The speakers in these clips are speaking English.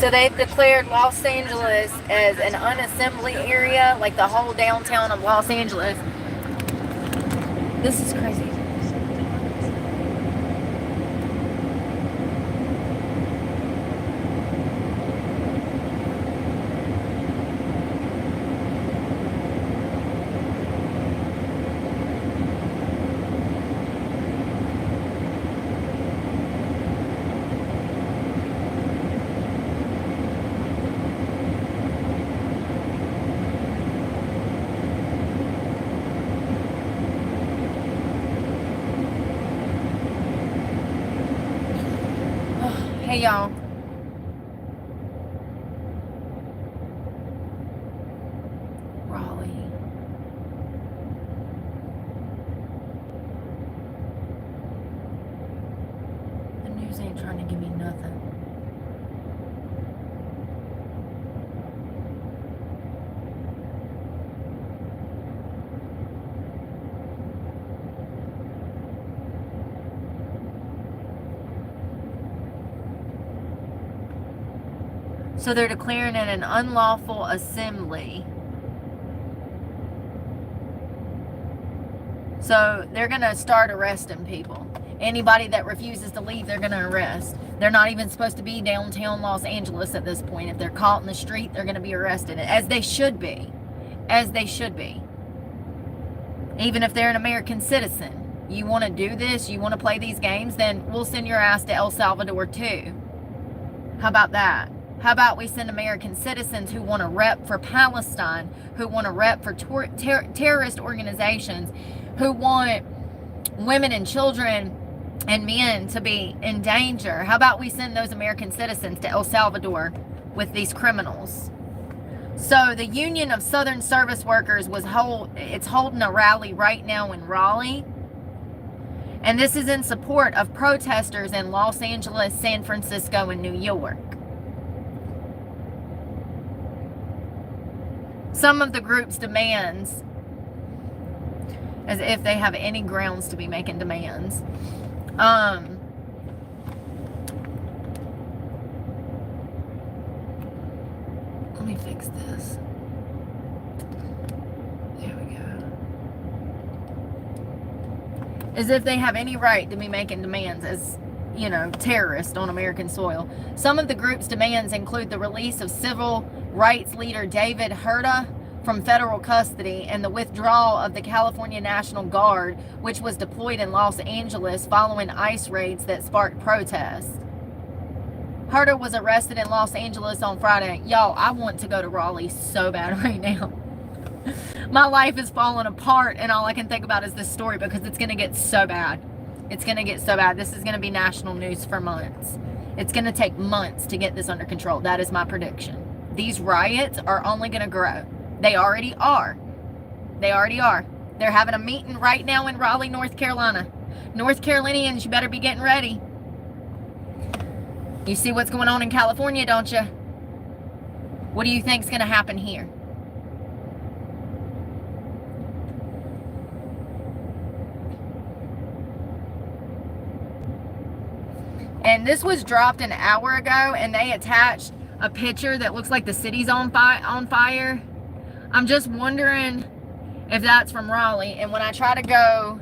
So they've declared Los Angeles as an unassembly area, like the whole downtown of Los Angeles. This is crazy. Hey y'all. Raleigh. The news ain't trying to give me nothing. So they're declaring it an unlawful assembly. So they're going to start arresting people. Anybody that refuses to leave, they're going to arrest. They're not even supposed to be downtown Los Angeles at this point. If they're caught in the street, they're going to be arrested. As they should be. As they should be. Even if they're an American citizen. You want to do this? You want to play these games? Then we'll send your ass to El Salvador too. How about that? How about we send American citizens who want to rep for Palestine, who want to rep for terrorist organizations, who want women and children and men to be in danger? How about we send those American citizens to El Salvador with these criminals? So the Union of Southern Service Workers it's holding a rally right now in Raleigh. And this is in support of protesters in Los Angeles, San Francisco, and New York. Some of the group's demands, as if they have any grounds to be making demands. Let me fix this. There we go. As if they have any right to be making demands as, you know, terrorists on American soil. Some of the group's demands include the release of civil rights leader David Hera from federal custody and the withdrawal of the California National Guard, which was deployed in Los Angeles following ICE raids that sparked protests. Hera was arrested in Los Angeles on Friday. Y'all, I want to go to Raleigh so bad right now. My life is falling apart and all I can think about is this story because it's going to get so bad. It's going to get so bad. This is going to be national news for months. It's going to take months to get this under control. That is my prediction. These riots are only going to grow. They already are. They already are. They're having a meeting right now in Raleigh, North Carolina. North Carolinians, you better be getting ready. You see what's going on in California, don't you? What do you think's going to happen here? And this was dropped an hour ago, and they attached a picture that looks like the city's on fire. I'm just wondering if that's from Raleigh. And when I try to go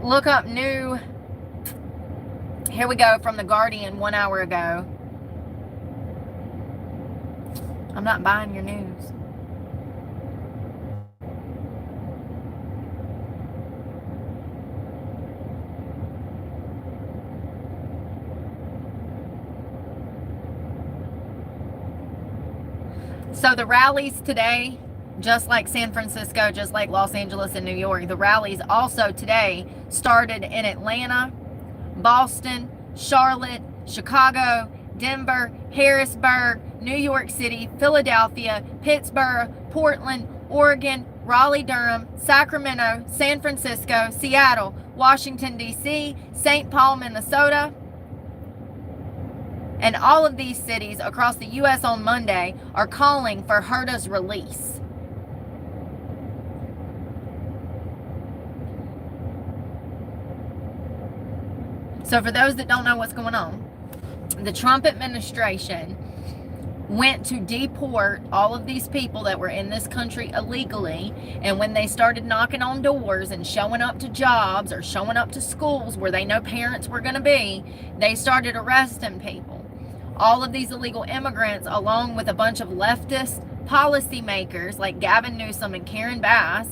look up new, here we go, from The Guardian 1 hour ago. I'm not buying your news. So the rallies today, just like San Francisco, just like Los Angeles and New York, the rallies also today started in Atlanta, Boston, Charlotte, Chicago, Denver, Harrisburg, New York City, Philadelphia, Pittsburgh, Portland, Oregon, Raleigh-Durham, Sacramento, San Francisco, Seattle, Washington, D.C., St. Paul, Minnesota. And all of these cities across the U.S. on Monday are calling for Hera's release. So for those that don't know what's going on, the Trump administration went to deport all of these people that were in this country illegally, and when they started knocking on doors and showing up to jobs or showing up to schools where they know parents were going to be, they started arresting people. All of these illegal immigrants, along with a bunch of leftist policymakers like Gavin Newsom and Karen Bass,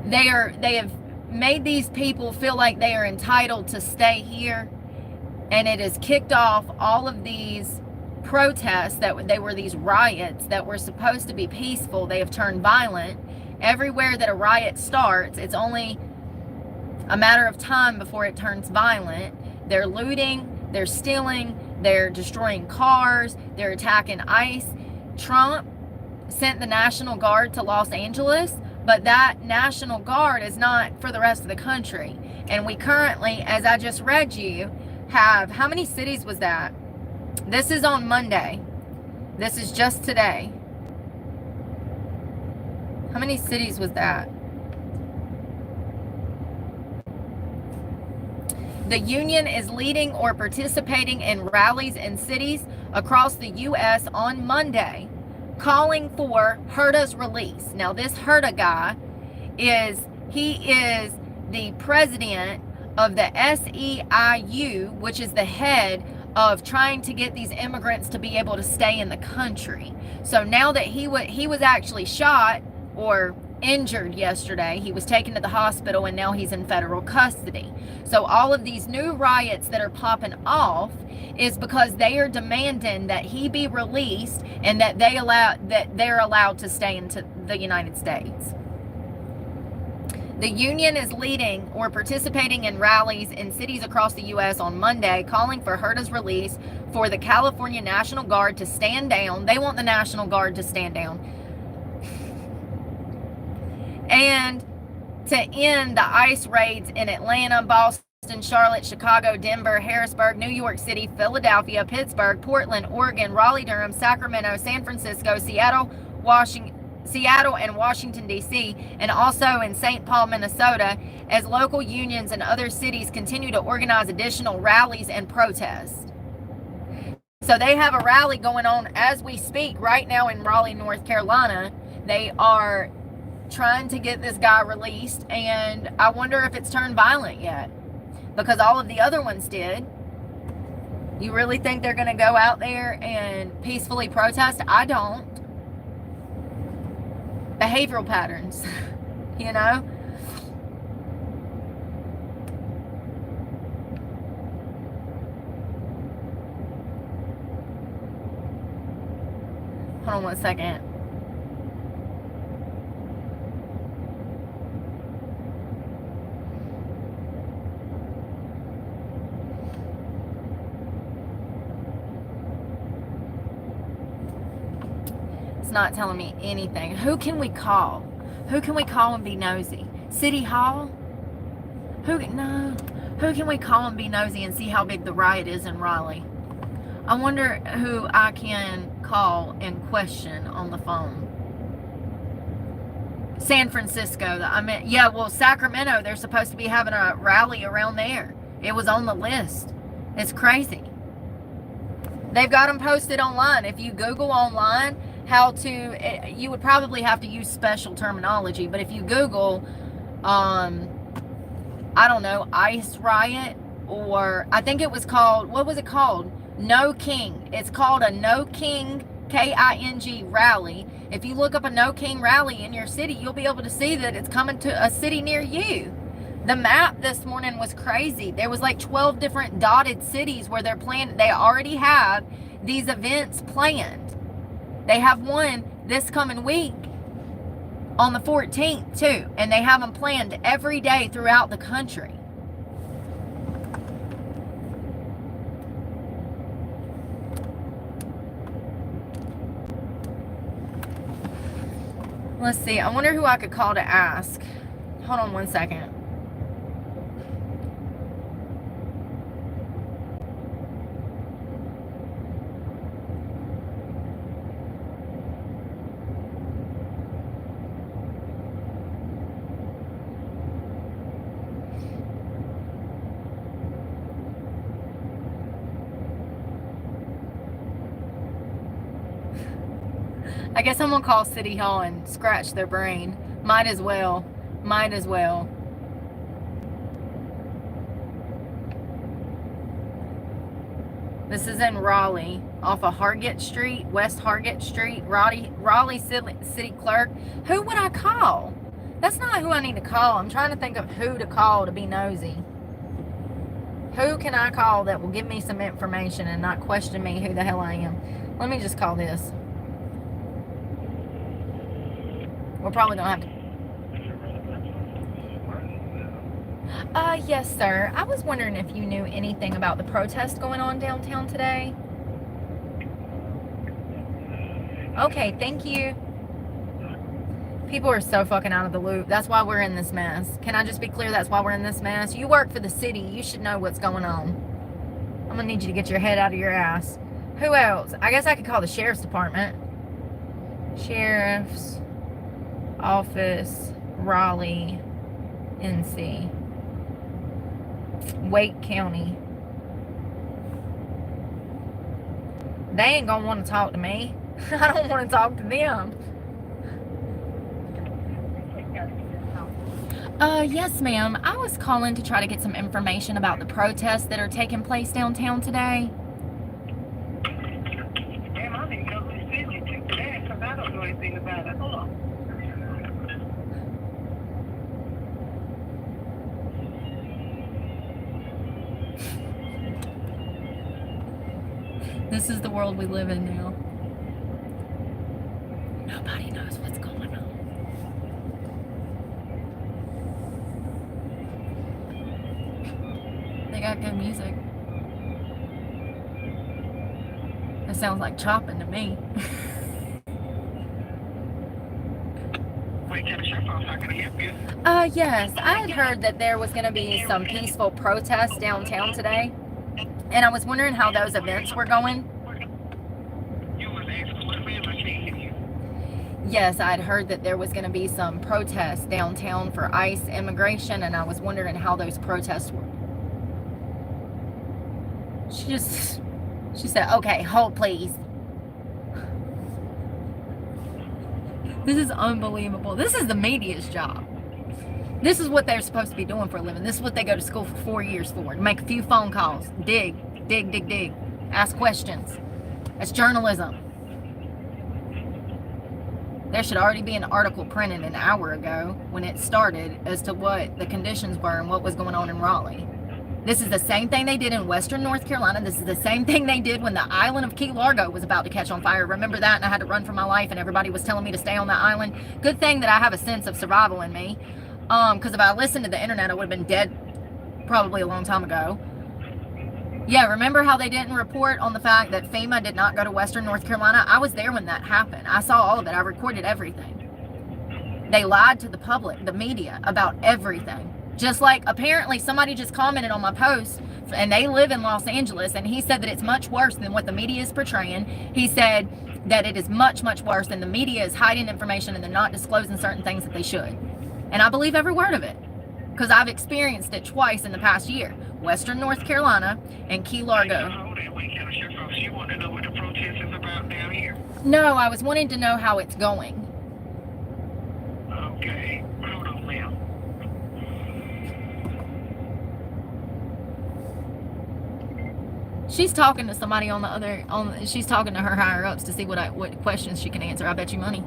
they have made these people feel like they are entitled to stay here, and it has kicked off all of these protests that they were these riots that were supposed to be peaceful. They have turned violent. Everywhere that a riot starts, it's only a matter of time before it turns violent. They're looting, they're stealing, they're destroying cars, they're attacking ICE. Trump sent the National Guard to Los Angeles, but that National Guard is not for the rest of the country. And we currently, as I just read you, have, how many cities was that? This is on Monday. This is just today. How many cities was that? The union is leading or participating in rallies in cities across the U.S. on Monday, calling for Hera's release. Now, this Hera guy is the president of the SEIU, which is the head of trying to get these immigrants to be able to stay in the country. So now that he was actually shot or injured yesterday, he was taken to the hospital, and now he's in federal custody. So all of these new riots that are popping off is because they are demanding that he be released and that they're allowed to stay into the United States. The union is leading or participating in rallies in cities across the U.S. on Monday, calling for Hera's release, for the California National Guard to stand down. They want the National Guard to stand down. And to end the ICE raids in Atlanta, Boston, Charlotte, Chicago, Denver, Harrisburg, New York City, Philadelphia, Pittsburgh, Portland, Oregon, Raleigh, Durham, Sacramento, San Francisco, Seattle, and Washington, D.C., and also in St. Paul, Minnesota, as local unions and other cities continue to organize additional rallies and protests. So they have a rally going on as we speak right now in Raleigh, North Carolina. They are trying to get this guy released, and I wonder if it's turned violent yet, because all of the other ones did. You really think they're going to go out there and peacefully protest? I don't. Behavioral patterns, you know? Hold on one second. It's not telling me anything. Who can we call? Who can we call and be nosy? City Hall? Who can we call and be nosy and see how big the riot is in Raleigh? I wonder who I can call and question on the phone. San Francisco. Sacramento, they're supposed to be having a rally around there. It was on the list. It's crazy. They've got them posted online. If you Google online you would probably have to use special terminology, but if you Google, I don't know, ICE riot, or I think it was called, what was it called? No King. It's called a No King, K-I-N-G rally. If you look up a No King rally in your city, you'll be able to see that it's coming to a city near you. The map this morning was crazy. There was like 12 different dotted cities where they already have these events planned. They have one this coming week on the 14th too, and they have them planned every day throughout the country. Let's see. I wonder who I could call to ask. Hold on one second. I guess I'm gonna call City Hall and scratch their brain. Might as well. Might as well. This is in Raleigh, off of Hargett Street, West Hargett Street, Raleigh City Clerk. Who would I call? That's not who I need to call. I'm trying to think of who to call to be nosy. Who can I call that will give me some information and not question me who the hell I am? Let me just call this. We're probably gonna have to. Yes, sir. I was wondering if you knew anything about the protest going on downtown today. Okay, thank you. People are so fucking out of the loop. That's why we're in this mess. Can I just be clear? That's why we're in this mess. You work for the city. You should know what's going on. I'm gonna need you to get your head out of your ass. Who else? I guess I could call the sheriff's department. Sheriff's Office, Raleigh, NC. Wake County. They ain't gonna want to talk to me. I don't want to talk to them. Yes, ma'am. I was calling to try to get some information about the protests that are taking place downtown today. Ma'am, I didn't know who sent you to that because I don't know anything about it. Hold on. This is the world we live in now. Nobody knows what's going on. They got good music. That sounds like chopping to me. Wait, can I share phone? How can I help you? Yes. I had heard that there was going to be some peaceful protests downtown today. And I was wondering how those events were going. You was asking what ma'am? I can't hear you. Yes, I'd heard that there was going to be some protests downtown for ICE immigration, and I was wondering how those protests were. She said, okay, hold please. This is unbelievable. This is the media's job. This is what they're supposed to be doing for a living. This is what they go to school for 4 years for. To make a few phone calls. Dig. Ask questions. That's journalism. There should already be an article printed an hour ago when it started as to what the conditions were and what was going on in Raleigh. This is the same thing they did in Western North Carolina. This is the same thing they did when the island of Key Largo was about to catch on fire. Remember that? And I had to run for my life and everybody was telling me to stay on that island. Good thing that I have a sense of survival in me. Because if I listened to the internet, I would have been dead probably a long time ago. Yeah, remember how they didn't report on the fact that FEMA did not go to Western North Carolina? I was there when that happened. I saw all of it. I recorded everything. They lied to the public, the media, about everything. Just like apparently somebody just commented on my post, and they live in Los Angeles, and he said that it's much worse than what the media is portraying. He said that it is much, much worse than the media is hiding information and they're not disclosing certain things that they should. And I believe every word of it, because I've experienced it twice in the past year. Western North Carolina and Key Largo. She wanted to know what the protest is about down here. No, I was wanting to know how it's going. Okay, hold on, ma'am. She's talking to somebody on the other, she's talking to her higher ups to see what questions she can answer. I bet you money.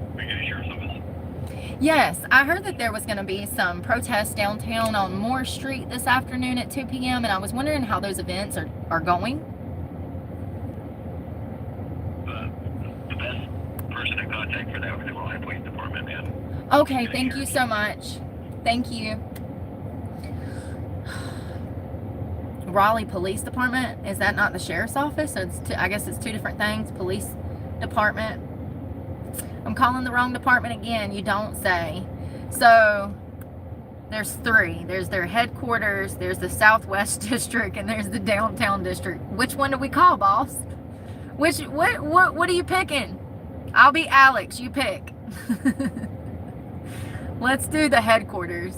Yes, I heard that there was going to be some protests downtown on Moore Street this afternoon at 2 p.m. and I was wondering how those events are going. The best person to contact for that would be the Raleigh Police Department, man. Okay, thank you so much. Thank you. Raleigh Police Department, is that not the sheriff's office? So I guess it's two different things. Police Department. I'm calling the wrong department again, you don't say. So there's three. There's their headquarters, there's the Southwest District, and there's the Downtown District. Which one do we call, boss? What are you picking? I'll be Alex, you pick. Let's do the headquarters.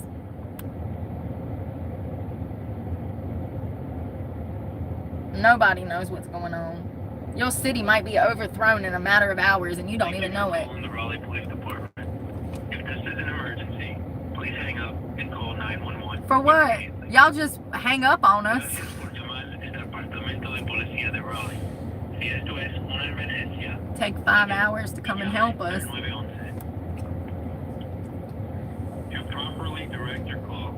Nobody knows what's going on. Your city might be overthrown in a matter of hours and you don't even know it. Call the Raleigh Police Department. If this is an emergency, please hang up and call 911. For what? Y'all just hang up on us. Take 5 hours to come and help us. To properly direct your call,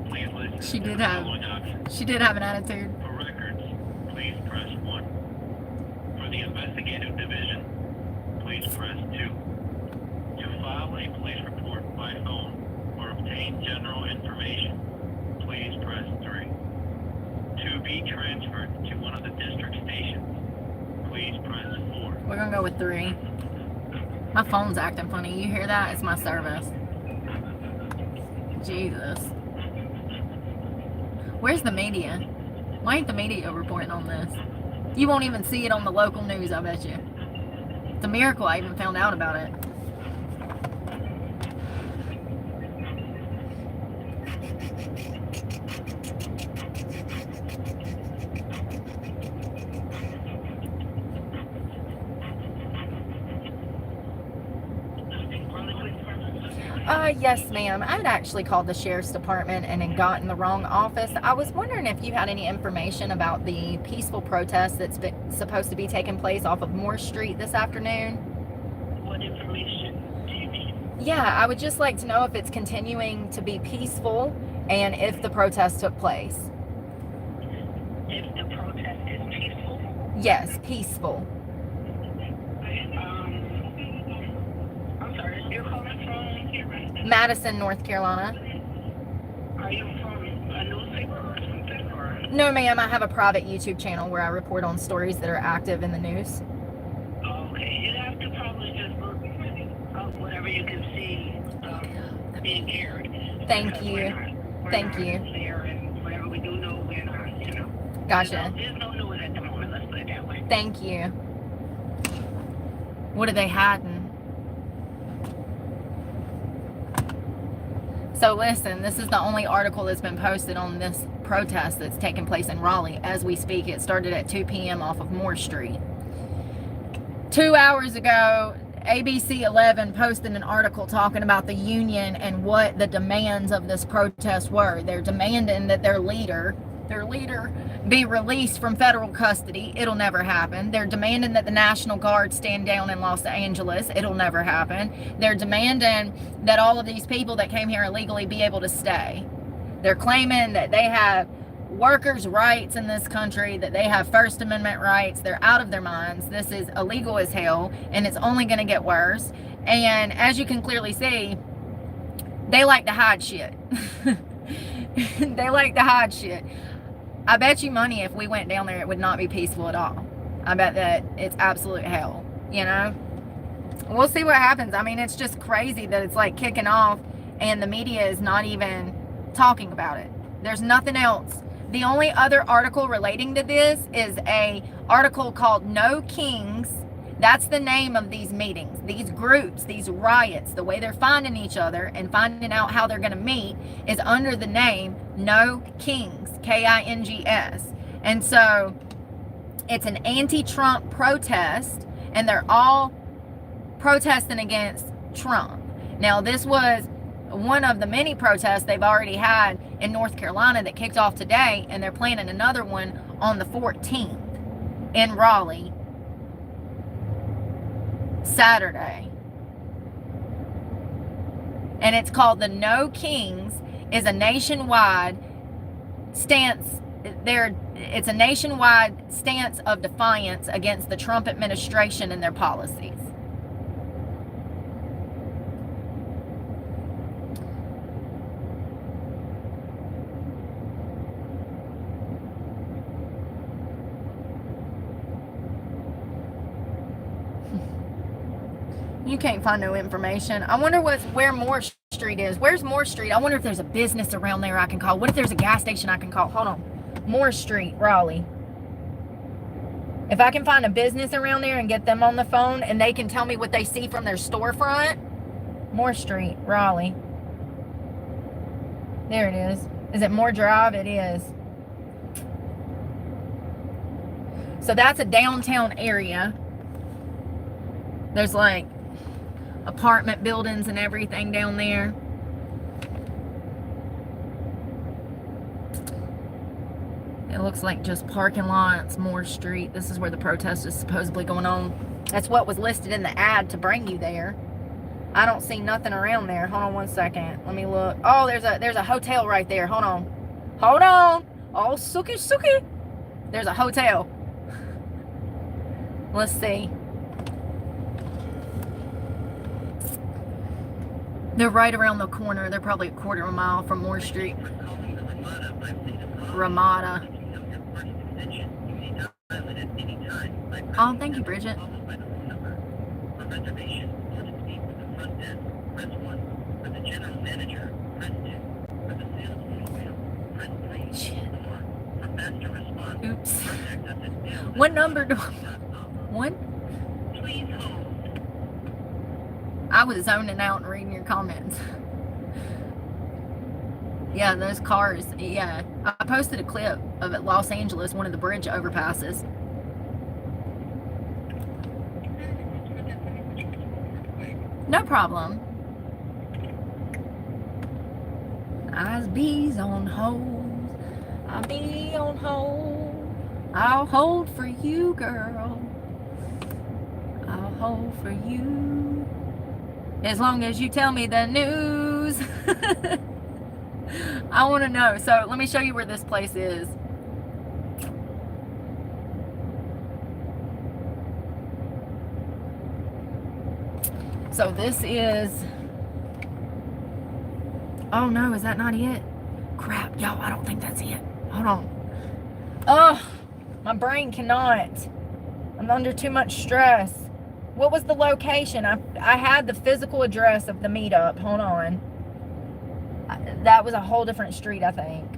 please listen She to did the have- following options. She did have an attitude. For records, please press 1. For the investigative division, please press 2. To file a police report by phone or obtain general information, please press 3. To be transferred to one of the district stations, please press 4. We're gonna go with 3. My phone's acting funny. You hear that? It's my service. Jesus. Where's the media? Why ain't the media reporting on this? You won't even see it on the local news, I bet you. It's a miracle I even found out about it. Yes, ma'am. I had actually called the sheriff's department and had gotten the wrong office. I was wondering if you had any information about the peaceful protest that's supposed to be taking place off of Moore Street this afternoon. What information do you need? Yeah, I would just like to know if it's continuing to be peaceful and if the protest took place. If the protest is peaceful? Yes, peaceful. I'm sorry, you're calling from? Madison, North Carolina. Are you from a newspaper or something? Or? No, ma'am. I have a private YouTube channel where I report on stories that are active in the news. Okay, you have to probably just look up whatever you can see being aired. Thank you. We're Thank not you. there, and whatever we do know, we're not, you know. Gotcha. There's no news at the moment, let's put it that way. Thank you. What are they hiding? So listen, this is the only article that's been posted on this protest that's taking place in Raleigh as we speak. It started at 2 p.m. off of Moore Street. 2 hours ago, ABC 11 posted an article talking about the union and what the demands of this protest were. They're demanding that their leader be released from federal custody. It'll never happen. They're demanding that the National Guard stand down in Los Angeles. It'll never happen. They're demanding that all of these people that came here illegally be able to stay. They're claiming that they have workers' rights in this country, that they have First Amendment rights. They're out of their minds. This is illegal as hell, and it's only going to get worse. And as you can clearly see, they like to hide shit. They like to hide shit. I bet you money if we went down there, it would not be peaceful at all. I bet that it's absolute hell, you know? We'll see what happens. I mean, it's just crazy that it's like kicking off and the media is not even talking about it. There's nothing else. The only other article relating to this is a article called No Kings. That's the name of these meetings, these groups, these riots. The way they're finding each other and finding out how they're going to meet is under the name No Kings, Kings. And so it's an anti-Trump protest, and they're all protesting against Trump. Now, this was one of the many protests they've already had in North Carolina that kicked off today, and they're planning another one on the 14th in Raleigh, Saturday. And it's called the No Kings. Is a nationwide stance. It's a nationwide stance of defiance against the Trump administration and their policies. You can't find no information. I wonder where Moore Street is. Where's Moore Street? I wonder if there's a business around there I can call. What if there's a gas station I can call? Hold on. Moore Street, Raleigh. If I can find a business around there and get them on the phone and they can tell me what they see from their storefront. Moore Street, Raleigh. There it is. Is it Moore Drive? It is. So that's a downtown area. There's like apartment buildings and everything down there. It looks like just parking lots, Moore Street. This is where the protest is supposedly going on. That's what was listed in the ad to bring you there. I don't see nothing around there. Hold on one second. Let me look. Oh, there's a hotel right there. Hold on. Hold on. Oh, suki. There's a hotel. Let's see. They're right around the corner. They're probably a quarter of a mile from Moore Street. Ramada. Oh, thank you, Bridget. Oops. What number do one? I was zoning out and reading your comments. Yeah, those cars. Yeah, I posted a clip of it, Los Angeles, one of the bridge overpasses. No problem. Eyes bees on holes. I'll be on hold. I'll hold for you, girl. I'll hold for you. As long as you tell me the news. I want to know. So let me show you where this place is. So this is... Oh no, is that not it? Crap, y'all, I don't think that's it. Hold on. Oh, my brain cannot. I'm under too much stress. What was the location? I had the physical address of the meetup. Hold on. That was a whole different street, I think.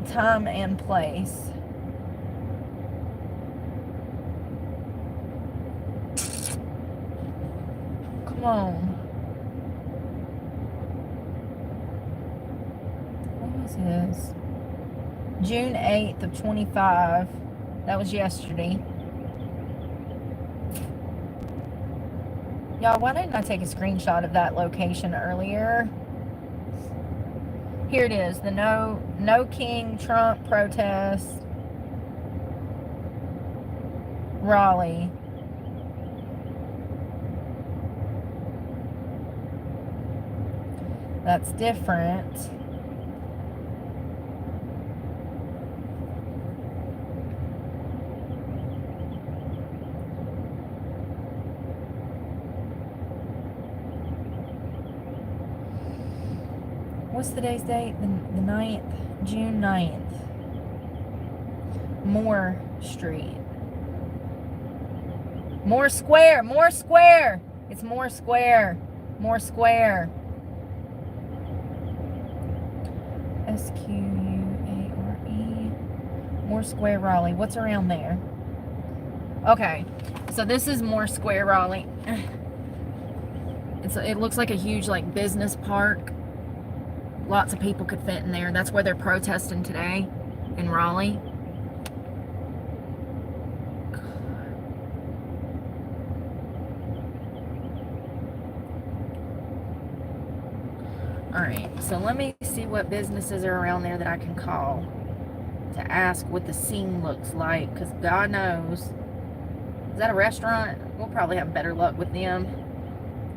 Time and place. Come on. What was this? June 8th of 25. That was yesterday. Y'all, why didn't I take a screenshot of that location earlier? Here it is, the No King Trump protest, Raleigh. That's different. What's today's date? The 9th, June 9th. Moore Street. Moore Square, Moore Square. It's Moore Square, Moore Square. S-Q-U-A-R-E. Moore Square, Raleigh. What's around there? Okay, so this is Moore Square, Raleigh. It looks like a huge like business park. Lots of people could fit in there. That's where they're protesting today in Raleigh. Alright, so let me see what businesses are around there that I can call to ask what the scene looks like, because God knows. Is that a restaurant? We'll probably have better luck with them.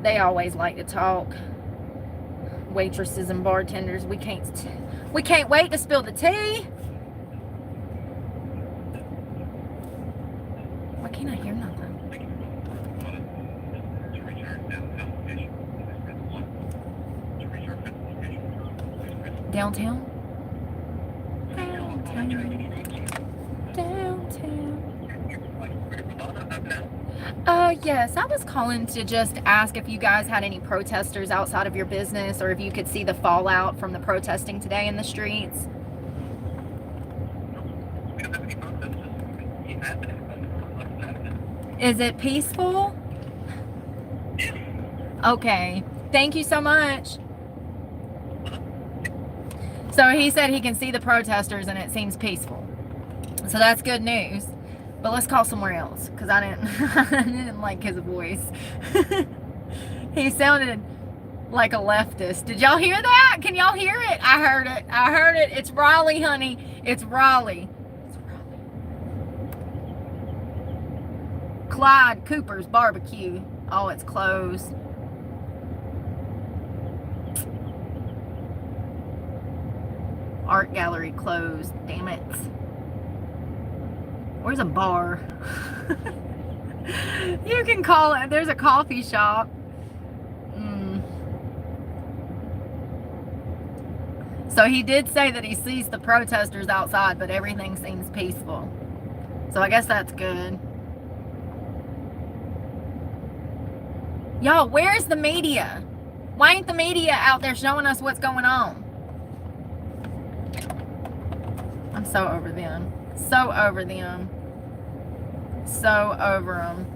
They always like to talk. Waitresses and bartenders, we can't wait to spill the tea. Why can't I hear nothing? Downtown? Downtown. Yes, I was calling to just ask if you guys had any protesters outside of your business, or if you could see the fallout from the protesting today in the streets. Is it peaceful? Okay. Thank you so much. So he said he can see the protesters and it seems peaceful. So that's good news. But let's call somewhere else because I didn't like his voice. He sounded like a leftist. Did y'all hear that? Can y'all hear it? I heard it. I heard it. It's Raleigh, honey. It's Raleigh. It's Raleigh. Clyde Cooper's barbecue. Oh, it's closed. Art gallery closed. Damn it. Where's a bar? You can call it. There's a coffee shop. So he did say that he sees the protesters outside, but everything seems peaceful. So I guess that's good. Y'all, where's the media? Why ain't the media out there showing us what's going on? I'm so over them. So over them. So over them.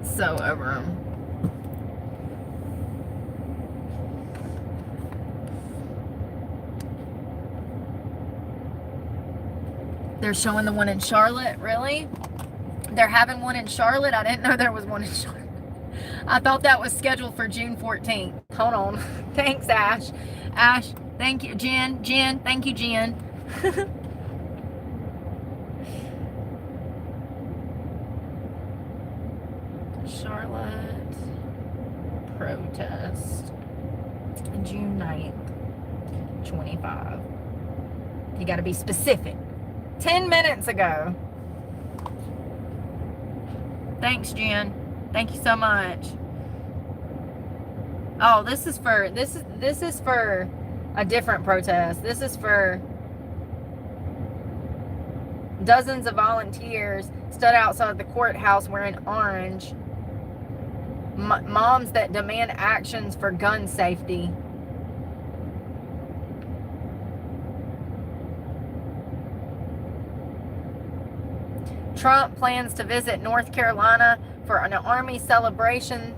So over them. They're showing the one in Charlotte, really? They're having one in Charlotte? I didn't know there was one in Charlotte. I thought that was scheduled for June 14th. Hold on. Thanks, Ash. Ash, thank you. Jen, thank you, Jen. Charlotte protest. June 9th, 25. You got to be specific. 10 minutes ago. Thanks, Jen. Thank you so much. Oh, this is for a different protest. This is for dozens of volunteers stood outside the courthouse wearing orange. Moms that demand actions for gun safety. Trump plans to visit North Carolina for an Army celebration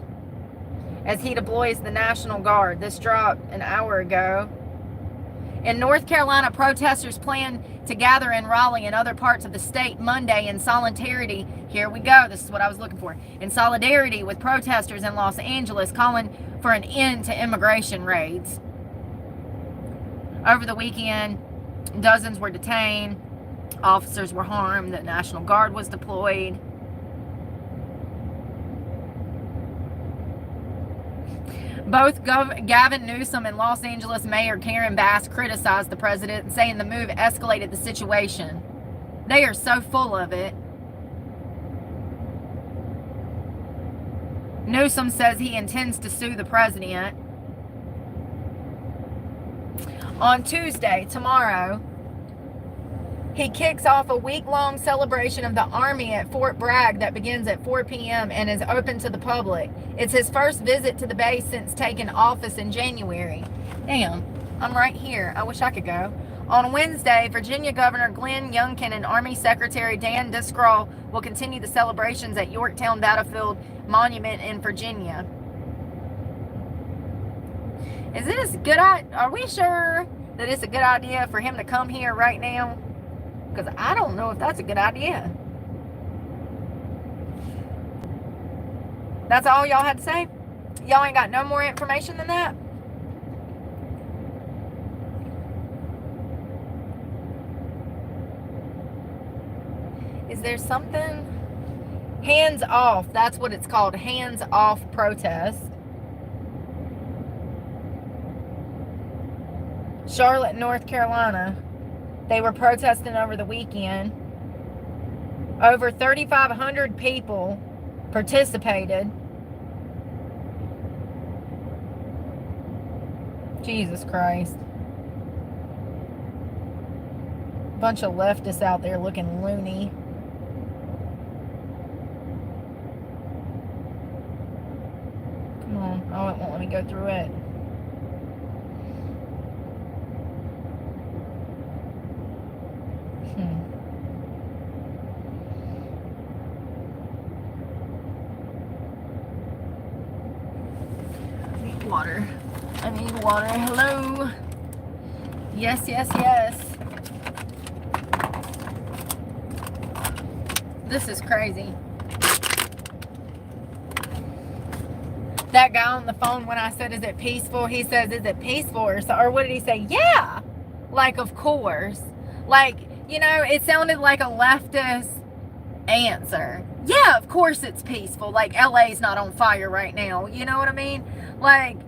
as he deploys the National Guard. This dropped an hour ago. In North Carolina, protesters plan to gather in Raleigh and other parts of the state Monday in solidarity. Here we go. This is what I was looking for. In solidarity with protesters in Los Angeles calling for an end to immigration raids. Over the weekend, dozens were detained. Officers were harmed. The National Guard was deployed. Both Gavin Newsom and Los Angeles Mayor Karen Bass criticized the president, saying the move escalated the situation. They are so full of it. Newsom says he intends to sue the president. On Tuesday, tomorrow, he kicks off a week-long celebration of the Army at Fort Bragg that begins at 4 p.m. and is open to the public. It's his first visit to the base since taking office in January. Damn, I'm right here. I wish I could go. On Wednesday, Virginia Governor Glenn Youngkin and Army Secretary Dan Discrawl will continue the celebrations at Yorktown Battlefield Monument in Virginia. Is this good? Are we sure that it's a good idea for him to come here right now? Because I don't know if that's a good idea. That's all y'all had to say? Y'all ain't got no more information than that? Is there something? Hands off. That's what it's called. Hands off protest. Charlotte, North Carolina. They were protesting over the weekend. Over 3,500 people participated. Jesus Christ. Bunch of leftists out there looking loony. Come on. Oh, it won't let me go through it. water. I need water. Hello. Yes, yes, yes. This is crazy. That guy on the phone, when I said, is it peaceful? He says, is it peaceful? Or what did he say? Yeah. Like, of course. Like, you know, it sounded like a leftist answer. Yeah, of course it's peaceful. Like, LA's not on fire right now. You know what I mean? Like,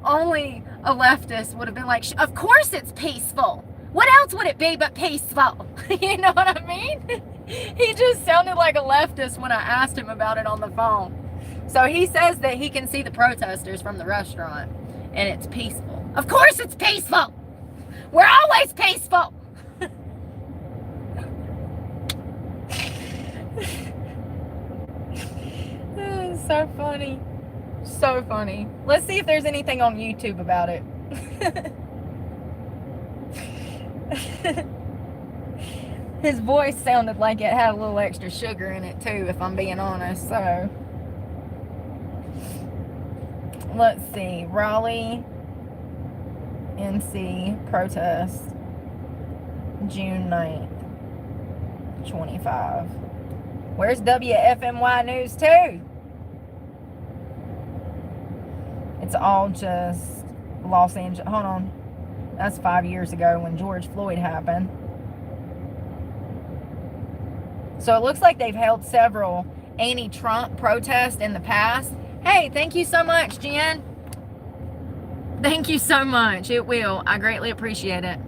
only a leftist would have been like, of course it's peaceful. What else would it be but peaceful? You know what I mean? He just sounded like a leftist when I asked him about it on the phone. So he says that he can see the protesters from the restaurant and it's peaceful. Of course it's peaceful. We're always peaceful. So funny. So funny. Let's see if there's anything on YouTube about it. His voice sounded like it had a little extra sugar in it too, if I'm being honest. So let's see. Raleigh, NC protest, June 9th, 25. Where's WFMY News 2? It's all just Los Angeles. Hold on. That's 5 years ago when George Floyd happened. So it looks like they've held several anti-Trump protests in the past. Hey, thank you so much, Jen. Thank you so much. It will. I greatly appreciate it.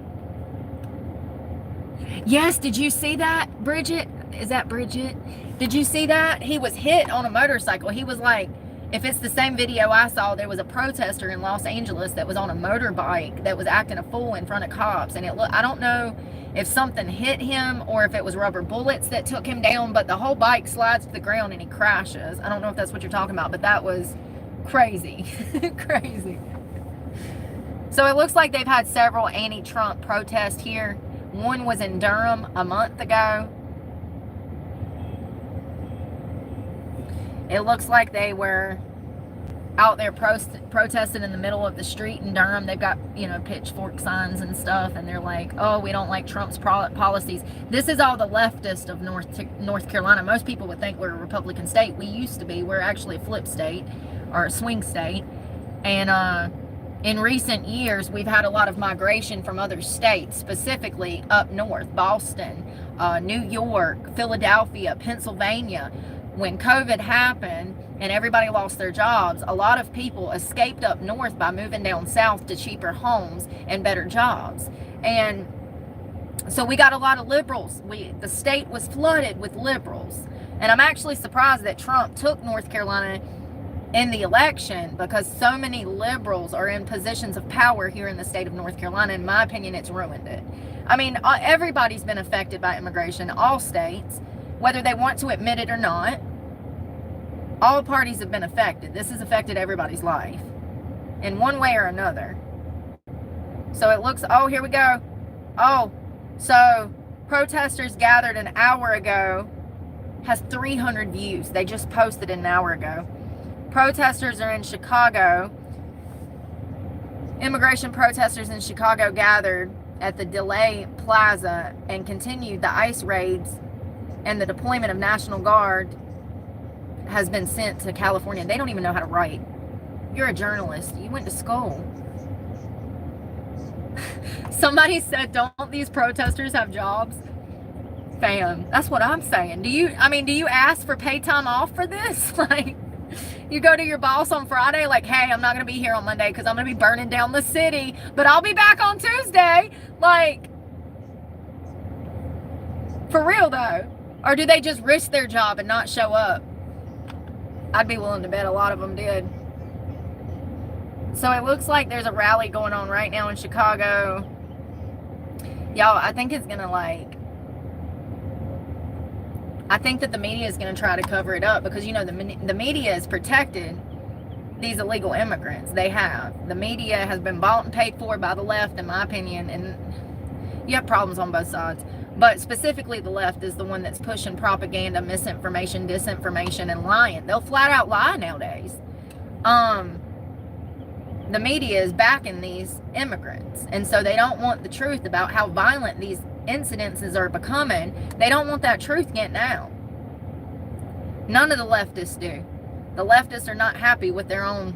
Yes, did you see that, Bridget? Is that Bridget? Did you see that? He was hit on a motorcycle. He was like, if it's the same video I saw, there was a protester in Los Angeles that was on a motorbike that was acting a fool in front of cops. And I don't know if something hit him or if it was rubber bullets that took him down, but the whole bike slides to the ground and he crashes. I don't know if that's what you're talking about, but that was crazy. Crazy. So it looks like they've had several anti-Trump protests here. One was in Durham a month ago. It looks like they were out there protesting in the middle of the street in Durham. They've got, you know, pitchfork signs and stuff, and they're like, oh, we don't like Trump's policies. This is all the leftist of North Carolina. Most people would think we're a Republican state. We used to be. We're actually a flip state or a swing state. And in recent years, we've had a lot of migration from other states, specifically up north, Boston, New York, Philadelphia, Pennsylvania. When COVID happened and everybody lost their jobs, a lot of people escaped up north by moving down south to cheaper homes and better jobs. And so we got a lot of liberals. The state was flooded with liberals. And I'm actually surprised that Trump took North Carolina in the election, because so many liberals are in positions of power here in the state of North Carolina. In my opinion, it's ruined it. I mean, everybody's been affected by immigration, all states, whether they want to admit it or not. All parties have been affected. This has affected everybody's life in one way or another. So it looks, oh, here we go. Oh, so protesters gathered an hour ago has 300 views. They just posted it an hour ago. Protesters are in Chicago. Immigration protesters in Chicago gathered at the Delay Plaza and continued the ICE raids, and the deployment of National Guard has been sent to California. They don't even know how to write. You're a journalist. You went to school. Somebody said, don't these protesters have jobs? Fam, that's what I'm saying. Do you ask for paid time off for this? Like, you go to your boss on Friday, like, hey, I'm not going to be here on Monday because I'm going to be burning down the city, but I'll be back on Tuesday. Like, for real though. Or do they just risk their job and not show up? I'd be willing to bet a lot of them did. So it looks like there's a rally going on right now in Chicago. Y'all, I think it's going to I think that the media is going to try to cover it up because, you know, the media has protected these illegal immigrants. They have. The media has been bought and paid for by the left, in my opinion, and you have problems on both sides. But specifically the left is the one that's pushing propaganda, misinformation, disinformation, and lying. They'll flat out lie nowadays. the media is backing these immigrants. And so they don't want the truth about how violent these incidences are becoming. They don't want that truth getting out. None of the leftists do. The leftists are not happy with their own,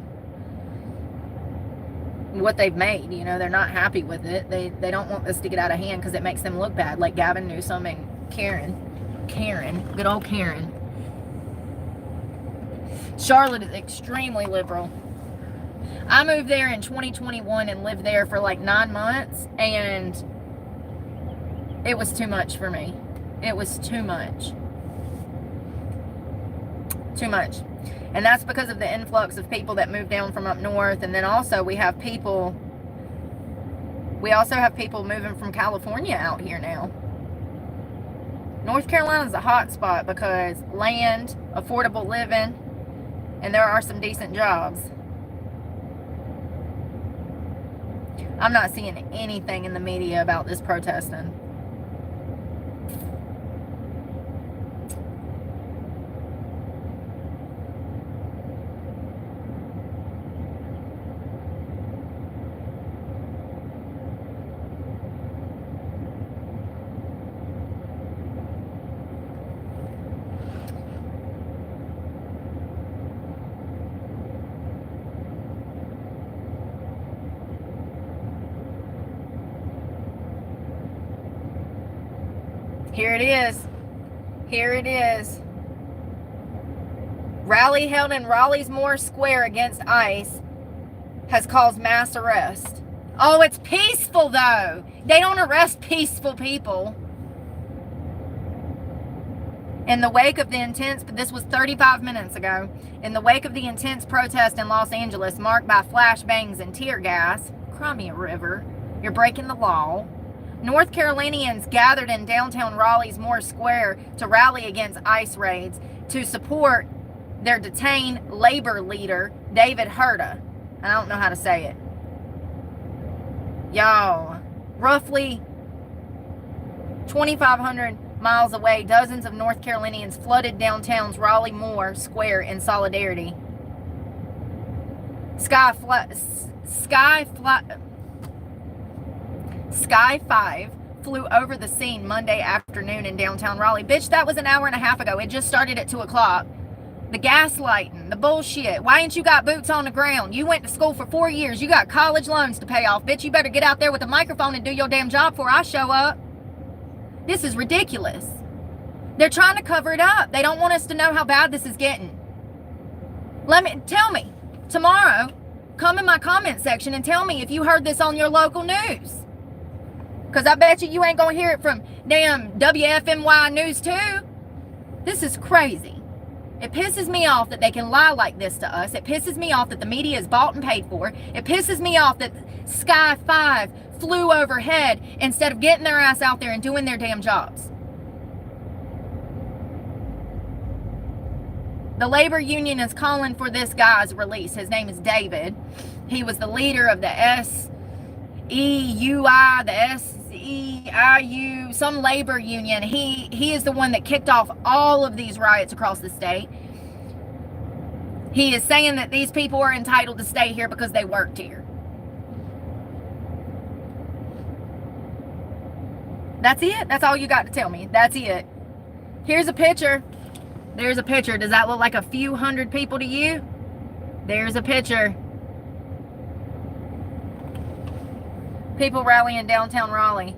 what they've made. You know, they're not happy with it. They don't want this to get out of hand because it makes them look bad, like Gavin Newsom and Karen, good old Karen. Charlotte is extremely liberal. I moved there in 2021 and lived there for like 9 months, and it was too much for me. It was too much. Too much. And that's because of the influx of people that moved down from up north. And then also we also have people moving from California out here now. North Carolina is a hot spot because land, affordable living, and there are some decent jobs. I'm not seeing anything in the media about this protesting. Here it is. Here it is. Rally held in Raleigh's Moore Square against ICE has caused mass arrest. Oh, it's peaceful though. They don't arrest peaceful people. In the wake of the intense, this was 35 minutes ago, in the wake of the intense protest in Los Angeles marked by flashbangs and tear gas, cry me a river, you're breaking the law. North Carolinians gathered in downtown Raleigh's Moore Square to rally against ICE raids to support their detained labor leader, David Hera. I don't know how to say it. Y'all, roughly 2,500 miles away, dozens of North Carolinians flooded downtown's Raleigh Moore Square in solidarity. Sky 5 flew over the scene Monday afternoon in downtown Raleigh. Bitch, that was an hour and a half ago. It just started at 2 o'clock. The gaslighting, the bullshit. Why ain't you got boots on the ground? You went to school for 4 years. You got college loans to pay off. Bitch, you better get out there with a microphone and do your damn job before I show up. This is ridiculous. They're trying to cover it up. They don't want us to know how bad this is getting. Tell me, tomorrow, come in my comment section and tell me if you heard this on your local news. Because I bet you ain't going to hear it from damn WFMY News 2. This is crazy. It pisses me off that they can lie like this to us. It pisses me off that the media is bought and paid for. It pisses me off that Sky 5 flew overhead instead of getting their ass out there and doing their damn jobs. The labor union is calling for this guy's release. His name is David. He was the leader of the SEUI, the SEIU, some labor union. He is the one that kicked off all of these riots across the state. He is saying that these people are entitled to stay here because they worked here. That's it? That's all you got to tell me? That's it? Here's a picture. There's a picture. Does that look like a few hundred people to you? There's a picture. People rallying downtown Raleigh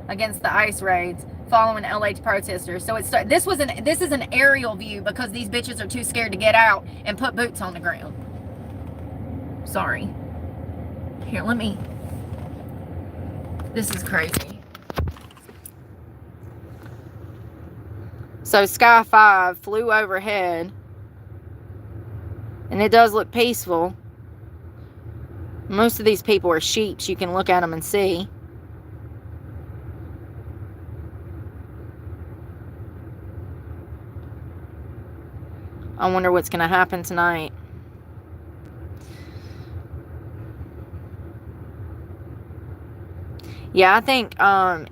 against the ICE raids following LA protesters. So this is an aerial view because these bitches are too scared to get out and put boots on the ground. Sorry. Here, this is crazy. So Sky 5 flew overhead, and it does look peaceful. Most of these people are sheeps. You can look at them and see. I wonder what's going to happen tonight. Yeah, I think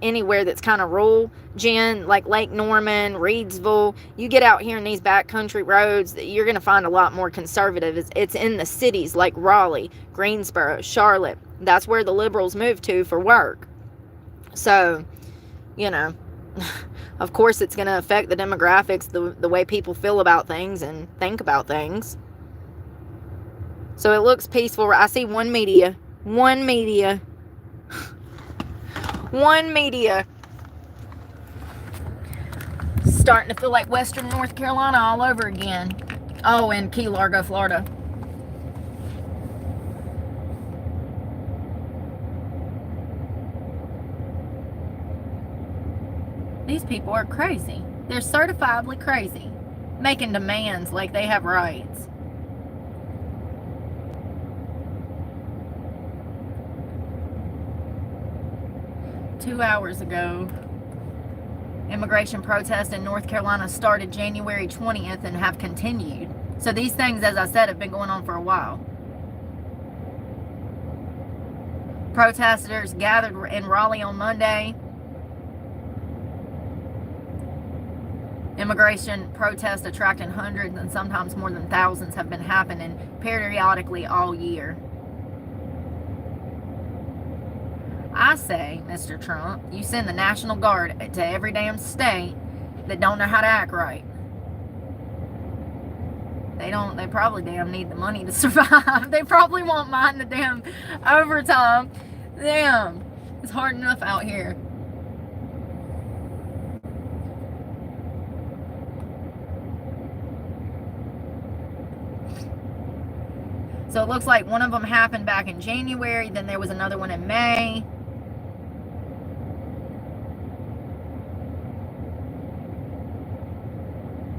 anywhere that's kind of rural, Jen, like Lake Norman, Reedsville, you get out here in these backcountry roads, you're going to find a lot more conservative. It's in the cities like Raleigh, Greensboro, Charlotte. That's where the liberals move to for work. So, you know, of course it's going to affect the demographics, the way people feel about things and think about things. So it looks peaceful. I see one media. Starting to feel like Western North Carolina all over again. Oh, and Key Largo, Florida. These people are crazy. They're certifiably crazy, making demands like they have rights. Two hours ago, immigration protests in North Carolina started January 20th and have continued. So these things, as I said, have been going on for a while. Protesters gathered in Raleigh on Monday. Immigration protests attracting hundreds and sometimes more than thousands have been happening periodically all year. I say, Mr. Trump, you send the National Guard to every damn state that don't know how to act right. They probably damn need the money to survive. They probably won't mind the damn overtime. Damn, it's hard enough out here. So it looks like one of them happened back in January, then there was another one in May.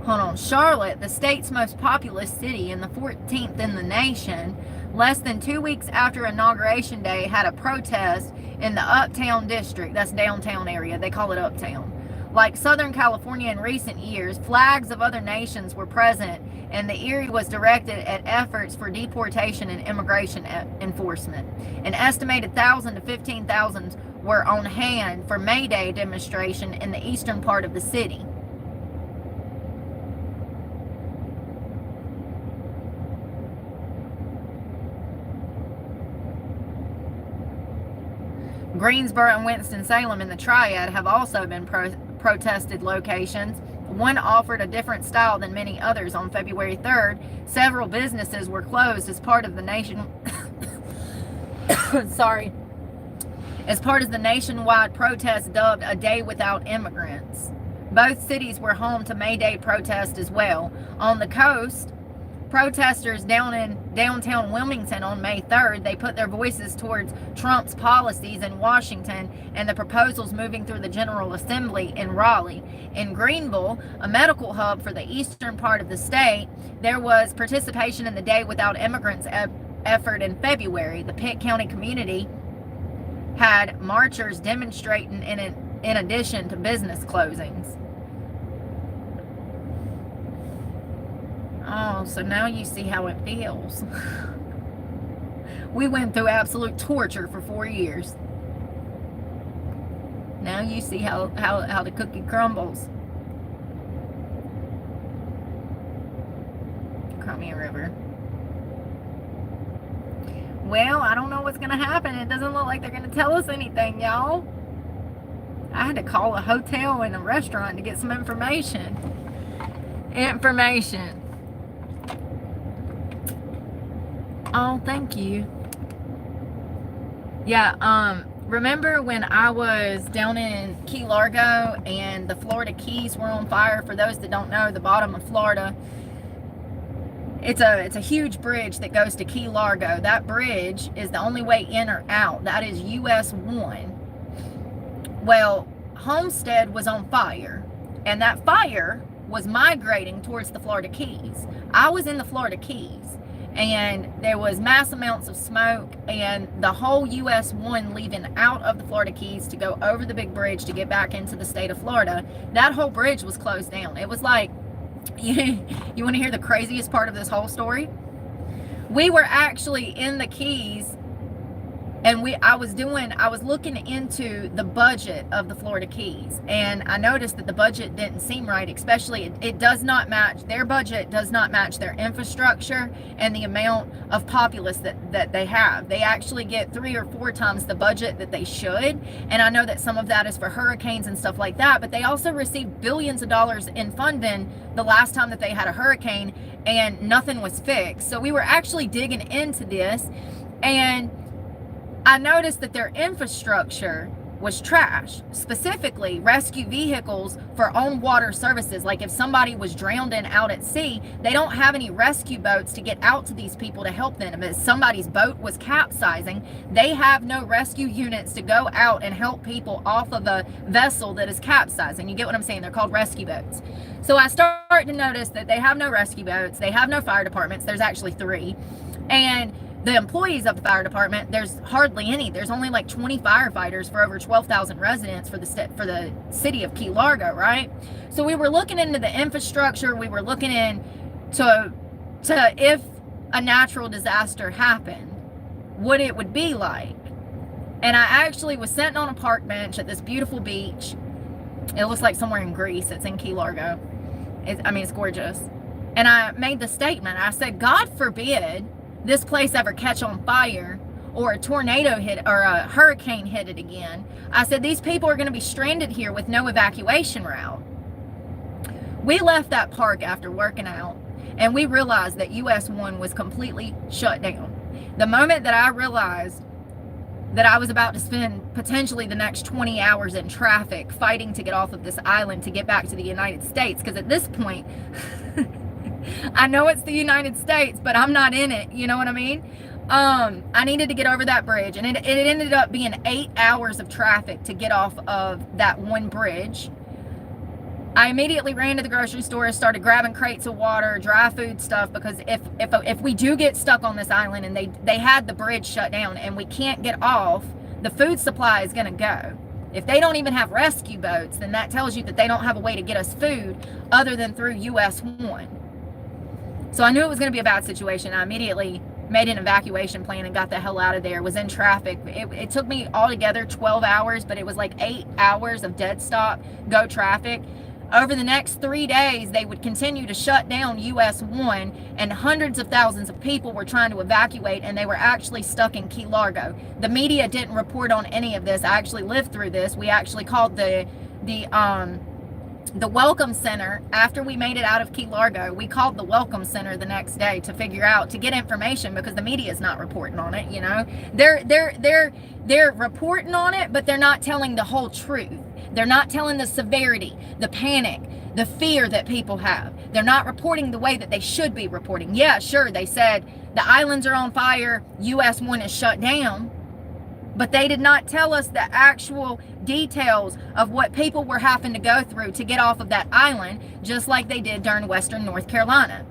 Hold on. Charlotte, the state's most populous city and the 14th in the nation, less than 2 weeks after Inauguration Day, had a protest in the Uptown District. That's downtown area. They call it Uptown. Like Southern California in recent years, flags of other nations were present, and the area was directed at efforts for deportation and immigration enforcement. An estimated 1,000 to 15,000 were on hand for May Day demonstration in the eastern part of the city. Greensboro and Winston-Salem in the Triad have also been protested locations. One offered a different style than many others. On February 3rd, several businesses were closed as part of the nationwide protest dubbed A Day Without Immigrants. Both cities were home to May Day protests as well. On the coast, protesters down in downtown Wilmington on May 3rd, they put their voices towards Trump's policies in Washington and the proposals moving through the General Assembly in Raleigh. In Greenville, a medical hub for the eastern part of the state, there was participation in the Day Without Immigrants effort in February. The Pitt County community had marchers demonstrating in addition to business closings. Oh, so now you see how it feels. We went through absolute torture for 4 years. Now you see how the cookie crumbles. Crimea River. Well, I don't know what's going to happen. It doesn't look like they're going to tell us anything, y'all. I had to call a hotel and a restaurant to get some information. Oh, thank you. Yeah, remember when I was down in Key Largo and the Florida Keys were on fire? For those that don't know, the bottom of Florida, it's a huge bridge that goes to Key Largo. That bridge is the only way in or out. That is US 1. Well, Homestead was on fire, and that fire was migrating towards the Florida Keys. I was in the Florida Keys, and there was mass amounts of smoke, and the whole US 1 leaving out of the Florida Keys to go over the big bridge to get back into the state of Florida, that whole bridge was closed down. It was like, you want to hear the craziest part of this whole story? We were actually in the Keys And I was looking into the budget of the Florida Keys, and I noticed that the budget didn't seem right, especially it does not match, their budget does not match their infrastructure and the amount of populace that they have. They actually get 3 or 4 times the budget that they should, and I know that some of that is for hurricanes and stuff like that, but they also received billions of dollars in funding the last time that they had a hurricane, and nothing was fixed. So we were actually digging into this, and I noticed that their infrastructure was trash, specifically rescue vehicles for on water services. Like if somebody was drowned out at sea, they don't have any rescue boats to get out to these people to help them. If somebody's boat was capsizing, they have no rescue units to go out and help people off of a vessel that is capsizing. You get what I'm saying? They're called rescue boats. So I started to notice that they have no rescue boats, they have no fire departments. There's actually 3, and the employees of the fire department, there's hardly any. There's only like 20 firefighters for over 12,000 residents for the city of Key Largo, right? So we were looking into the infrastructure. We were looking into if a natural disaster happened, what it would be like. And I actually was sitting on a park bench at this beautiful beach. It looks like somewhere in Greece. It's in Key Largo. It's gorgeous. And I made the statement. I said, God forbid this place ever catch on fire, or a tornado hit, or a hurricane hit it again. I said, these people are going to be stranded here with no evacuation route. We left that park after working out, and we realized that US 1 was completely shut down. The moment that I realized that I was about to spend potentially the next 20 hours in traffic fighting to get off of this island to get back to the United States, because at this point I know it's the United States, but I'm not in it. You know what I mean? I needed to get over that bridge, and it ended up being 8 hours of traffic to get off of that one bridge. I immediately ran to the grocery store, started grabbing crates of water, dry food stuff, because if we do get stuck on this island and they had the bridge shut down and we can't get off, the food supply is going to go. If they don't even have rescue boats, then that tells you that they don't have a way to get us food other than through US 1. So I knew it was going to be a bad situation. I immediately made an evacuation plan and got the hell out of there. Was in traffic. It took me altogether 12 hours, but it was like 8 hours of dead stop, go traffic. Over the next 3 days, they would continue to shut down US 1, and hundreds of thousands of people were trying to evacuate, and they were actually stuck in Key Largo. The media didn't report on any of this. I actually lived through this. We actually called the Welcome Center after we made it out of Key Largo. We called the Welcome Center the next day to get information, because the media is not reporting on it. You know, they're reporting on it, but they're not telling the whole truth. They're not telling the severity, the panic, the fear that people have. They're not reporting the way that they should be reporting. Yeah, sure, they said the islands are on fire, US 1 is shut down, but they did not tell us the actual details of what people were having to go through to get off of that island, just like they did during Western North Carolina.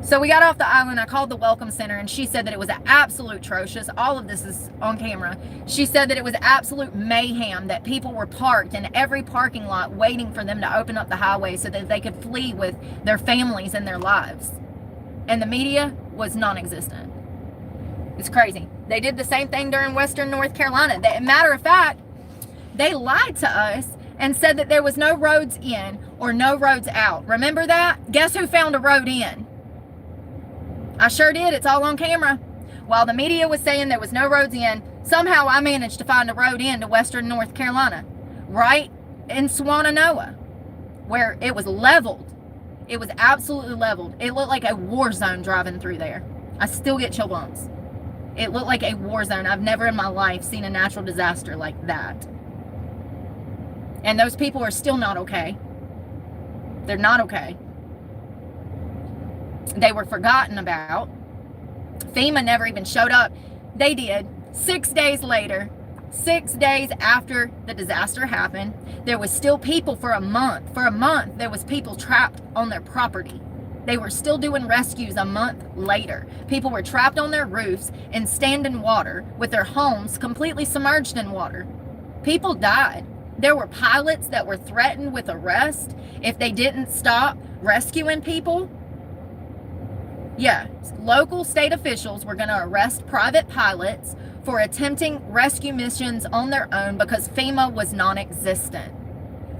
So we got off the island. I called the Welcome Center, and she said that it was absolute atrocious. All of this is on camera. She said that it was absolute mayhem, that people were parked in every parking lot waiting for them to open up the highway so that they could flee with their families and their lives. And the media was non-existent. It's crazy. They did the same thing during Western North Carolina. Matter of fact, they lied to us and said that there was no roads in or no roads out. Remember that? Guess who found a road in? I sure did. It's all on camera. While the media was saying there was no roads in, somehow I managed to find a road into Western North Carolina, right in Swannanoa, where it was leveled. It was absolutely leveled. It looked like a war zone driving through there. I still get chill bumps. It looked like a war zone. I've never in my life seen a natural disaster like that. And those people are still not okay. They're not okay. They were forgotten about. FEMA never even showed up. They did. 6 days later, 6 days after the disaster happened, there was still people for a month. For a month, there was people trapped on their property. They were still doing rescues a month later. People were trapped on their roofs in standing water with their homes completely submerged in water. People died. There were pilots that were threatened with arrest if they didn't stop rescuing people. Yeah, local state officials were going to arrest private pilots for attempting rescue missions on their own because FEMA was non-existent.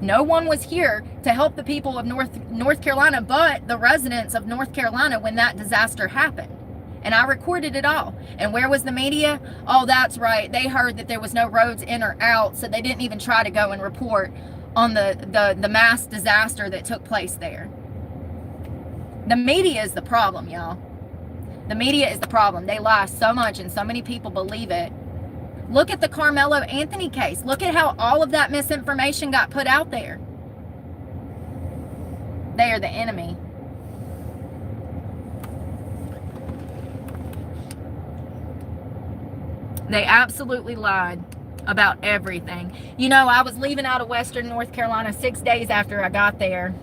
No one was here to help the people of North Carolina but the residents of North Carolina when that disaster happened. And I recorded it all. And where was the media? Oh, that's right. They heard that there was no roads in or out, so they didn't even try to go and report on the mass disaster that took place there. The media is the problem, y'all. The media is the problem. They lie so much and so many people believe it. Look at the Carmelo Anthony case. Look at how all of that misinformation got put out there. They are the enemy. They absolutely lied about everything. You know, I was leaving out of Western North Carolina 6 days after I got there,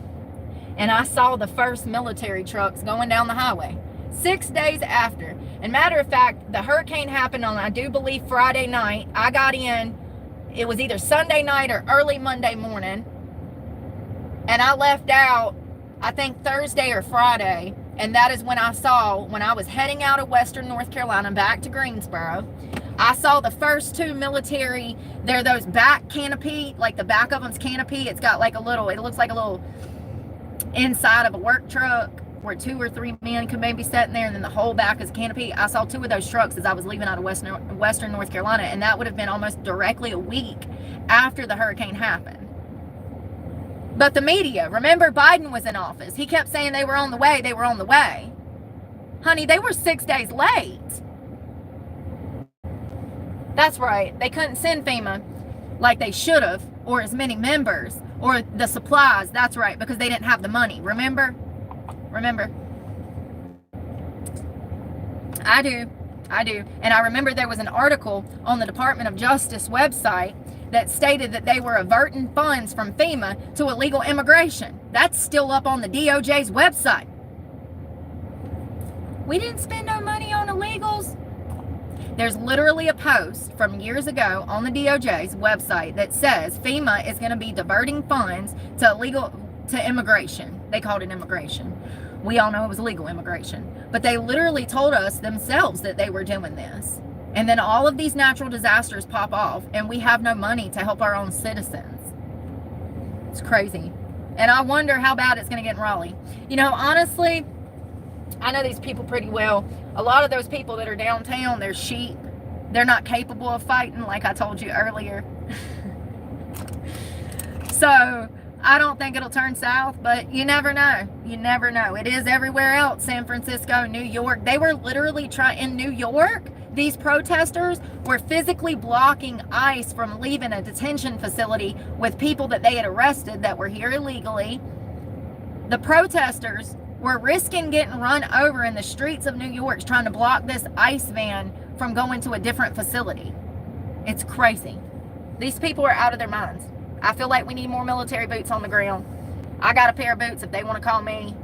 and I saw the first military trucks going down the highway. 6 days after. And matter of fact, the hurricane happened on, I do believe, Friday night. I got in, it was either Sunday night or early Monday morning. And I left out, I think, Thursday or Friday. And that is when I saw, when I was heading out of Western North Carolina back to Greensboro, I saw the first two military, they're those back canopy, like the back of them's canopy. It's got like a little, it looks like a little inside of a work truck where 2 or 3 men could maybe sit in there, and then the whole back is canopy. I saw 2 of those trucks as I was leaving out of Western North Carolina, and that would have been almost directly a week after the hurricane happened. But the media, remember Biden was in office. He kept saying they were on the way, they were on the way. Honey, they were 6 days late. That's right. They couldn't send FEMA like they should have, or as many members, or the supplies. That's right, because they didn't have the money. Remember? I do. And I remember there was an article on the Department of Justice website that stated that they were averting funds from FEMA to illegal immigration. That's still up on the DOJ's website. We didn't spend no money on illegals. There's literally a post from years ago on the DOJ's website that says FEMA is going to be diverting funds to immigration. They called it immigration. We all know it was illegal immigration. But they literally told us themselves that they were doing this. And then all of these natural disasters pop off, and we have no money to help our own citizens. It's crazy. And I wonder how bad it's going to get in Raleigh. You know, honestly, I know these people pretty well. A lot of those people that are downtown, they're sheep. They're not capable of fighting, like I told you earlier. So I don't think it'll turn south, but you never know. You never know. It is everywhere else. San Francisco, New York. They were literally in New York. These protesters were physically blocking ICE from leaving a detention facility with people that they had arrested that were here illegally. The protesters were risking getting run over in the streets of New York trying to block this ICE van from going to a different facility. It's crazy. These people are out of their minds. I feel like we need more military boots on the ground. I got a pair of boots if they want to call me.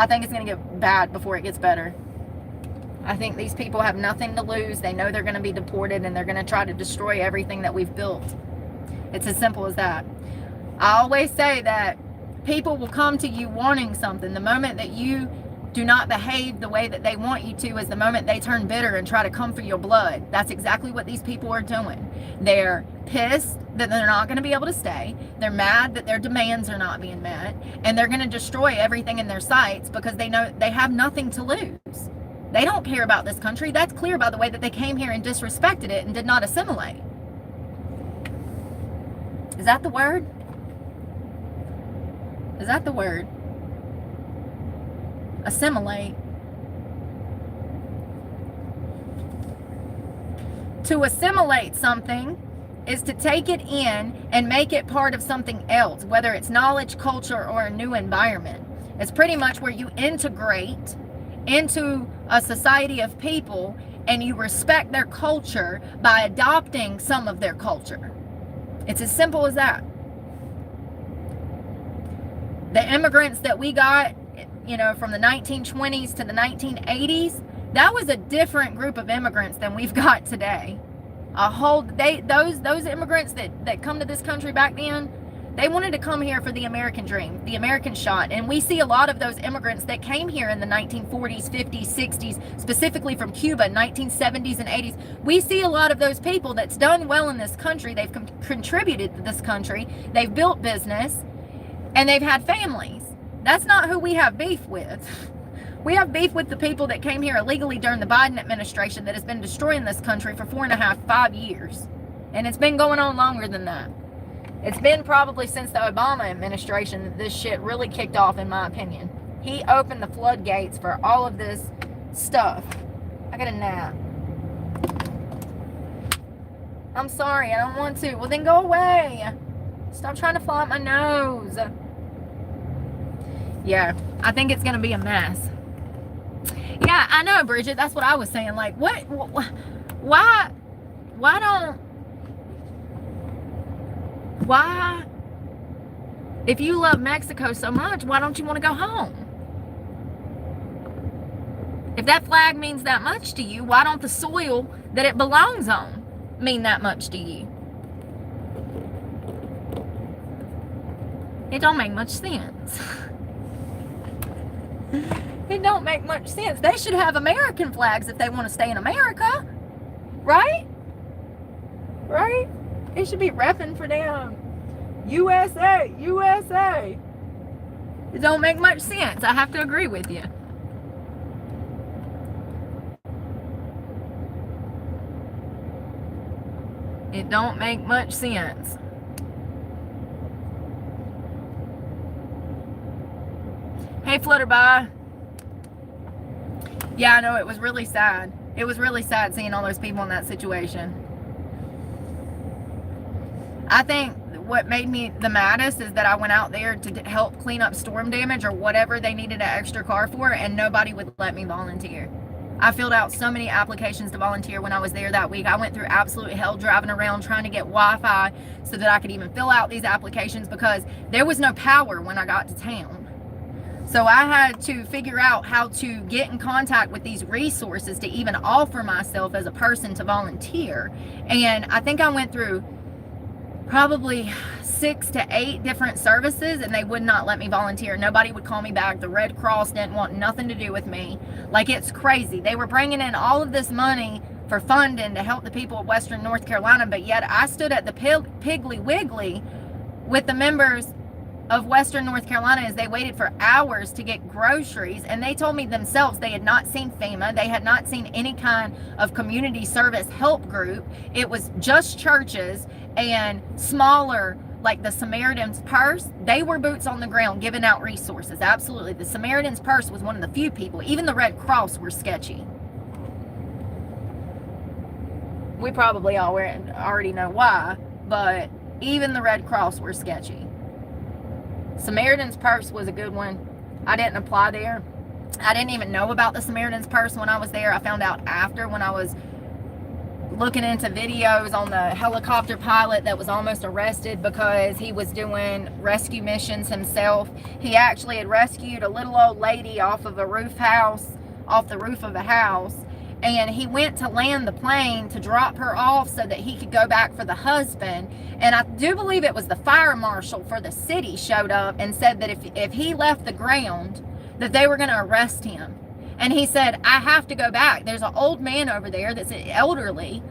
I think it's going to get bad before it gets better. I think these people have nothing to lose. They know they're going to be deported, and they're going to try to destroy everything that we've built. It's as simple as that. I always say that people will come to you wanting something. The moment that you do not behave the way that they want you to is the moment they turn bitter and try to come for your blood. That's exactly what these people are doing. They're pissed that they're not going to be able to stay. They're mad that their demands are not being met. And they're going to destroy everything in their sights because they know they have nothing to lose. They don't care about this country. That's clear by the way that they came here and disrespected it and did not assimilate. Is that the word? Is that the word? Assimilate. To assimilate something is to take it in and make it part of something else, whether it's knowledge, culture, or a new environment. It's pretty much where you integrate into a society of people and you respect their culture by adopting some of their culture. It's as simple as that. The immigrants that we got, you know, from the 1920s to the 1980s, that was a different group of immigrants than we've got today. Those immigrants that come to this country back then, They wanted to come here for the American dream, the American shot. And we see a lot of those immigrants that came here in the 1940s, 50s, 60s, specifically from Cuba, 1970s and 80s. We see a lot of those people that's done well in this country. They've contributed to this country. They've built business, and they've had families. That's not who we have beef with. We have beef with the people that came here illegally during the Biden administration that has been destroying this country for 4.5, 5 years. And it's been going on longer than that. It's been probably since the Obama administration that this shit really kicked off, in my opinion. He opened the floodgates for all of this stuff. I got a nap. I'm sorry, I don't want to. Well, then go away. Stop trying to fly up my nose. Yeah, I think it's going to be a mess. Yeah, I know, Bridget. That's what I was saying. Like, why if you love Mexico so much, why don't you want to go home? If that flag means that much to you, why don't the soil that it belongs on mean that much to you? It don't make much sense. It don't make much sense. They should have American flags if they want to stay in America. Right? Right? It should be repping for them. USA, USA. It don't make much sense. I have to agree with you. It don't make much sense. Hey, Flutterby. Yeah, I know, it was really sad. It was really sad seeing all those people in that situation. I think what made me the maddest is that I went out there to help clean up storm damage or whatever they needed an extra car for, and nobody would let me volunteer. I filled out so many applications to volunteer when I was there that week. I went through absolute hell driving around trying to get Wi-Fi so that I could even fill out these applications because there was no power when I got to town. So I had to figure out how to get in contact with these resources to even offer myself as a person to volunteer. And I think I went through probably 6 to 8 different services and they would not let me volunteer. Nobody would call me back. The Red Cross didn't want nothing to do with me. Like, it's crazy. They were bringing in all of this money for funding to help the people of Western North Carolina, but yet I stood at the Piggly Wiggly with the members of Western North Carolina as they waited for hours to get groceries, and they told me themselves they had not seen FEMA, they had not seen any kind of community service help group. It was just churches and smaller, like the Samaritan's Purse. They were boots on the ground giving out resources. Absolutely. The Samaritan's Purse was one of the few people. Even the Red Cross were sketchy. We probably all already know why, but even the Red Cross were sketchy. Samaritan's Purse was a good one. I didn't apply there. I didn't even know about the Samaritan's Purse when I was there. I found out after, when I was looking into videos on the helicopter pilot that was almost arrested because he was doing rescue missions himself. He actually had rescued a little old lady off of a off the roof of a house, and he went to land the plane to drop her off so that he could go back for the husband. And I do believe it was the fire marshal for the city showed up and said that if he left the ground, that they were going to arrest him. And he said, I have to go back. There's an old man over there that's elderly.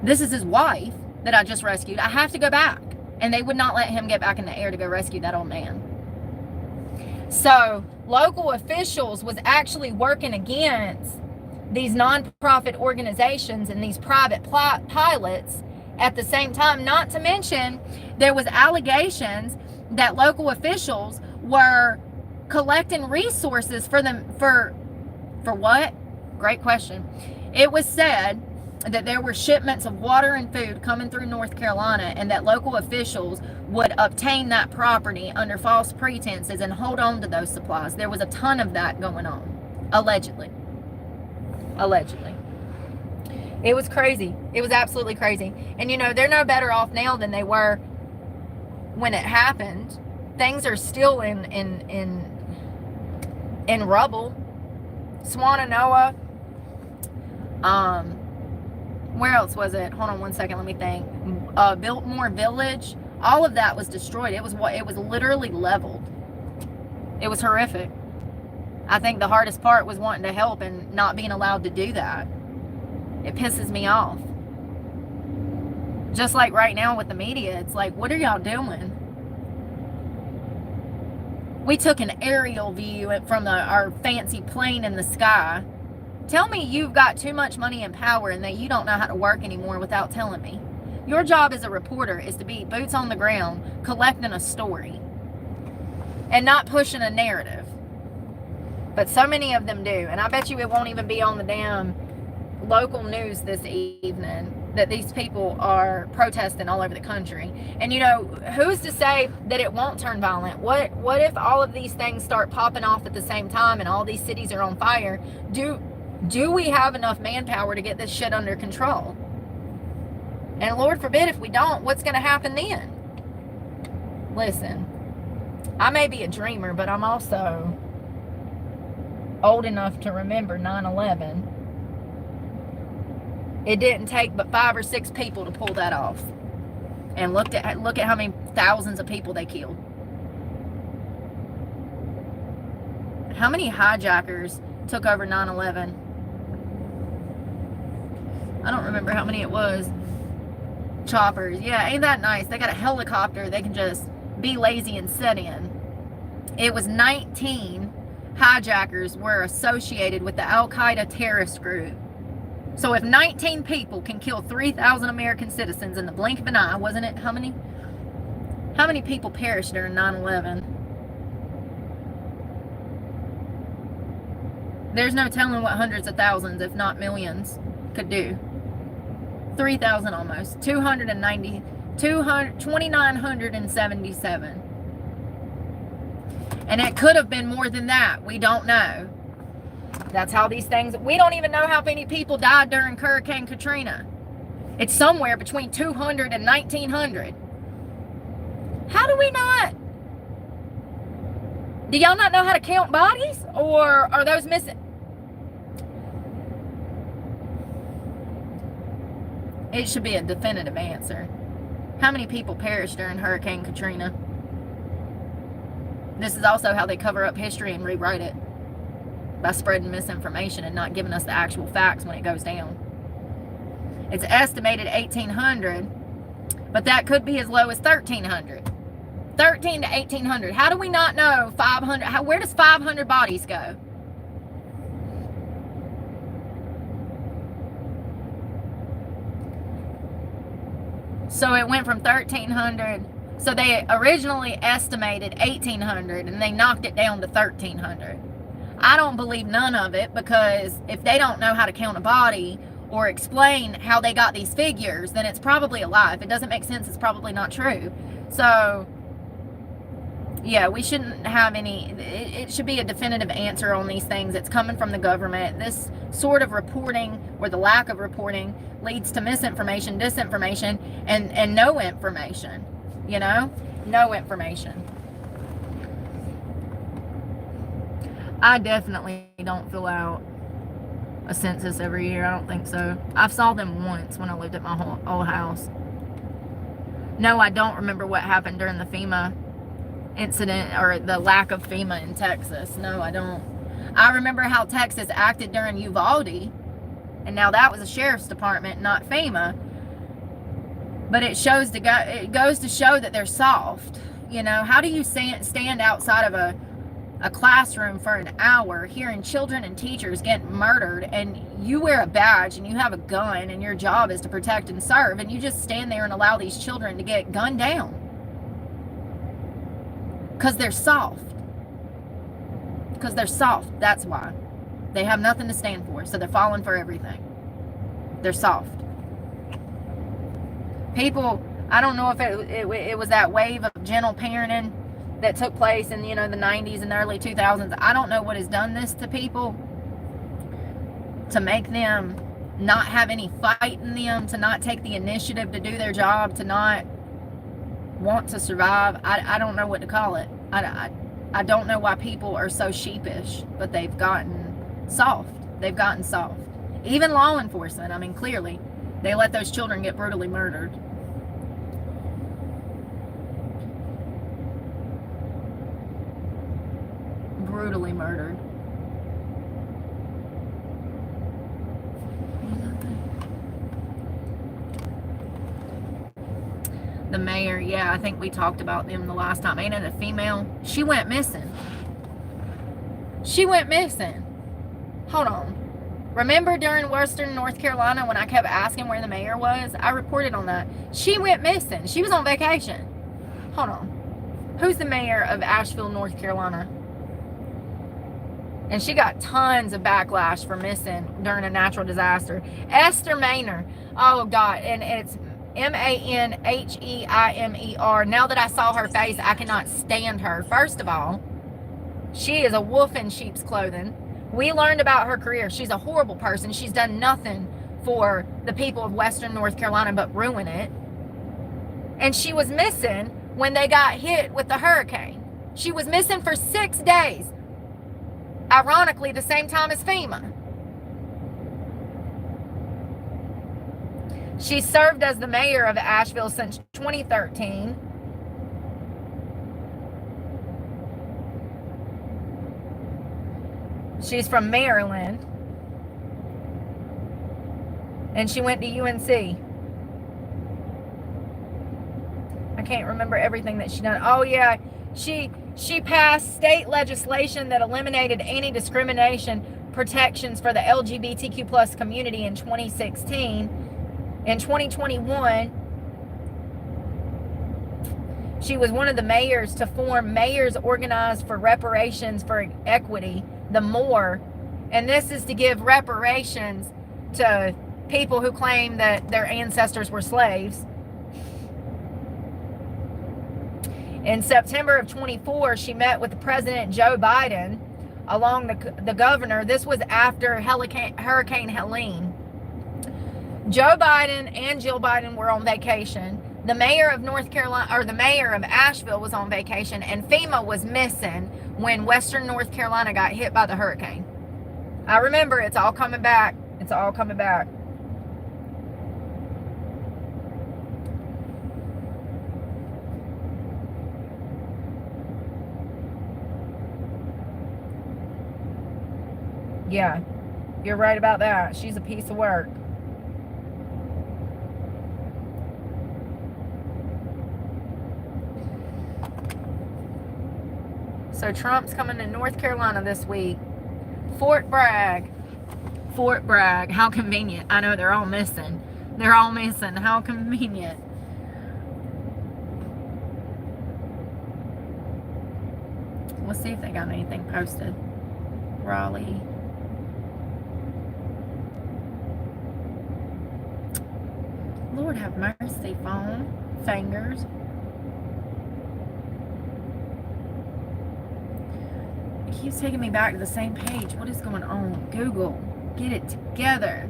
This is his wife that I just rescued. I have to go back. And they would not let him get back in the air to go rescue that old man. So local officials was actually working against these nonprofit organizations and these private pilots at the same time. Not to mention, there was allegations that local officials were collecting resources for them for what? Great question. It was said that there were shipments of water and food coming through North Carolina, and that local officials would obtain that property under false pretenses and hold on to those supplies. There was a ton of that going on, allegedly. It was crazy. It was absolutely crazy. And you know, they're no better off now than they were when it happened. Things are still in rubble. Swannanoa. Where else was it? Hold on one second, let me think. Biltmore Village All of that was destroyed. It was literally leveled. It was horrific. I think the hardest part was wanting to help and not being allowed to do that. It pisses me off. Just like right now with the media, it's like, what are y'all doing? We took an aerial view from our fancy plane in the sky. Tell me you've got too much money and power and that you don't know how to work anymore without telling me. Your job as a reporter is to be boots on the ground, collecting a story, and not pushing a narrative. But so many of them do. And I bet you it won't even be on the damn local news this evening that these people are protesting all over the country. And who's to say that it won't turn violent? What if all of these things start popping off at the same time and all these cities are on fire? Do we have enough manpower to get this shit under control? And Lord forbid if we don't, what's going to happen then? Listen, I may be a dreamer, but I'm also old enough to remember 9/11. It didn't take but 5 or 6 people to pull that off. And look at how many thousands of people they killed. How many hijackers took over 9/11? I don't remember how many it was. Choppers. Yeah, ain't that nice? They got a helicopter they can just be lazy and sit in. It was 19 hijackers were associated with the Al-Qaeda terrorist group. So if 19 people can kill 3,000 American citizens in the blink of an eye, wasn't it? How many people perished during 9/11? There's no telling what hundreds of thousands, if not millions, could do. 3,000 almost. 2,977. And it could have been more than that. We don't know. That's how these things... We don't even know how many people died during Hurricane Katrina. It's somewhere between 200 and 1,900. How do we not... Do y'all not know how to count bodies? Or are those missing? It should be a definitive answer. How many people perished during Hurricane Katrina? This is also how they cover up history and rewrite it. By spreading misinformation and not giving us the actual facts when it goes down. It's estimated 1,800, but that could be as low as 1,300. 1,300 to 1,800. How do we not know 500? Where does 500 bodies go? So it went from 1,300. So they originally estimated 1,800 and they knocked it down to 1,300. I don't believe none of it, because if they don't know how to count a body or explain how they got these figures, then it's probably a lie. If it doesn't make sense, it's probably not true. So, yeah, we shouldn't have any... It should be a definitive answer on these things. It's coming from the government. This sort of reporting, or the lack of reporting, leads to misinformation, disinformation, and no information. No information. I definitely don't fill out a census every year. I don't think so. I saw them once when I lived at my old house. No, I don't remember what happened during the FEMA incident, or the lack of FEMA in Texas. No, I don't. I remember how Texas acted during Uvalde, and now that was a sheriff's department, not FEMA. But it goes to show that they're soft. How do you stand outside of a classroom for an hour hearing children and teachers get murdered, and you wear a badge and you have a gun and your job is to protect and serve, and you just stand there and allow these children to get gunned down? Because they're soft. That's why. They have nothing to stand for, so they're falling for everything. They're soft. People, I don't know if it was that wave of gentle parenting that took place in the 90s and the early 2000s. I don't know what has done this to people, to make them not have any fight in them, to not take the initiative to do their job, to not want to survive. I don't know what to call it. I don't know why people are so sheepish, but they've gotten soft. Even law enforcement, I mean, clearly they let those children get brutally murdered. brutally murdered. The mayor, yeah, I think we talked about them the last time. Ain't it a female? She went missing. She went missing. Hold on. Remember during Western North Carolina when I kept asking where the mayor was? I reported on that. She went missing. She was on vacation. Hold on. Who's the mayor of Asheville, North Carolina? And she got tons of backlash for missing during a natural disaster. Esther Maynor. Oh, God. And it's Manheimer. Now that I saw her face, I cannot stand her. First of all, she is a wolf in sheep's clothing. We learned about her career. She's a horrible person. She's done nothing for the people of Western North Carolina but ruin it. And she was missing when they got hit with the hurricane. She was missing for 6 days. Ironically, the same time as FEMA. She served as the mayor of Asheville since 2013. She's from Maryland. And she went to UNC. I can't remember everything that she done. Oh yeah, she passed state legislation that eliminated anti-discrimination protections for the LGBTQ plus community in 2016. In 2021, she was one of the mayors to form Mayors Organized for Reparations for Equity, the MORE, and this is to give reparations to people who claim that their ancestors were slaves. In September of 24, she met with President Joe Biden along the governor. This was after Hurricane Helene. Joe Biden and Jill Biden were on vacation. The mayor of North Carolina, or the mayor of Asheville, was on vacation, and FEMA was missing when Western North Carolina got hit by the hurricane. I remember. It's all coming back. It's all coming back. Yeah, you're right about that. She's a piece of work. So Trump's coming to North Carolina this week. Fort Bragg. Fort Bragg. How convenient. I know they're all missing. They're all missing. How convenient. Let's see if they got anything posted. Raleigh. Lord have mercy, phone. Fingers. It keeps taking me back to the same page. What is going on? Google, get it together.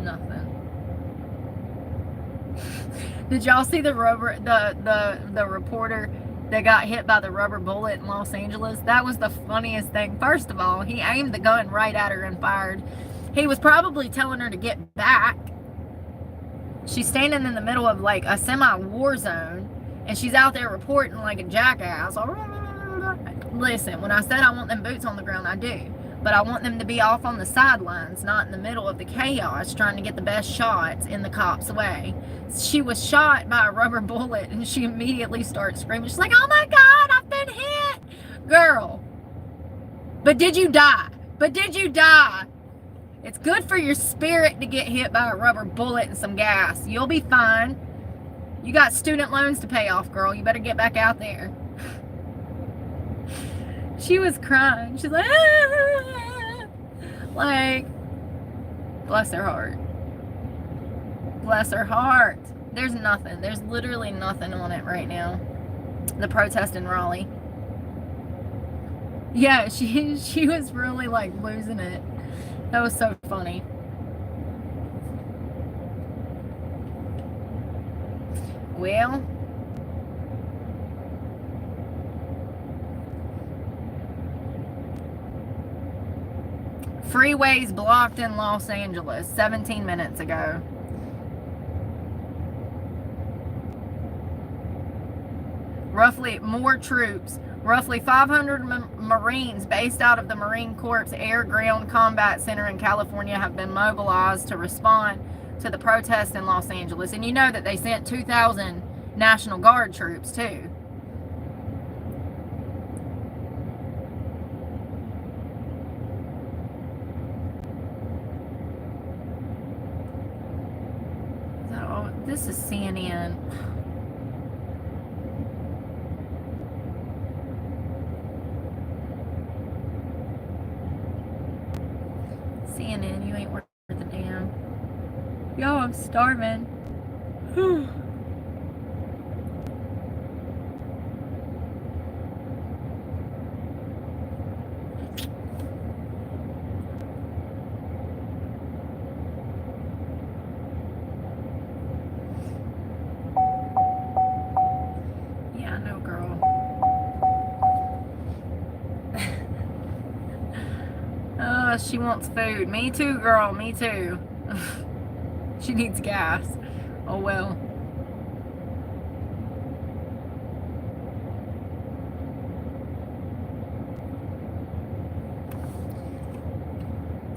Nothing. Did y'all see the reporter that got hit by the rubber bullet in Los Angeles? That was the funniest thing. First of all, he aimed the gun right at her and fired. He was probably telling her to get back. She's standing in the middle of like a semi-war zone, and she's out there reporting like a jackass. Listen, when I said I want them boots on the ground, I do. But I want them to be off on the sidelines, not in the middle of the chaos, trying to get the best shots in the cop's way. She was shot by a rubber bullet, and she immediately starts screaming. She's like, oh my God, I've been hit. Girl, but did you die? But did you die? It's good for your spirit to get hit by a rubber bullet and some gas. You'll be fine. You got student loans to pay off, girl. You better get back out there. She was crying. She's like, ah! Like, bless her heart. Bless her heart. There's nothing. There's literally nothing on it right now. The protest in Raleigh. Yeah, she was really like losing it. That was so funny. Well, freeways blocked in Los Angeles 17 minutes ago. roughly more troops, roughly 500 Marines based out of the Marine Corps Air Ground Combat Center in California have been mobilized to respond to the protests in Los Angeles. And you know that they sent 2,000 National Guard troops too. So, this is CNN. CNN, you ain't worth a damn. Yo, I'm starving. Yeah, no, girl. Oh, she wants food. Me too, girl. Me too. She needs gas. Oh well.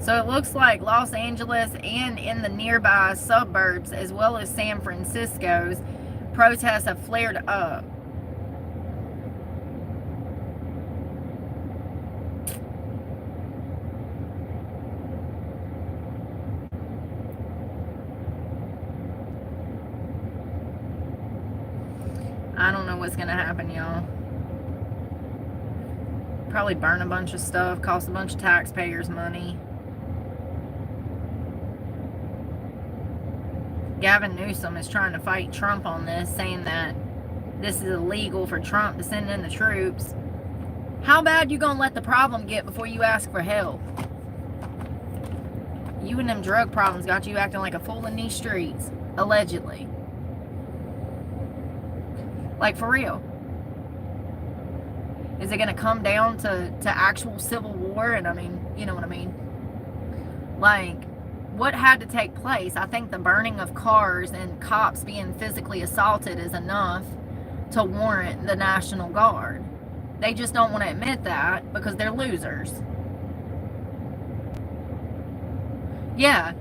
So it looks like Los Angeles and in the nearby suburbs, as well as San Francisco's, protests have flared up. I don't know what's going to happen, y'all. Probably burn a bunch of stuff, cost a bunch of taxpayers money. Gavin Newsom is trying to fight Trump on this, saying that this is illegal for Trump to send in the troops. How bad you gonna let the problem get before you ask for help? You and them drug problems got you acting like a fool in these streets, allegedly. Like, for real. Is it going to come down to actual civil war? And I mean, you know what I mean? Like, what had to take place? I think the burning of cars and cops being physically assaulted is enough to warrant the National Guard. They just don't want to admit that because they're losers. Yeah,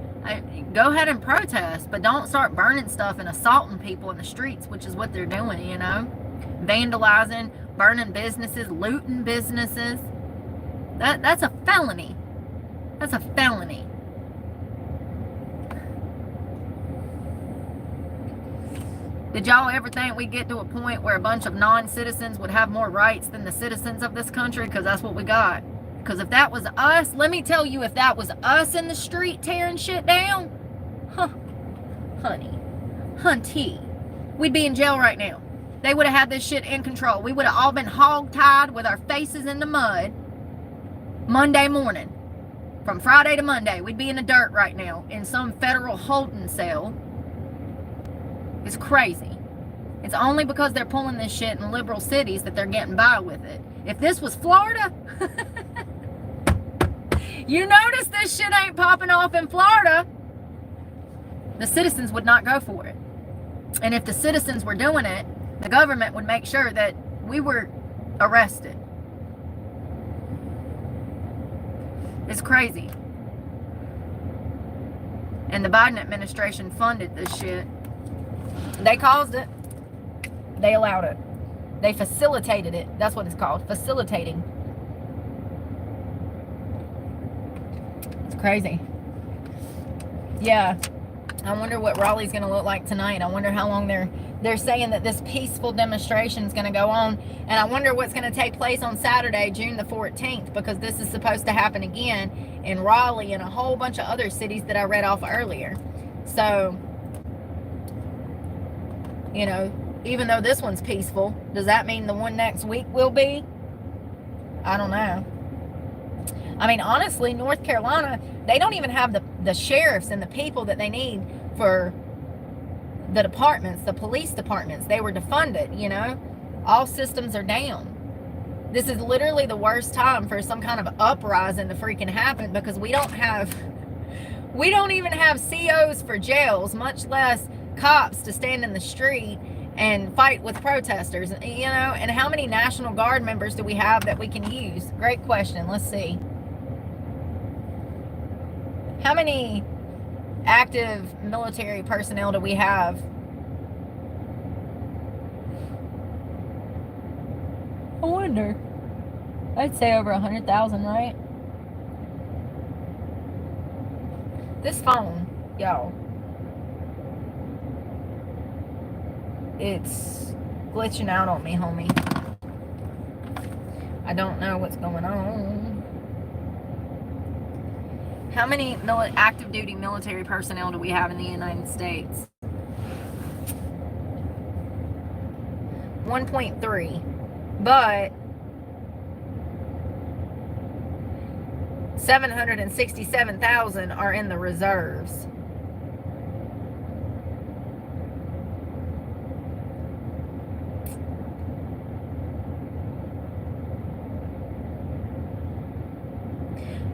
go ahead and protest, but don't start burning stuff and assaulting people in the streets, which is what they're doing, you know? Vandalizing, burning businesses, looting businesses. That's a felony. That's a felony. Did y'all ever think we'd get to a point where a bunch of non-citizens would have more rights than the citizens of this country? Because that's what we got. Because if that was us, let me tell you, if that was us in the street tearing shit down, hunty, we'd be in jail right now. They would have had this shit in control. We would have all been hog-tied with our faces in the mud Monday morning. From Friday to Monday, we'd be in the dirt right now in some federal holding cell. It's crazy. It's only because they're pulling this shit in liberal cities that they're getting by with it. If this was Florida, you notice this shit ain't popping off in Florida. The citizens would not go for it. And if the citizens were doing it, the government would make sure that we were arrested. It's crazy. And the Biden administration funded this shit. They caused it. They allowed it. They facilitated it. That's what it's called. Facilitating. It's crazy. Yeah. I wonder what Raleigh's going to look like tonight. I wonder how long they're saying that this peaceful demonstration is going to go on. And I wonder what's going to take place on Saturday, June the 14th, because this is supposed to happen again in Raleigh and a whole bunch of other cities that I read off earlier. So, you know, even though this one's peaceful, does that mean the one next week will be? I don't know. I mean, honestly, North Carolina, they don't even have the sheriffs and the people that they need for the departments, the police departments. They were defunded, you know. All systems are down. This is literally the worst time for some kind of uprising to freaking happen, because we don't even have COs for jails, much less cops to stand in the street and fight with protesters, you know? And how many National Guard members do we have that we can use? Great question. Let's see. How many active military personnel do we have? I wonder. I'd say over 100,000, right? This phone, y'all, it's glitching out on me, homie. I don't know what's going on. How many active duty military personnel do we have in the United States? 1.3. But 767,000 are in the reserves.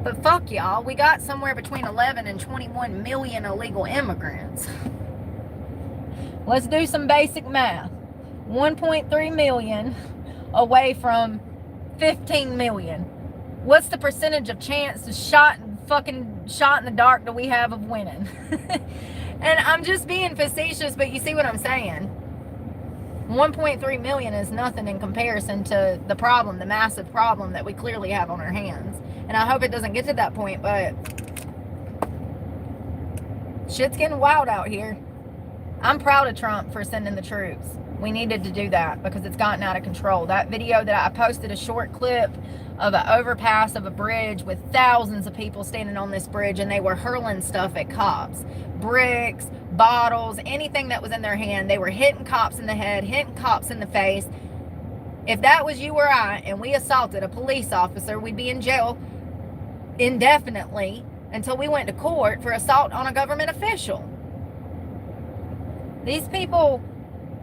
But fuck y'all, we got somewhere between 11 and 21 million illegal immigrants. Let's do some basic math. 1.3 million away from 15 million. What's the percentage of chance to shot in the dark that we have of winning? And I'm just being facetious, but you see what I'm saying. 1.3 million is nothing in comparison to the problem, the massive problem that we clearly have on our hands. And I hope it doesn't get to that point, but shit's getting wild out here. I'm proud of Trump for sending the troops. We needed to do that because it's gotten out of control. That video that I posted, a short clip of an overpass of a bridge with thousands of people standing on this bridge, and they were hurling stuff at cops. Bricks, bottles, anything that was in their hand. They were hitting cops in the head, hitting cops in the face. If that was you or I, and we assaulted a police officer, we'd be in jail indefinitely until we went to court for assault on a government official. These people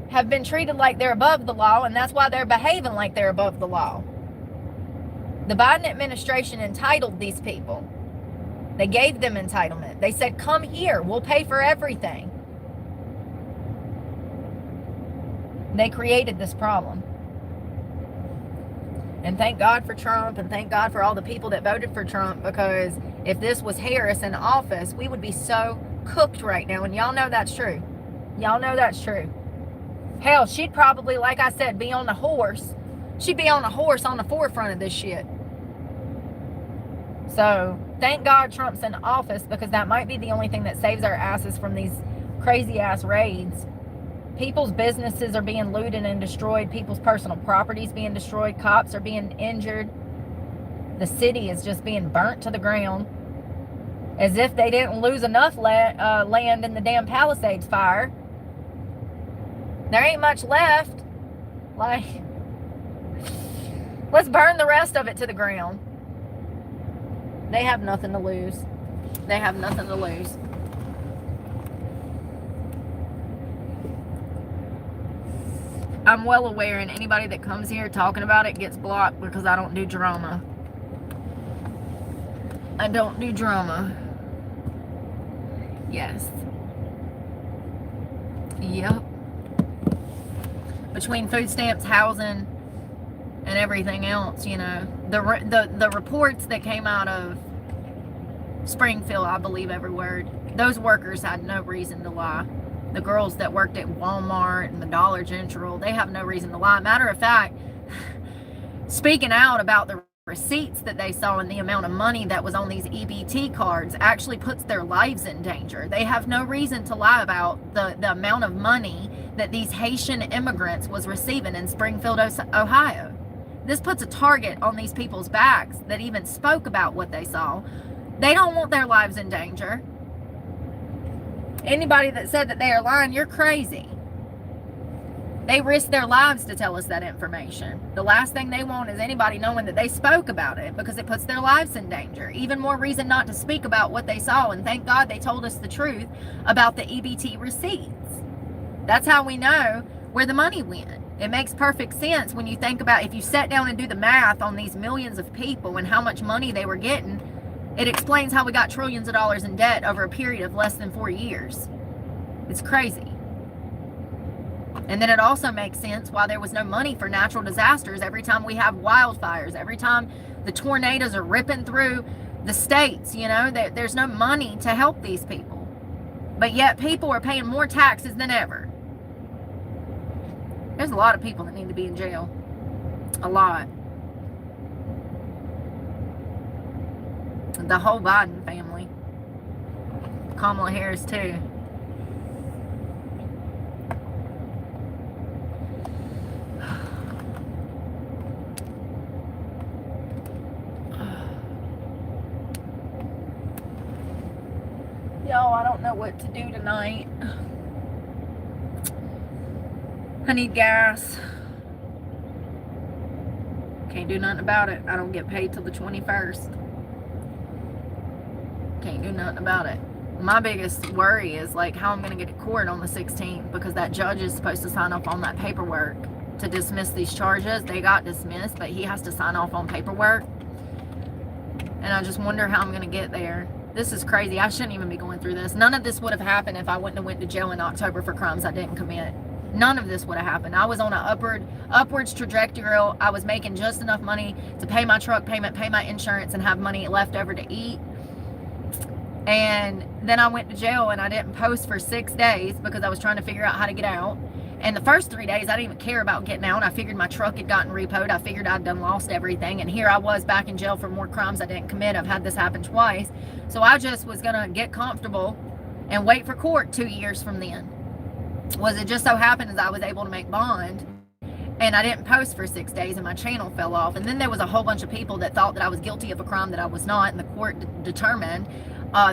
have been treated like they're above the law, and that's why they're behaving like they're above the law. The Biden administration entitled these people. They gave them entitlement. They said, come here, we'll pay for everything. They created this problem. And thank God for Trump, and thank God for all the people that voted for Trump, because if this was Harris in office, we would be so cooked right now. And y'all know that's true. Y'all know that's true. Hell, she'd probably, like I said, be on the horse. She'd be on the horse on the forefront of this shit. So, thank God Trump's in office, because that might be the only thing that saves our asses from these crazy-ass raids. People's businesses are being looted and destroyed. People's personal properties being destroyed. Cops are being injured. The city is just being burnt to the ground. As if they didn't lose enough land in the damn Palisades fire. There ain't much left. Like, let's burn the rest of it to the ground. They have nothing to lose. They have nothing to lose. I'm well aware, and anybody that comes here talking about it gets blocked because I don't do drama. I don't do drama. Yes. Yep. Between food stamps, housing, and everything else, you know. The reports that came out of Springfield, I believe every word. Those workers had no reason to lie. The girls that worked at Walmart and the Dollar General, they have no reason to lie. Matter of fact, speaking out about the receipts that they saw and the amount of money that was on these EBT cards actually puts their lives in danger. They have no reason to lie about the amount of money that these Haitian immigrants was receiving in Springfield, Ohio. This puts a target on these people's backs that even spoke about what they saw. They don't want their lives in danger. Anybody that said that they are lying, you're crazy. They risk their lives to tell us that information. The last thing they want is anybody knowing that they spoke about it, because it puts their lives in danger. Even more reason not to speak about what they saw. And thank God they told us the truth about the EBT receipts. That's how we know where the money went. It makes perfect sense when you think about, if you sat down and do the math on these millions of people and how much money they were getting, it explains how we got trillions of dollars in debt over a period of less than 4 years. It's crazy. And then it also makes sense why there was no money for natural disasters every time we have wildfires, every time the tornadoes are ripping through the states, you know, there's no money to help these people. But yet people are paying more taxes than ever. There's a lot of people that need to be in jail. A lot. The whole Biden family. Kamala Harris too. Y'all, I don't know what to do tonight. I need gas. Can't do nothing about it. I don't get paid till the 21st. Can't do nothing about it. My biggest worry is like how I'm going to get to court on the 16th, because that judge is supposed to sign off on that paperwork to dismiss these charges. They got dismissed, but he has to sign off on paperwork. And I just wonder how I'm going to get there. This is crazy. I shouldn't even be going through this. None of this would have happened if I wouldn't have went to jail in October for crimes I didn't commit. None of this would have happened. I was on an upwards trajectory. I was making just enough money to pay my truck payment, pay my insurance, and have money left over to eat. And then I went to jail and I didn't post for 6 days because I was trying to figure out how to get out. And the first 3 days, I didn't even care about getting out. I figured my truck had gotten repoed. I figured I'd done lost everything. And here I was back in jail for more crimes I didn't commit. I've had this happen twice. So I just was going to get comfortable and wait for court 2 years from then. Was it just so happened as I was able to make bond, and I didn't post for 6 days and my channel fell off. And then there was a whole bunch of people that thought that I was guilty of a crime that I was not, and the court determined.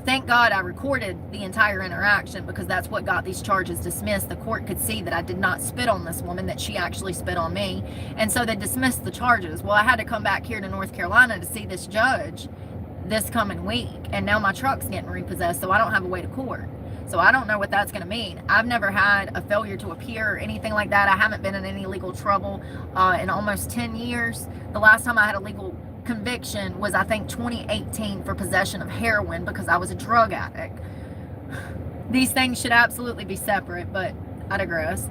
Thank God I recorded the entire interaction, because that's what got these charges dismissed. The court could see that I did not spit on this woman, that she actually spit on me. And so they dismissed the charges. Well, I had to come back here to North Carolina to see this judge this coming week. And now my truck's getting repossessed, so I don't have a way to court. So I don't know what that's going to mean. I've never had a failure to appear or anything like that. I haven't been in any legal trouble in almost 10 years. The last time I had a legal conviction was, I think, 2018 for possession of heroin, because I was a drug addict. These things should absolutely be separate, but I digress.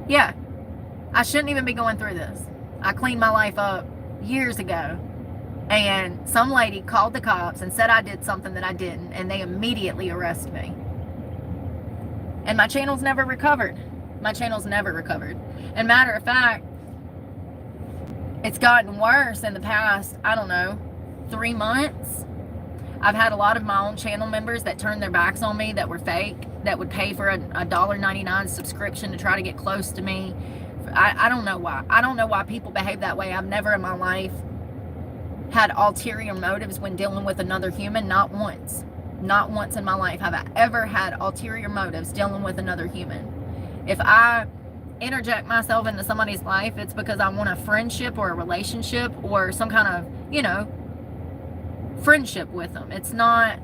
Yeah, I shouldn't even be going through this. I cleaned my life up years ago, and some lady called the cops and said I did something that I didn't, and they immediately arrested me. And my channel's never recovered. My channel's never recovered. And matter of fact, it's gotten worse in the past, I don't know, 3 months. I've had a lot of my own channel members that turned their backs on me, that were fake, that would pay for a $1.99 subscription to try to get close to me. I don't know why. I don't know why people behave that way. I've never in my life had ulterior motives when dealing with another human. Not once. Not once in my life have I ever had ulterior motives dealing with another human. If I interject myself into somebody's life, it's because I want a friendship or a relationship or some kind of, you know, friendship with them. It's not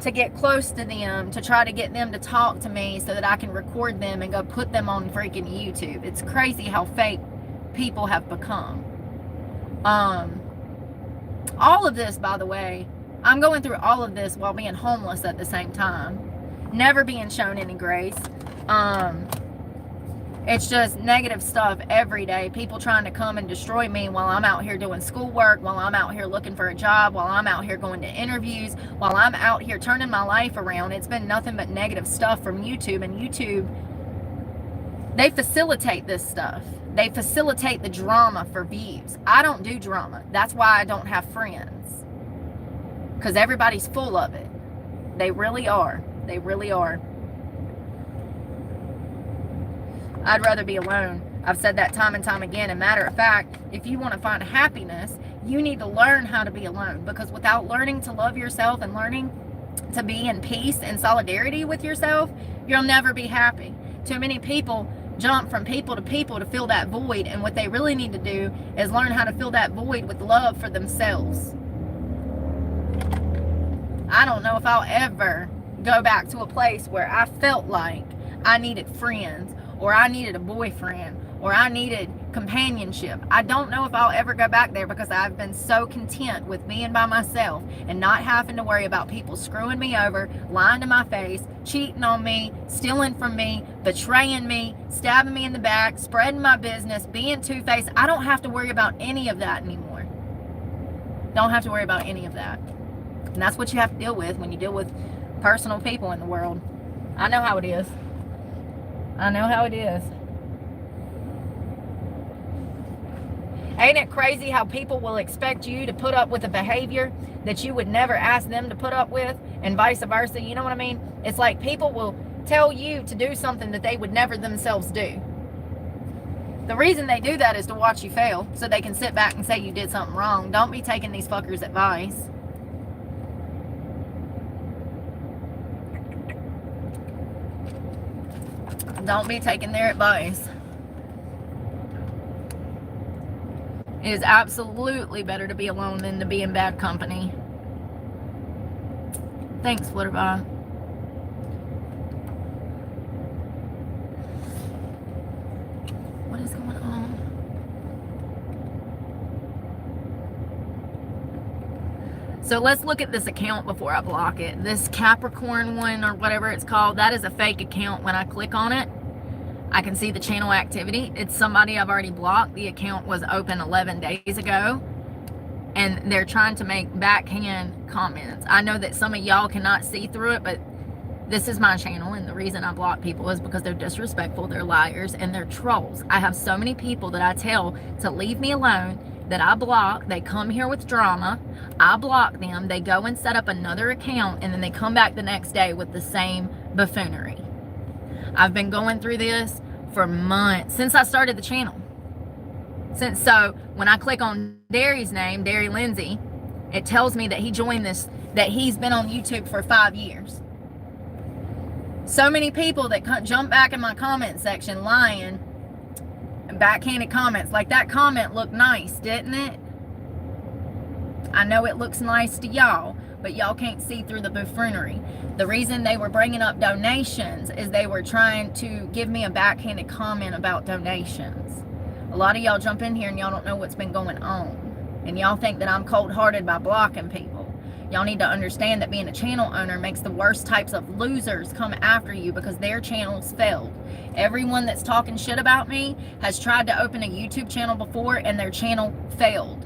to get close to them, to try to get them to talk to me so that I can record them and go put them on freaking YouTube. It's crazy how fake people have become. All of this, by the way, I'm going through all of this while being homeless at the same time, never being shown any grace. It's just negative stuff every day. People trying to come and destroy me while I'm out here doing schoolwork, while I'm out here looking for a job, while I'm out here going to interviews, while I'm out here turning my life around. It's been nothing but negative stuff from YouTube. And YouTube, they facilitate this stuff. They facilitate the drama for views. I don't do drama. That's why I don't have friends. Because everybody's full of it. They really are. They really are. I'd rather be alone. I've said that time and time again. And matter of fact, if you want to find happiness, you need to learn how to be alone. Because without learning to love yourself and learning to be in peace and solidarity with yourself, you'll never be happy. Too many people jump from people to fill that void. And what they really need to do is learn how to fill that void with love for themselves. I don't know if I'll ever go back to a place where I felt like I needed friends, or I needed a boyfriend, or I needed companionship. I don't know if I'll ever go back there because I've been so content with being by myself and not having to worry about people screwing me over, lying to my face, cheating on me, stealing from me, betraying me, stabbing me in the back, spreading my business, being two-faced. I don't have to worry about any of that anymore. Don't have to worry about any of that. And that's what you have to deal with when you deal with personal people in the world. I know how it is. I know how it is. Ain't it crazy how people will expect you to put up with a behavior that you would never ask them to put up with, and vice versa? You know what I mean? It's like people will tell you to do something that they would never themselves do. The reason they do that is to watch you fail, so they can sit back and say you did something wrong. Don't be taking these fuckers' advice. Don't be taking their advice. It is absolutely better to be alone than to be in bad company. Thanks, Flutterby. What is going on? So let's look at this account before I block it. This Capricorn one, or whatever it's called, that is a fake account. When I click on it, I can see the channel activity. It's somebody I've already blocked. The account was open 11 days ago, and they're trying to make backhand comments. I know that some of y'all cannot see through it, but this is my channel, and the reason I block people is because they're disrespectful, they're liars, and they're trolls. I have so many people that I tell to leave me alone that I block. They come here with drama. I block them. They go and set up another account, and then they come back the next day with the same buffoonery. I've been going through this for months, since I started the channel. So when I click on Derry's name, Derry Lindsay, it tells me that he joined this, that he's been on YouTube for 5 years. So many people that jump back in my comment section lying, backhanded comments. Like, that comment looked nice, didn't it? I know it looks nice to y'all, but y'all can't see through the buffoonery. The reason they were bringing up donations is they were trying to give me a backhanded comment about donations. A lot of y'all jump in here and y'all don't know what's been going on. And y'all think that I'm cold-hearted by blocking people. Y'all need to understand that being a channel owner makes the worst types of losers come after you because their channels failed. Everyone that's talking shit about me has tried to open a YouTube channel before and their channel failed.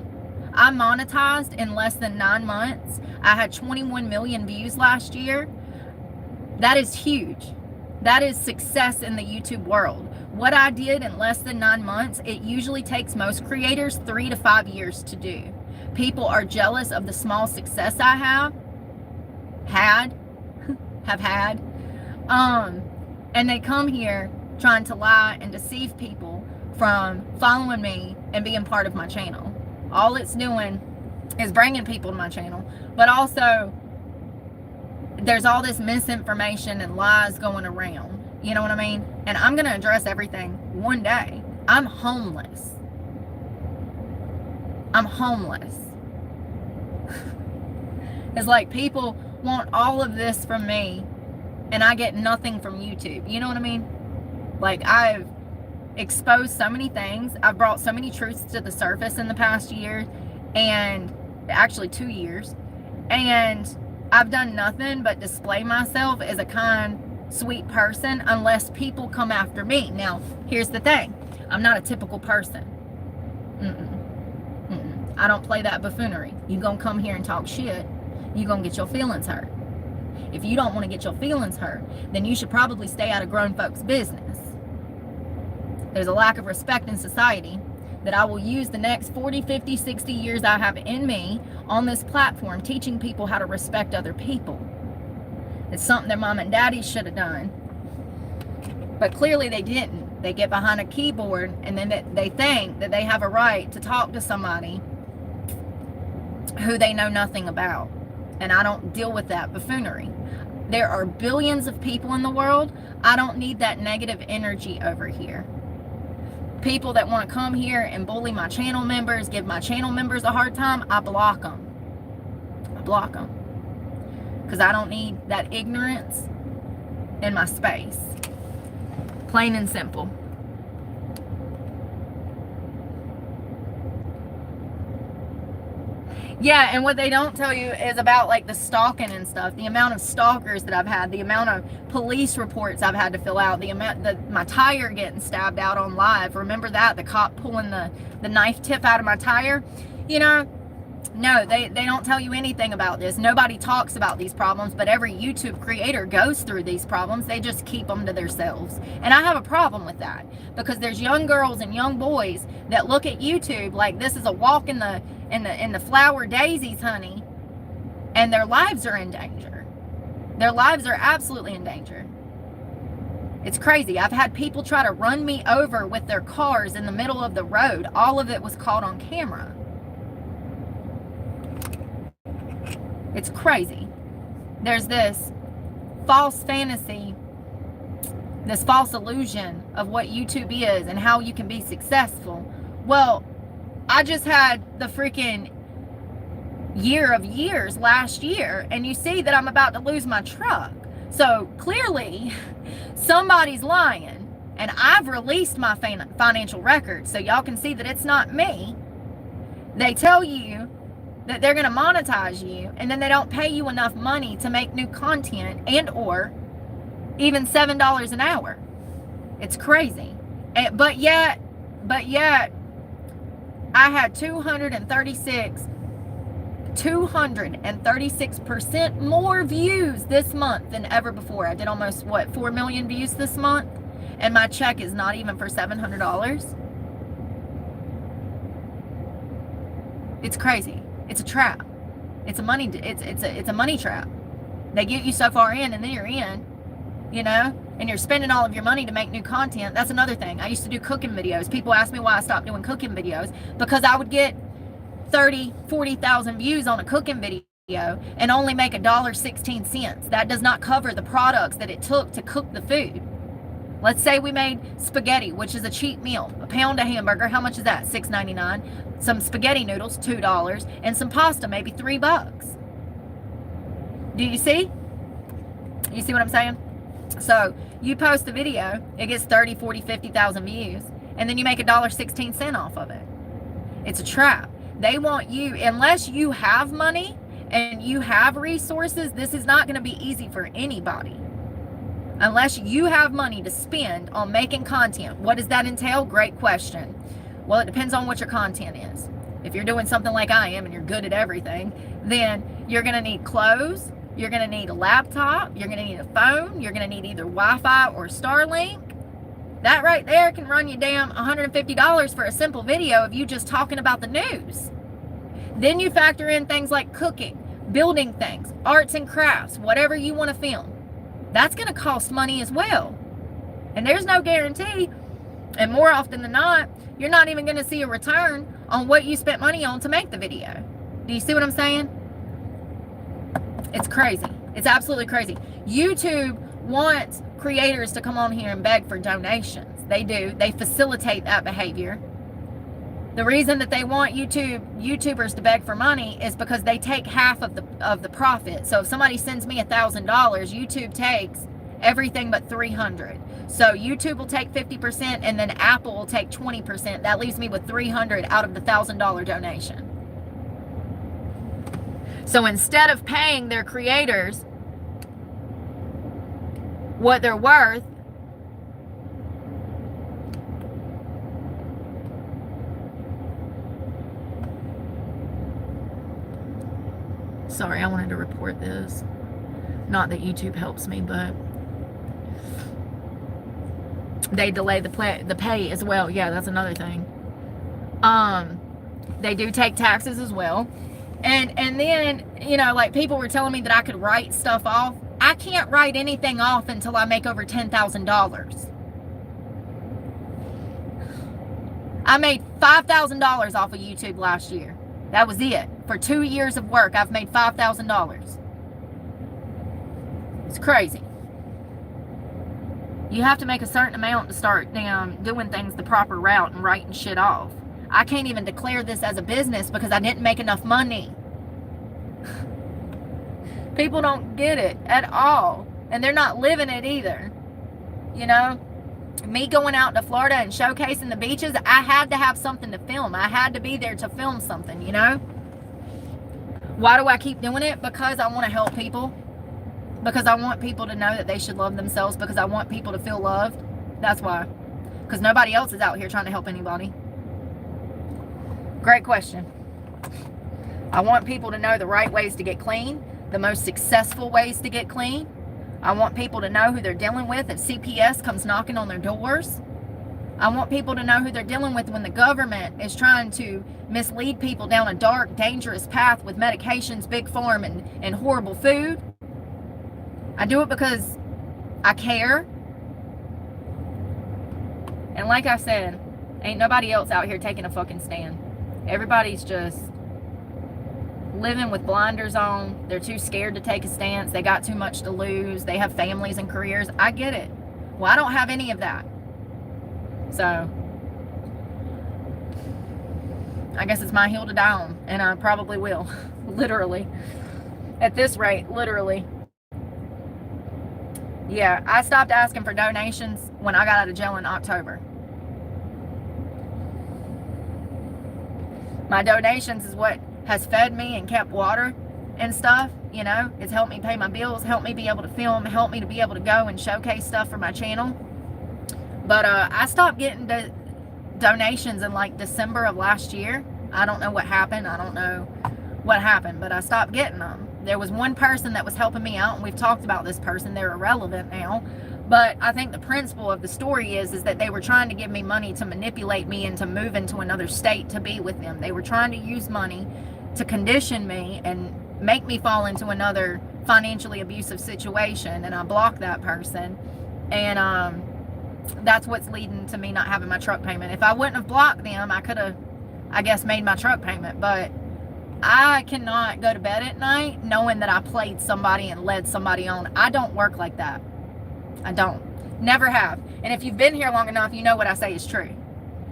I monetized in less than 9 months. I had 21 million views last year. That is huge. That is success in the YouTube world. What I did in less than 9 months, it usually takes most creators 3 to 5 years to do. People are jealous of the small success I have had, and they come here trying to lie and deceive people from following me and being part of my channel. All it's doing is bringing people to my channel, but also there's all this misinformation and lies going around. You know what I mean? And I'm going to address everything one day. I'm homeless. I'm homeless. It's like people want all of this from me and I get nothing from YouTube. You know what I mean? Like, I've exposed so many things. I've brought so many truths to the surface in the past year, and actually 2 years. And I've done nothing but display myself as a kind, sweet person unless people come after me. Now, here's the thing. I'm not a typical person. I don't play that buffoonery. You gonna come here and talk shit, you gonna get your feelings hurt. If you don't want to get your feelings hurt, then you should probably stay out of grown folks' business. There's a lack of respect in society that I will use the next 40, 50, 60 years I have in me on this platform teaching people how to respect other people. It's something their mom and daddy should have done. But clearly they didn't. They get behind a keyboard and then they think that they have a right to talk to somebody who they know nothing about. And I don't deal with that buffoonery. There are billions of people in the world. I don't need that negative energy over here. People that want to come here and bully my channel members, give my channel members a hard time, I block them. I block them. Because I don't need that ignorance in my space. Plain and simple. Yeah, and what they don't tell you is about like the stalking and stuff, the amount of stalkers that I've had, the amount of police reports I've had to fill out, the amount that my tire getting stabbed out on live. Remember that? The cop pulling the knife tip out of my tire? You know, no, they don't tell you anything about this. Nobody talks about these problems, but every YouTube creator goes through these problems. They just keep them to themselves. And I have a problem with that, because there's young girls and young boys that look at YouTube like this is a walk in the flower daisies, honey, and their lives are in danger. Their lives are absolutely in danger. It's crazy. I've had people try to run me over with their cars in the middle of the road. All of it was caught on camera. It's crazy. There's this false fantasy, this false illusion of what YouTube is and how you can be successful. Well, I just had the freaking year of years last year, and you see that I'm about to lose my truck. So clearly somebody's lying, and I've released my financial records so y'all can see that it's not me. They tell you that they're going to monetize you, and then they don't pay you enough money to make new content and or even $7 an hour. It's crazy. But yet I had 236% more views this month than ever before. I did almost 4 million views this month, and my check is not even for $700. It's crazy. It's a trap. It's a money trap. They get you so far in, and then you're in, you know, and you're spending all of your money to make new content. That's another thing. I used to do cooking videos. People ask me why I stopped doing cooking videos, because I would get 30, 40,000 views on a cooking video and only make $1.16. That does not cover the products that it took to cook the food. Let's say we made spaghetti, which is a cheap meal. A pound of hamburger, how much is that? $6.99. Some spaghetti noodles, $2, and some pasta, maybe $3. Do you see? You see what I'm saying? So you post the video, it gets 30, 40, 50,000 views, and then you make $1.16 off of it. It's a trap. They want you, unless you have money and you have resources, this is not going to be easy for anybody. Unless you have money to spend on making content. What does that entail? Great question. Well, it depends on what your content is. If you're doing something like I am and you're good at everything, then you're going to need clothes, you're going to need a laptop, you're going to need a phone, you're going to need either Wi-Fi or Starlink. That right there can run you damn $150 for a simple video of you just talking about the news. Then you factor in things like cooking, building things, arts and crafts, whatever you want to film. That's going to cost money as well. And there's no guarantee. And more often than not, you're not even going to see a return on what you spent money on to make the video. Do you see what I'm saying? It's crazy. It's absolutely crazy. YouTube wants creators to come on here and beg for donations. They do. They facilitate that behavior. The reason that they want YouTubers to beg for money is because they take half of the profit. So if somebody sends me $1,000, YouTube takes everything but $300. So YouTube will take 50%, and then Apple will take 20%. That leaves me with $300 out of the $1,000 donation. So instead of paying their creators what they're worth, sorry, I wanted to report this. Not that YouTube helps me, but they delay the pay as well. Yeah, that's another thing. They do take taxes as well. And then, you know, like people were telling me that I could write stuff off. I can't write anything off until I make over $10,000. I made $5,000 off of YouTube last year. That was it. For 2 years of work, I've made $5,000. It's crazy. You have to make a certain amount to start doing things the proper route and writing shit off. I can't even declare this as a business because I didn't make enough money. People don't get it at all. And they're not living it either. You know? Me going out to Florida and showcasing the beaches, I had to have something to film. I had to be there to film something, you know? Why do I keep doing it? Because I want to help people. Because I want people to know that they should love themselves. Because I want people to feel loved. That's why. Because nobody else is out here trying to help anybody. Great question. I want people to know the right ways to get clean, the most successful ways to get clean. I want people to know who they're dealing with if CPS comes knocking on their doors. I want people to know who they're dealing with when the government is trying to mislead people down a dark, dangerous path with medications, big pharma, and horrible food. I do it because I care. And like I said, ain't nobody else out here taking a fucking stand. Everybody's just living with blinders on. They're too scared to take a stance. They got too much to lose. They have families and careers. I get it. Well, I don't have any of that. So I guess it's my hill to die on, and I probably will. Literally. At this rate, literally. Yeah, I stopped asking for donations when I got out of jail in October. My donations is what has fed me and kept water and stuff, you know. It's helped me pay my bills, helped me be able to film, helped me to be able to go and showcase stuff for my channel. But I stopped getting donations in like December of last year. I don't know what happened. I don't know what happened, but I stopped getting them. There was one person that was helping me out, and we've talked about this person. They're irrelevant now. But I think the principle of the story is that they were trying to give me money to manipulate me into moving to another state to be with them. They were trying to use money to condition me and make me fall into another financially abusive situation, and I blocked that person. And that's what's leading to me not having my truck payment. If I wouldn't have blocked them, I could have, I guess, made my truck payment. But I cannot go to bed at night knowing that I played somebody and led somebody on. I don't work like that. I don't. Never have. And if you've been here long enough, you know what I say is true.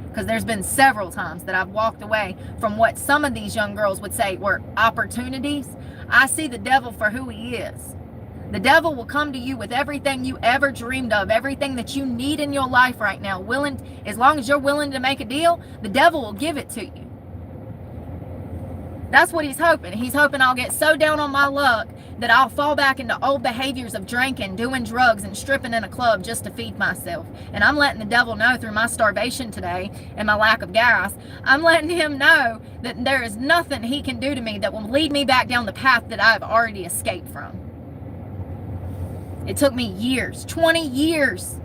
Because there's been several times that I've walked away from what some of these young girls would say were opportunities. I see the devil for who he is. The devil will come to you with everything you ever dreamed of, everything that you need in your life right now. As long as you're willing to make a deal, the devil will give it to you. That's what he's hoping. He's hoping I'll get so down on my luck that I'll fall back into old behaviors of drinking, doing drugs, and stripping in a club just to feed myself. And I'm letting the devil know through my starvation today and my lack of gas, I'm letting him know that there is nothing he can do to me that will lead me back down the path that I've already escaped from. It took me years, 20 years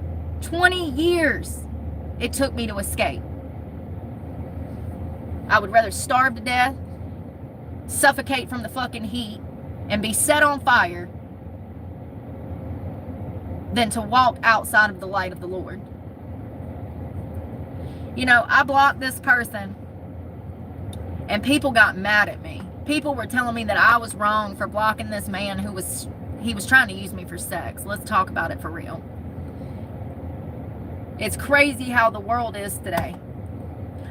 it took me to escape. I would rather starve to death, suffocate from the fucking heat, and be set on fire than to walk outside of the light of the Lord. You know, I blocked this person and people got mad at me. People were telling me that I was wrong for blocking this man who was trying to use me for sex. Let's talk about it for real. It's crazy how the world is today.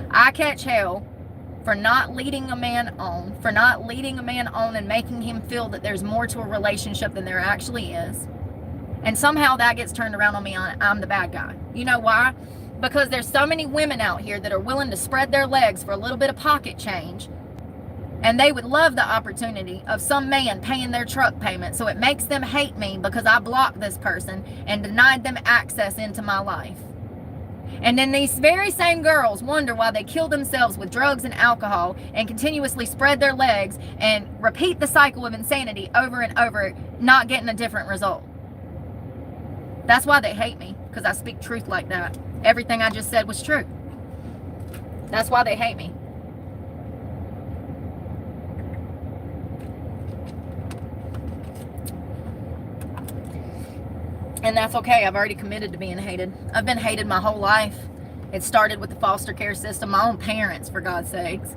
I catch hell for not leading a man on, and making him feel that there's more to a relationship than there actually is. And somehow that gets turned around on me. I'm the bad guy. You know why? Because there's so many women out here that are willing to spread their legs for a little bit of pocket change. And they would love the opportunity of some man paying their truck payment. So it makes them hate me because I blocked this person and denied them access into my life. And then these very same girls wonder why they kill themselves with drugs and alcohol and continuously spread their legs and repeat the cycle of insanity over and over, not getting a different result. That's why they hate me, because I speak truth like that. Everything I just said was true. That's why they hate me. And that's okay. I've already committed to being hated. I've been hated my whole life. It started with the foster care system, my own parents, for God's sakes.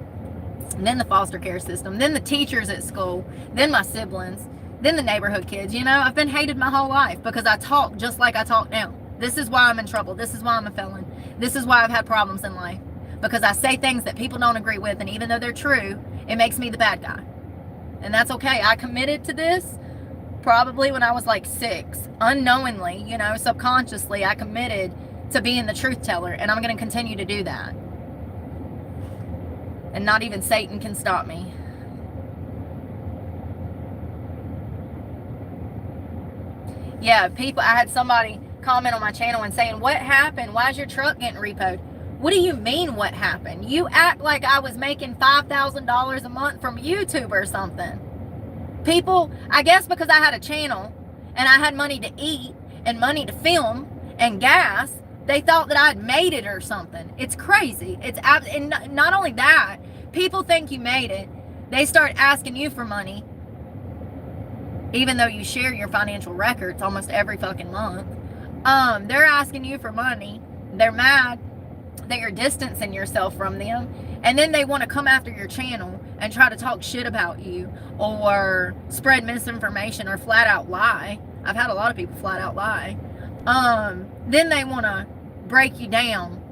And then the foster care system, then the teachers at school, then my siblings, then the neighborhood kids. You know, I've been hated my whole life because I talk just like I talk now. This is why I'm in trouble. This is why I'm a felon. This is why I've had problems in life. Because I say things that people don't agree with, and even though they're true, it makes me the bad guy. And that's okay. I committed to this probably when I was like 6. Unknowingly, you know, subconsciously, I committed to being the truth teller, and I'm going to continue to do that. And not even Satan can stop me. Yeah, people, I had somebody comment on my channel and saying, what happened? Why is your truck getting repoed? What do you mean what happened? You act like I was making $5,000 a month from YouTube or something. People, I guess because I had a channel and I had money to eat and money to film and gas, they thought that I'd made it or something. It's crazy. And not only that, people think you made it. They start asking you for money, even though you share your financial records almost every fucking month. They're asking you for money. They're mad that you're distancing yourself from them. And then they want to come after your channel and try to talk shit about you or spread misinformation or flat out lie. I've had a lot of people flat out lie. Then they want to break you down.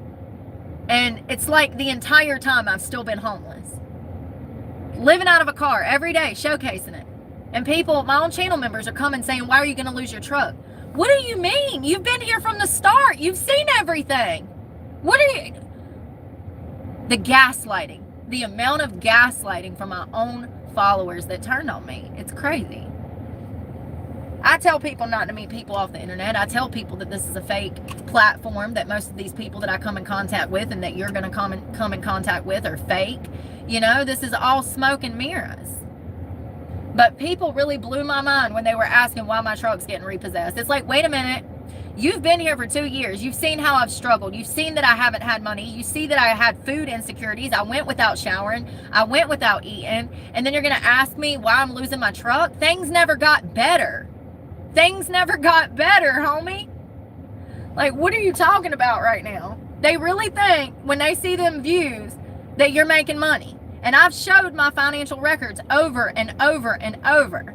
And it's like the entire time I've still been homeless. Living out of a car every day, showcasing it. And people, my own channel members are coming saying, why are you going to lose your truck? What do you mean? You've been here from the start. You've seen everything. What are you... The gaslighting. The amount of gaslighting from my own followers that turned on me. It's crazy. I tell people not to meet people off the internet. I tell people that this is a fake platform, that most of these people that I come in contact with and that you're going to come in contact with are fake. You know, this is all smoke and mirrors. But people really blew my mind when they were asking why my truck's getting repossessed. It's like, wait a minute. You've been here for 2 years. You've seen how I've struggled. You've seen that I haven't had money. You see that I had food insecurities. I went without showering. I went without eating. And then you're going to ask me why I'm losing my truck? Things never got better. Things never got better, homie. Like, what are you talking about right now? They really think when they see them views that you're making money. And I've showed my financial records over and over and over.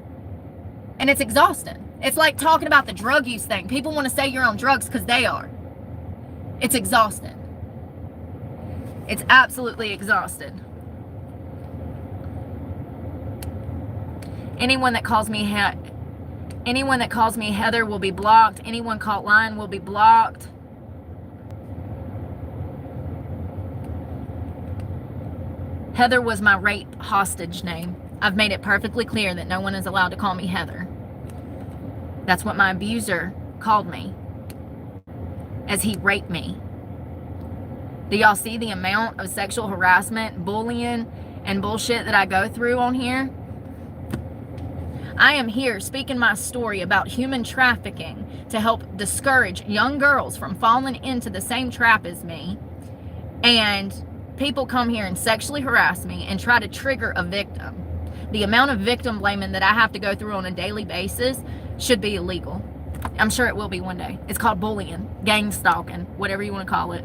And it's exhausting. It's like talking about the drug use thing. People want to say you're on drugs because they are. It's exhausting. It's absolutely exhausted. Anyone that calls me Heather will be blocked. Anyone caught lying will be blocked. Heather was my rape hostage name. I've made it perfectly clear that no one is allowed to call me Heather. That's what my abuser called me, as he raped me. Do y'all see the amount of sexual harassment, bullying, and bullshit that I go through on here? I am here speaking my story about human trafficking to help discourage young girls from falling into the same trap as me. And people come here and sexually harass me and try to trigger a victim. The amount of victim blaming that I have to go through on a daily basis should be illegal. I'm sure it will be one day. It's called bullying, gang stalking, whatever you want to call it.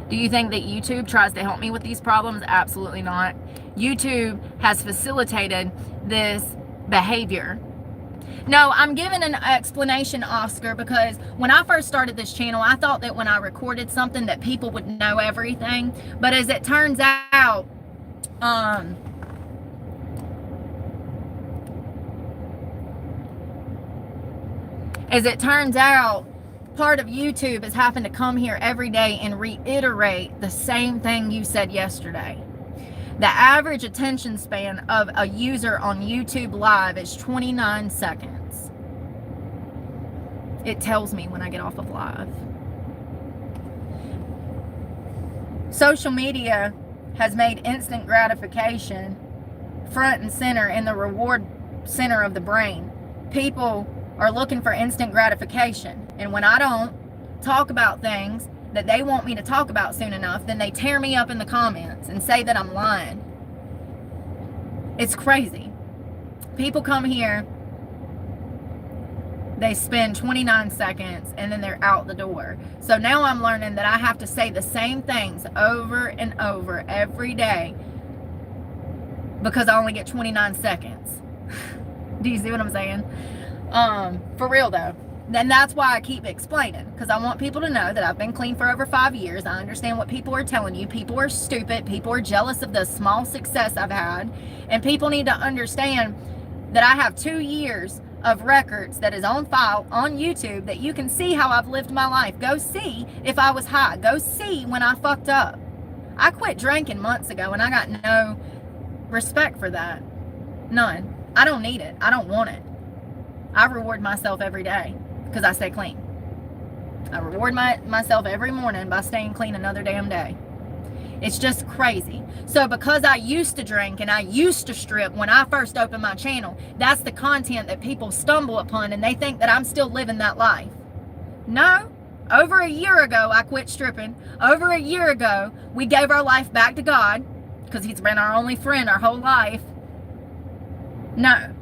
Do you think that YouTube tries to help me with these problems? Absolutely not. YouTube has facilitated this behavior. No, I'm giving an explanation, Oscar, because when I first started this channel, I thought that when I recorded something that people would know everything. But as it turns out, part of YouTube is having to come here every day and reiterate the same thing you said yesterday. The average attention span of a user on YouTube Live is 29 seconds. It tells me when I get off of live. Social media has made instant gratification front and center in the reward center of the brain. People are looking for instant gratification. And when I don't talk about things that they want me to talk about soon enough, then they tear me up in the comments and say that I'm lying. It's crazy. People come here, they spend 29 seconds, and then they're out the door. So now I'm learning that I have to say the same things over and over every day because I only get 29 seconds. Do you see what I'm saying? For real though. Then that's why I keep explaining, because I want people to know that I've been clean for over 5 years. I understand what people are telling you. People are stupid. People are jealous of the small success I've had. And people need to understand that I have 2 years of records that is on file on YouTube that you can see how I've lived my life. Go see if I was high. Go see when I fucked up. I quit drinking months ago and I got no respect for that. None. I don't need it. I don't want it. I reward myself every day because I stay clean. I reward myself every morning by staying clean another damn day. It's just crazy. So because I used to drink and I used to strip when I first opened my channel, that's the content that people stumble upon and they think that I'm still living that life. No. Over a year ago, I quit stripping. Over a year ago, we gave our life back to God because he's been our only friend our whole life. No.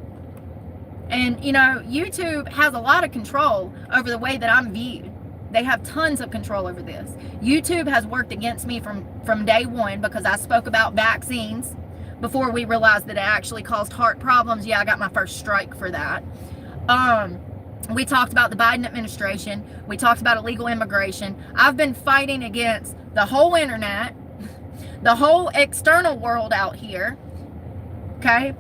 And, you know, YouTube has a lot of control over the way that I'm viewed. They have tons of control over this. YouTube has worked against me from day one because I spoke about vaccines before we realized that it actually caused heart problems. Yeah, I got my first strike for that. We talked about the Biden administration. We talked about illegal immigration. I've been fighting against the whole internet, the whole external world out here. Okay?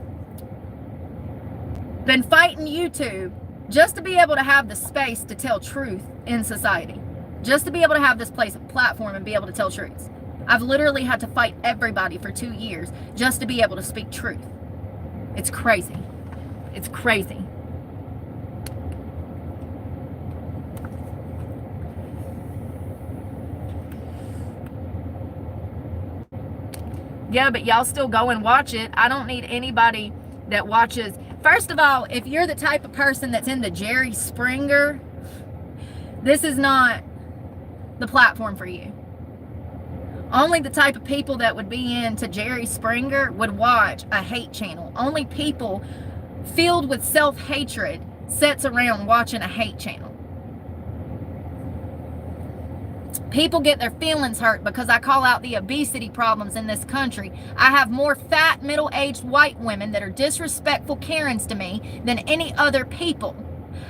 Been fighting YouTube just to be able to have the space to tell truth in society. Just to be able to have this platform and be able to tell truths. I've literally had to fight everybody for 2 years just to be able to speak truth. It's crazy. It's crazy. Yeah, but y'all still go and watch it. I don't need anybody that watches. First of all, if you're the type of person that's into Jerry Springer, this is not the platform for you. Only the type of people that would be into Jerry Springer would watch a hate channel. Only people filled with self-hatred sits around watching a hate channel. People get their feelings hurt because I call out the obesity problems in this country. I have more fat, middle-aged white women that are disrespectful Karens to me than any other people.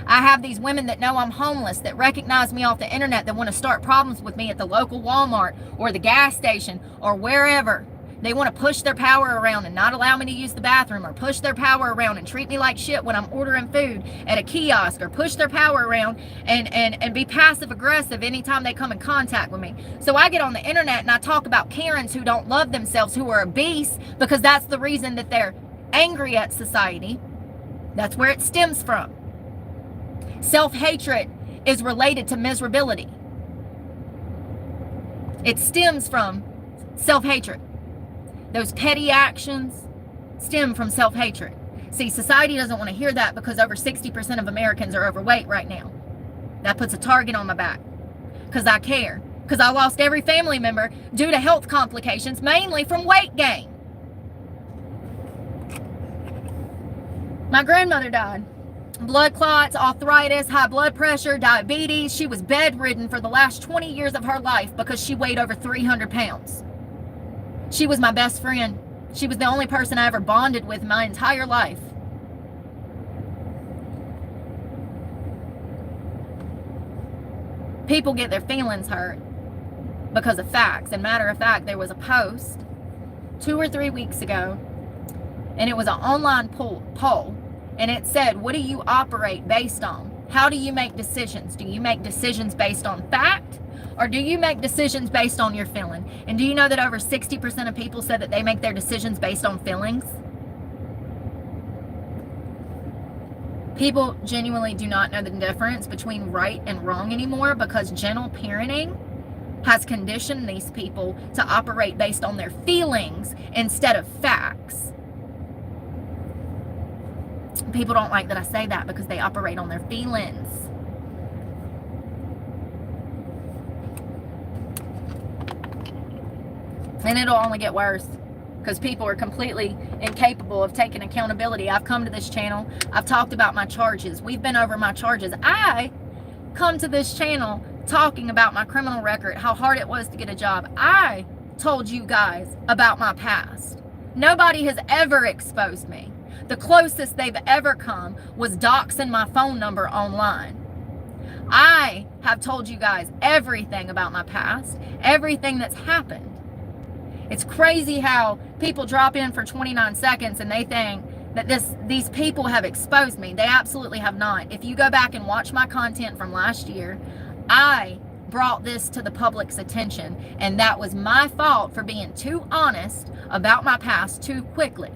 I have these women that know I'm homeless, that recognize me off the internet, that want to start problems with me at the local Walmart or the gas station or wherever. They want to push their power around and not allow me to use the bathroom, or push their power around and treat me like shit when I'm ordering food at a kiosk, or push their power around and be passive aggressive anytime they come in contact with me. So I get on the internet and I talk about Karens who don't love themselves, who are obese, because that's the reason that they're angry at society. That's where it stems from. Self-hatred is related to miserability. It stems from self-hatred. Those petty actions stem from self-hatred. See, society doesn't want to hear that because over 60% of Americans are overweight right now. That puts a target on my back because I care. Because I lost every family member due to health complications, mainly from weight gain. My grandmother died. Blood clots, arthritis, high blood pressure, diabetes. She was bedridden for the last 20 years of her life because she weighed over 300 pounds. She was my best friend. She was the only person I ever bonded with my entire life. People get their feelings hurt because of facts. And matter of fact, there was a post 2 or 3 weeks ago, and it was an online poll, and it said, what do you operate based on? How do you make decisions? Do you make decisions based on fact? Or do you make decisions based on your feeling? And do you know that over 60% of people said that they make their decisions based on feelings? People genuinely do not know the difference between right and wrong anymore because gentle parenting has conditioned these people to operate based on their feelings instead of facts. People don't like that I say that because they operate on their feelings. And it'll only get worse because people are completely incapable of taking accountability. I've come to this channel. I've talked about my charges. We've been over my charges. I come to this channel talking about my criminal record, how hard it was to get a job. I told you guys about my past. Nobody has ever exposed me. The closest they've ever come was doxing my phone number online. I have told you guys everything about my past, everything that's happened. It's crazy how people drop in for 29 seconds and they think that these people have exposed me. They absolutely have not. If you go back and watch my content from last year, I brought this to the public's attention, and that was my fault for being too honest about my past too quickly.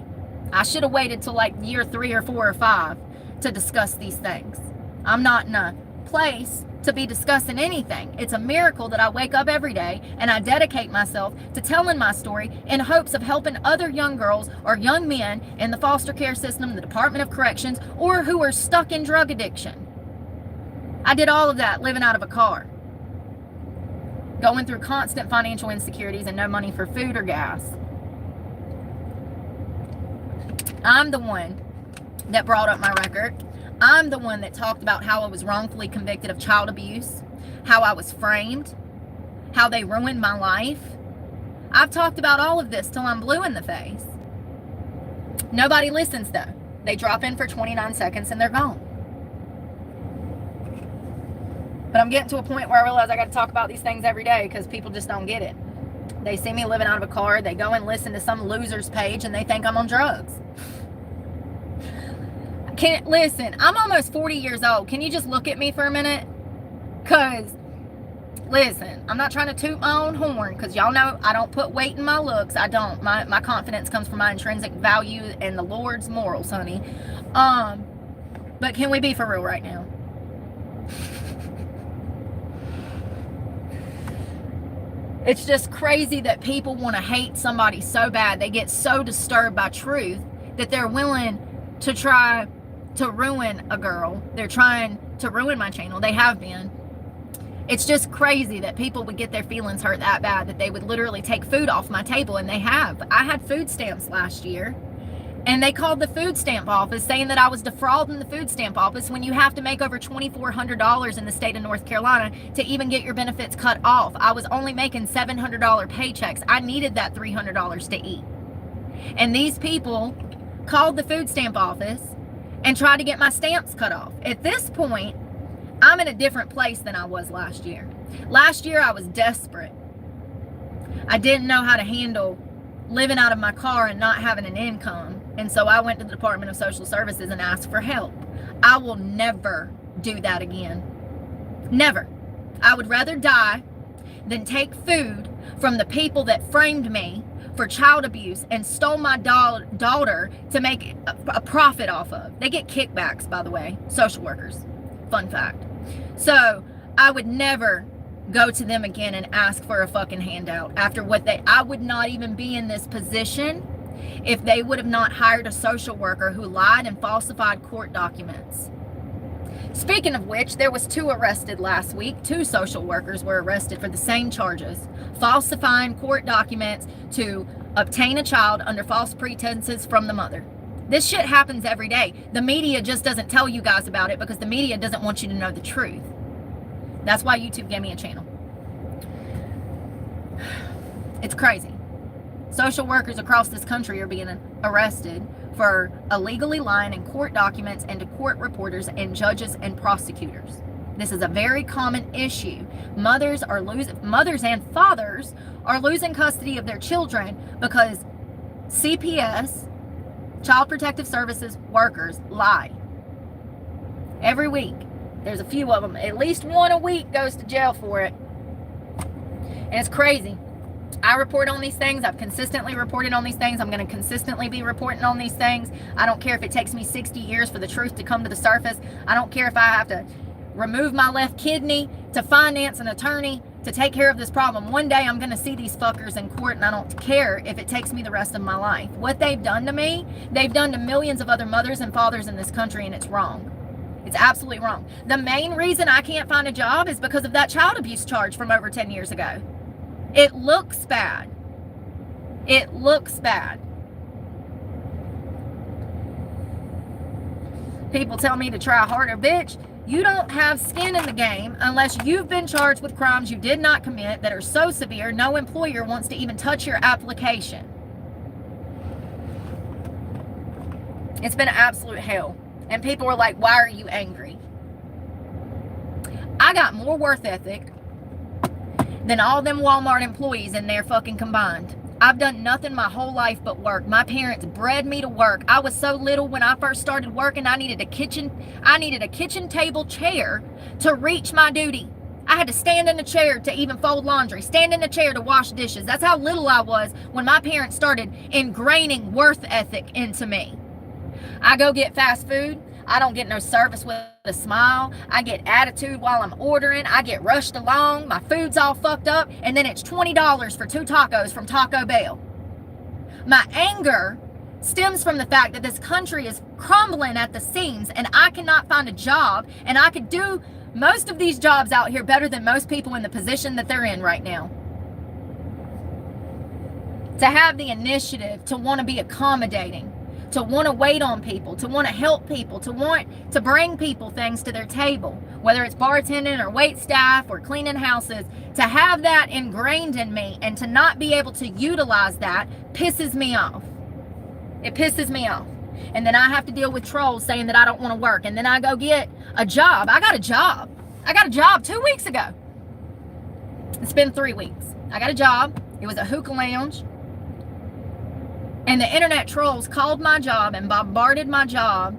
I should have waited till like year 3 or 4 or 5 to discuss these things. I'm not in a place to be discussing anything. It's a miracle that I wake up every day and I dedicate myself to telling my story in hopes of helping other young girls or young men in the foster care system, the Department of Corrections, or who are stuck in drug addiction. I did all of that living out of a car, going through constant financial insecurities and no money for food or gas. I'm the one that brought up my record. I'm the one that talked about how I was wrongfully convicted of child abuse, how I was framed, how they ruined my life. I've talked about all of this till I'm blue in the face. Nobody listens though. They drop in for 29 seconds and they're gone. But I'm getting to a point where I realize I got to talk about these things every day because people just don't get it. They see me living out of a car, they go and listen to some loser's page and they think I'm on drugs. Listen, I'm almost 40 years old. Can you just look at me for a minute? Because, listen, I'm not trying to toot my own horn because y'all know I don't put weight in my looks. I don't. My confidence comes from my intrinsic value and the Lord's morals, honey. But can we be for real right now? It's just crazy that people want to hate somebody so bad. They get so disturbed by truth that they're willing to try to ruin a girl. They're trying to ruin my channel. They have been. It's just crazy that people would get their feelings hurt that bad that they would literally take food off my table, and they have. I had food stamps last year, and they called the food stamp office saying that I was defrauding the food stamp office when you have to make over $2,400 in the state of North Carolina to even get your benefits cut off. I was only making $700 paychecks. I needed that $300 to eat. And these people called the food stamp office and tried to get my stamps cut off. At this point, I'm in a different place than I was last year. Last year, I was desperate. I didn't know how to handle living out of my car and not having an income. And so I went to the Department of Social Services and asked for help. I will never do that again. Never. I would rather die than take food from the people that framed me for child abuse and stole my daughter to make a profit off of. They get kickbacks, by the way, social workers. Fun fact. So I would never go to them again and ask for a fucking handout after I would not even be in this position if they would have not hired a social worker who lied and falsified court documents. Speaking of which, there was 2 arrested last week. 2 social workers were arrested for the same charges. Falsifying court documents to obtain a child under false pretenses from the mother. This shit happens every day. The media just doesn't tell you guys about it because the media doesn't want you to know the truth. That's why YouTube gave me a channel. It's crazy. Social workers across this country are being arrested for illegally lying in court documents and to court reporters and judges and prosecutors. This is a very common issue. Mothers and fathers are losing custody of their children because CPS, Child Protective Services workers, lie. Every week. There's a few of them. At least one a week goes to jail for it. And it's crazy. I report on these things. I've consistently reported on these things. I'm going to consistently be reporting on these things. I don't care if it takes me 60 years for the truth to come to the surface. I don't care if I have to remove my left kidney to finance an attorney to take care of this problem. One day I'm going to see these fuckers in court, and I don't care if it takes me the rest of my life. What they've done to me, they've done to millions of other mothers and fathers in this country, and it's wrong. It's absolutely wrong. The main reason I can't find a job is because of that child abuse charge from over 10 years ago. It looks bad. It looks bad. People tell me to try harder. Bitch, you don't have skin in the game unless you've been charged with crimes you did not commit that are so severe no employer wants to even touch your application. It's been absolute hell. And people were like, why are you angry? I got more worth ethic than all them Walmart employees in there fucking combined. I've done nothing my whole life but work. My parents bred me to work. I was so little when I first started working, I needed a kitchen table chair to reach my duty. I had to stand in a chair to even fold laundry, stand in a chair to wash dishes. That's how little I was when my parents started ingraining worth ethic into me. I go get fast food. I don't get no service with a smile. I get attitude while I'm ordering. I get rushed along. My food's all fucked up. And then it's $20 for 2 tacos from Taco Bell. My anger stems from the fact that this country is crumbling at the seams and I cannot find a job, and I could do most of these jobs out here better than most people in the position that they're in right now. To have the initiative to want to be accommodating, to want to wait on people, to want to help people, to want to bring people things to their table, whether it's bartending or wait staff or cleaning houses, to have that ingrained in me and to not be able to utilize that pisses me off. It pisses me off. And then I have to deal with trolls saying that I don't want to work. And then I go get a job. I got a job 2 weeks ago. It's been 3 weeks. I got a job. It was a hookah lounge. And the internet trolls called my job and bombarded my job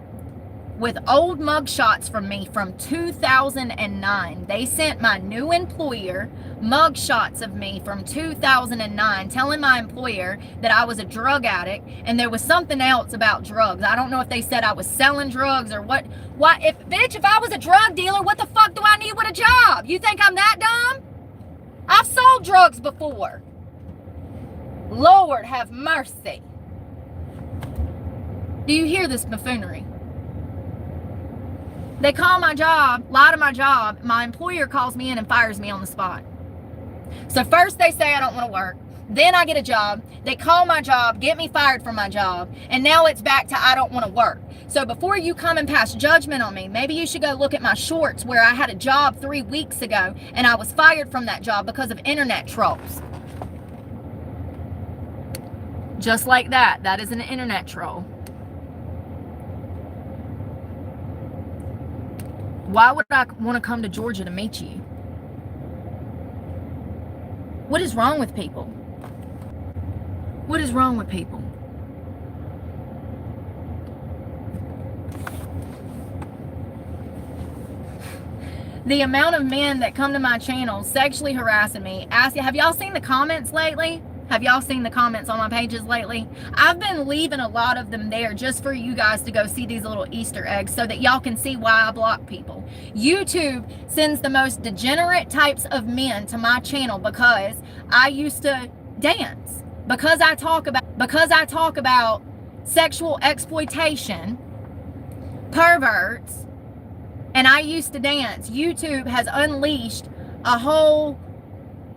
with old mugshots from me from 2009. They sent my new employer mugshots of me from 2009, telling my employer that I was a drug addict, and there was something else about drugs. I don't know if they said I was selling drugs or what. If I was a drug dealer, what the fuck do I need with a job? You think I'm that dumb? I've sold drugs before. Lord have mercy. Do you hear this buffoonery? They call my job, lie to my job. My employer calls me in and fires me on the spot. So first they say I don't want to work. Then I get a job. They call my job, get me fired from my job. And now it's back to I don't want to work. So before you come and pass judgment on me, maybe you should go look at my shorts where I had a job 3 weeks ago and I was fired from that job because of internet trolls. Just like that. That is an internet troll. Why would I want to come to Georgia to meet you? What is wrong with people? What is wrong with people? The amount of men that come to my channel sexually harassing me, asking, have y'all seen the comments lately? Have y'all seen the comments on my pages lately? I've been leaving a lot of them there just for you guys to go see these little Easter eggs so that y'all can see why I block people. YouTube sends the most degenerate types of men to my channel because I used to dance. Because I talk about sexual exploitation, perverts, and I used to dance. YouTube has unleashed a whole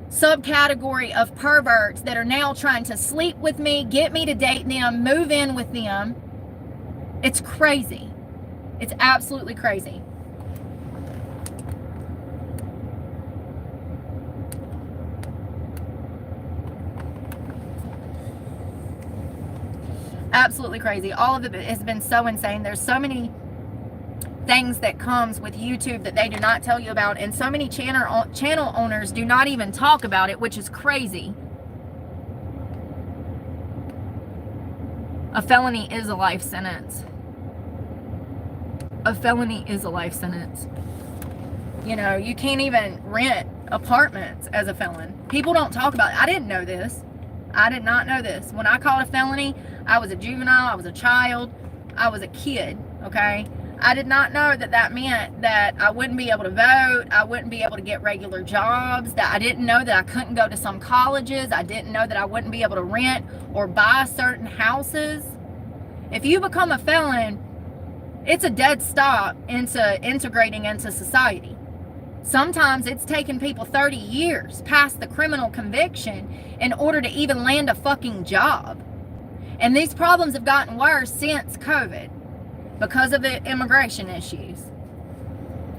subcategory of perverts that are now trying to sleep with me, get me to date them, move in with them. It's crazy. It's absolutely crazy. Absolutely crazy. All of it has been so insane. There's so many things that comes with YouTube that they do not tell you about, and so many channel owners do not even talk about it, which is crazy. A felony is a life sentence. A felony is a life sentence. You know, you can't even rent apartments as a felon. People don't talk about it. I didn't know this. I did not know this. When I called a felony, I was a juvenile, I was a child, I was a kid, okay? I did not know that that meant that I wouldn't be able to vote, I wouldn't be able to get regular jobs, that I didn't know that I couldn't go to some colleges, I didn't know that I wouldn't be able to rent or buy certain houses. If you become a felon, it's a dead stop into integrating into society. Sometimes it's taken people 30 years past the criminal conviction in order to even land a fucking job. And these problems have gotten worse since COVID because of the immigration issues.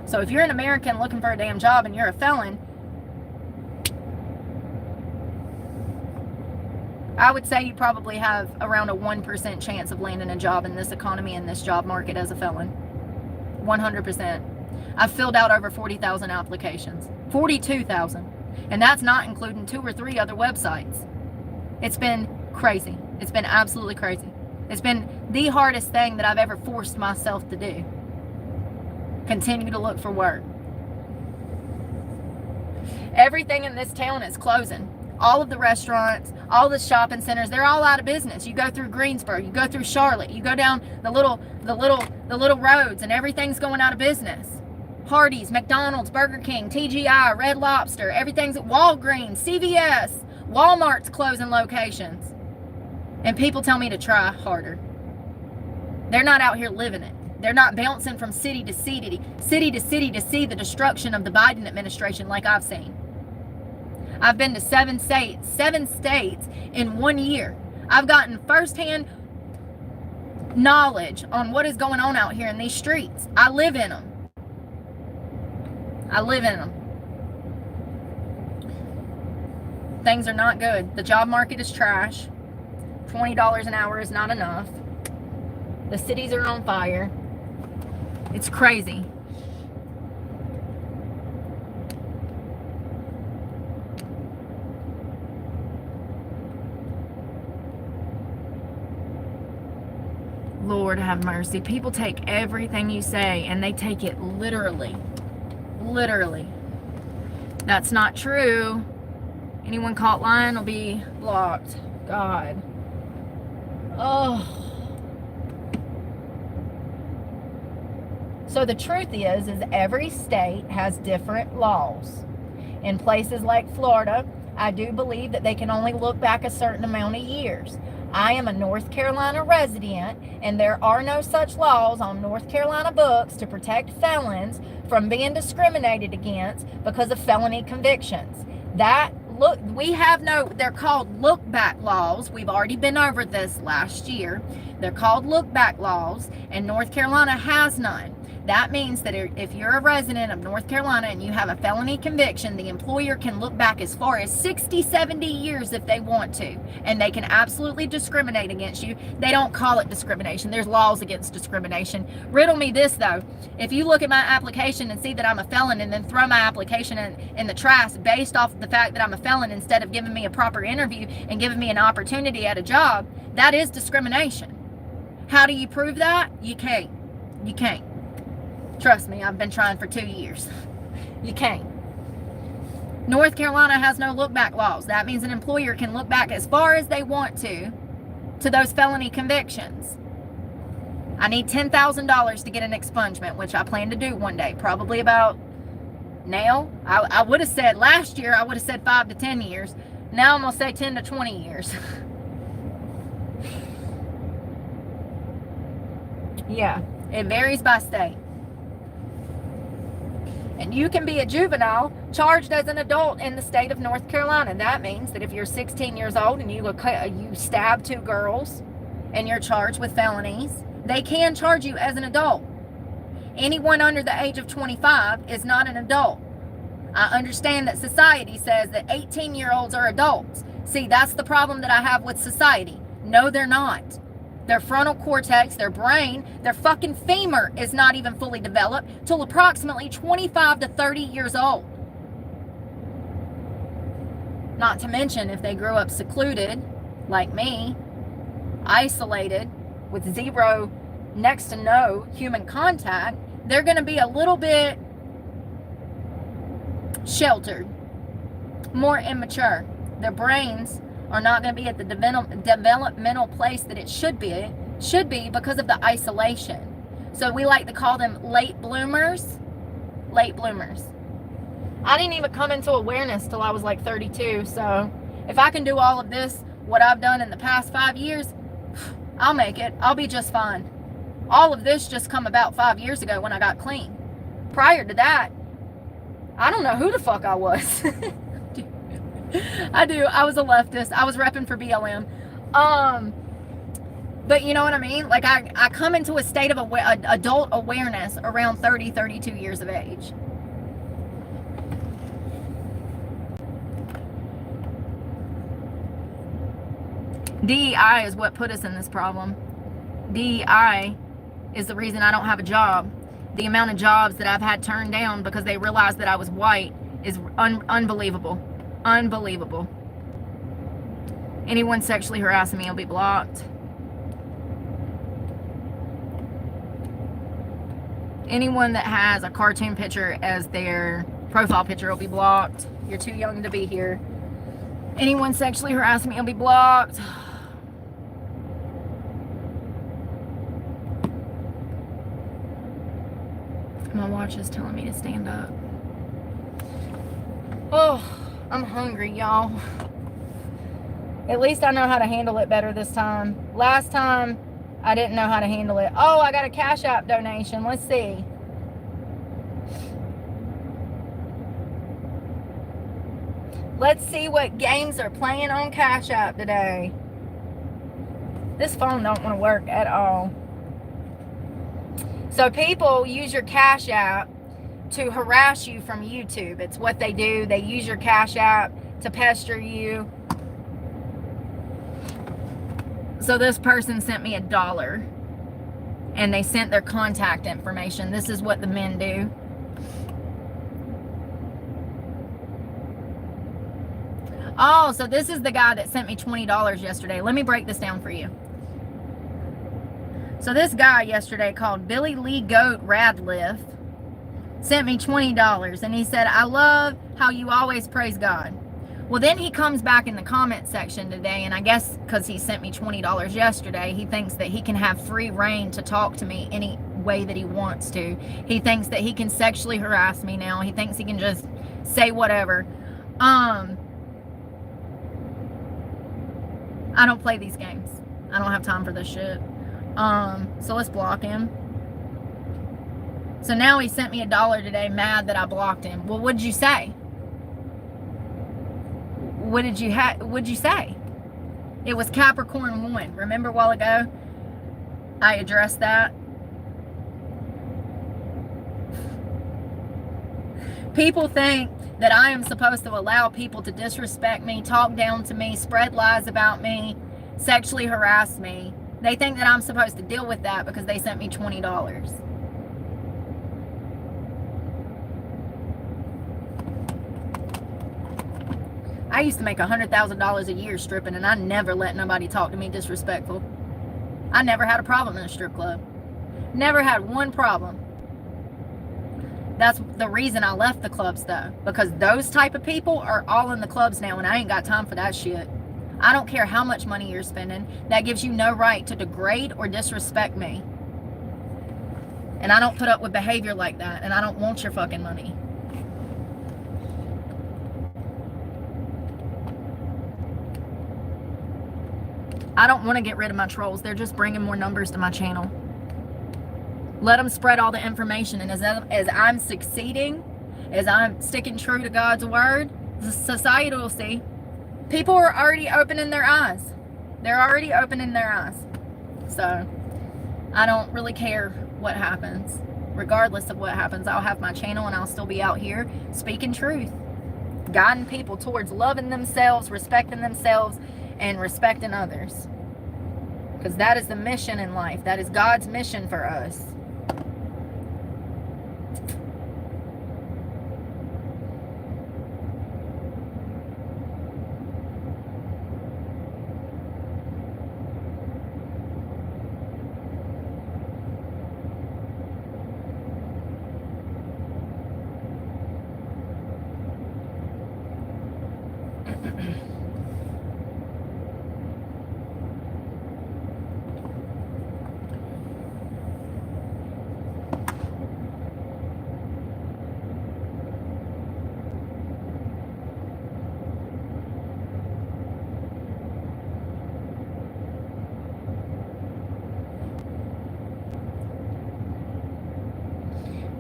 So if you're an American looking for a damn job and you're a felon, I would say you probably have around a 1% chance of landing a job in this economy and this job market as a felon. 100%. I've filled out over 40,000 applications. 42,000. And that's not including 2 or 3 other websites. It's been crazy. It's been absolutely crazy. It's been the hardest thing that I've ever forced myself to do. Continue to look for work. Everything in this town is closing. All of the restaurants, all the shopping centers, they're all out of business. You go through Greensboro, you go through Charlotte, you go down the little roads, and everything's going out of business. Hardee's, McDonald's, Burger King, TGI, Red Lobster, everything's at Walgreens, CVS, Walmart's closing locations. And people tell me to try harder. They're not out here living it. They're not bouncing from city to city to see the destruction of the Biden administration like I've seen. I've been to 7 states in 1 year. I've gotten firsthand knowledge on what is going on out here in these streets. I live in them. Things are not good. The job market is trash. $20 an hour is not enough. The cities are on fire. It's crazy. Lord have mercy. People take everything you say and they take it literally. Literally. That's not true. Anyone caught lying will be blocked. God. Oh. So the truth is every state has different laws. In places like Florida, I do believe that they can only look back a certain amount of years. I am a North Carolina resident, and there are no such laws on North Carolina books to protect felons from being discriminated against because of felony convictions. They're called look-back laws. We've already been over this last year. They're called look-back laws, and North Carolina has none. That means that if you're a resident of North Carolina and you have a felony conviction, the employer can look back as far as 60, 70 years if they want to, and they can absolutely discriminate against you. They don't call it discrimination. There's laws against discrimination. Riddle me this, though. If you look at my application and see that I'm a felon and then throw my application in the trash based off of the fact that I'm a felon instead of giving me a proper interview and giving me an opportunity at a job, that is discrimination. How do you prove that? You can't. You can't. Trust me, I've been trying for 2 years. You can't. North Carolina has no look-back laws. That means an employer can look back as far as they want to those felony convictions. I need $10,000 to get an expungement, which I plan to do one day. Probably about now. I would have said last year, I would have said 5 to 10 years. Now I'm going to say 10 to 20 years. Yeah, it varies by state. And you can be a juvenile charged as an adult in the state of North Carolina. That means that if you're 16 years old and you stab 2 girls and you're charged with felonies, they can charge you as an adult. Anyone under the age of 25 is not an adult. I understand that society says that 18-year-olds are adults. See, that's the problem that I have with society. No, they're not. Their frontal cortex, their brain, their fucking femur is not even fully developed till approximately 25 to 30 years old. Not to mention if they grew up secluded, like me, isolated, with zero, next to no human contact, they're going to be a little bit sheltered, more immature. Their brains are not going to be at the developmental place that it should be because of the isolation. So we like to call them late bloomers. Late bloomers. I didn't even come into awareness till I was like 32. So if I can do all of this, what I've done in the past 5 years, I'll make it. I'll be just fine. All of this just come about 5 years ago when I got clean. Prior to that, I don't know who the fuck I was. I was a leftist. I was repping for BLM. But you know what I mean? Like I come into a state of adult awareness around 30, 32 years of age. DEI is what put us in this problem. DEI is the reason I don't have a job. The amount of jobs that I've had turned down because they realized that I was white is unbelievable. Unbelievable. Anyone sexually harassing me will be blocked. Anyone that has a cartoon picture as their profile picture will be blocked. You're too young to be here. Anyone sexually harassing me will be blocked. My watch is telling me to stand up. Oh, I'm hungry, y'all. At least I know how to handle it better this time. Last time, I didn't know how to handle it. Oh, I got a Cash App donation. Let's see. Let's see what games are playing on Cash App today. This phone don't want to work at all. So people use your Cash App to harass you from YouTube. It's what they do. They use your Cash App to pester you. So this person sent me $1 and they sent their contact information. This is what the men do. Oh, so this is the guy that sent me $20 yesterday. Let me break this down for you. So this guy yesterday called Billy Lee Goat Radliff sent me $20 and he said, I love how you always praise God. Well, then he comes back in the comment section today, and I guess because he sent me $20 yesterday, he thinks that he can have free reign to talk to me any way that he wants to. He thinks that he can sexually harass me now. He thinks he can just say whatever. I don't play these games. I don't have time for this shit. So let's block him. So now he sent me $1 today, mad that I blocked him. Well, what'd you say? What'd you say? It was Capricorn 1. Remember a while ago? I addressed that. People think that I am supposed to allow people to disrespect me, talk down to me, spread lies about me, sexually harass me. They think that I'm supposed to deal with that because they sent me $20. I used to make $100,000 a year stripping, and I never let nobody talk to me disrespectful. I never had a problem in a strip club. Never had one problem. That's the reason I left the clubs, though, because those type of people are all in the clubs now, and I ain't got time for that shit. I don't care how much money you're spending. That gives you no right to degrade or disrespect me. And I don't put up with behavior like that, and I don't want your fucking money. I don't want to get rid of my trolls. They're just bringing more numbers to my channel. Let them spread all the information. And as I'm succeeding, as I'm sticking true to God's word, the society will see. People are already opening their eyes. They're already opening their eyes. So I don't really care what happens. Regardless of what happens, I'll have my channel and I'll still be out here speaking truth. Guiding people towards loving themselves, respecting themselves, and respecting others. Because that is the mission in life. That is God's mission for us.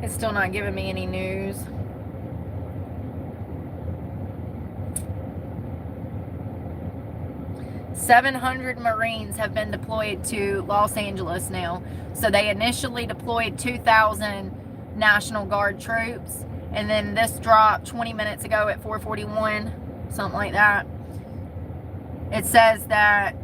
It's still not giving me any news. "700 Marines have been deployed to Los Angeles now." So they initially deployed 2,000 National Guard troops, and then this dropped 20 minutes ago at 4:41, something like that. It says that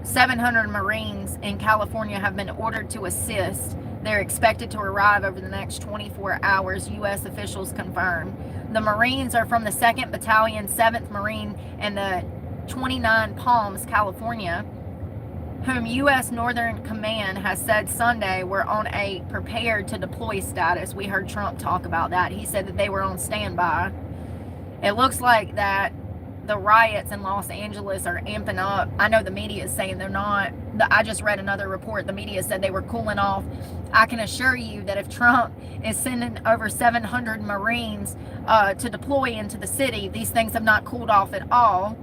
700 Marines in California have been ordered to assist. They're expected to arrive over the next 24 hours, U.S. officials confirmed. The Marines are from the 2nd Battalion, 7th Marine, and the 29 Palms, California, whom U.S. Northern Command has said Sunday were on a prepared to deploy status. We heard Trump talk about that. He said that they were on standby. It looks like that the riots in Los Angeles are amping up. I know the media is saying they're not. I just read another report. The media said they were cooling off. I can assure you that if Trump is sending over 700 Marines to deploy into the city, these things have not cooled off at all.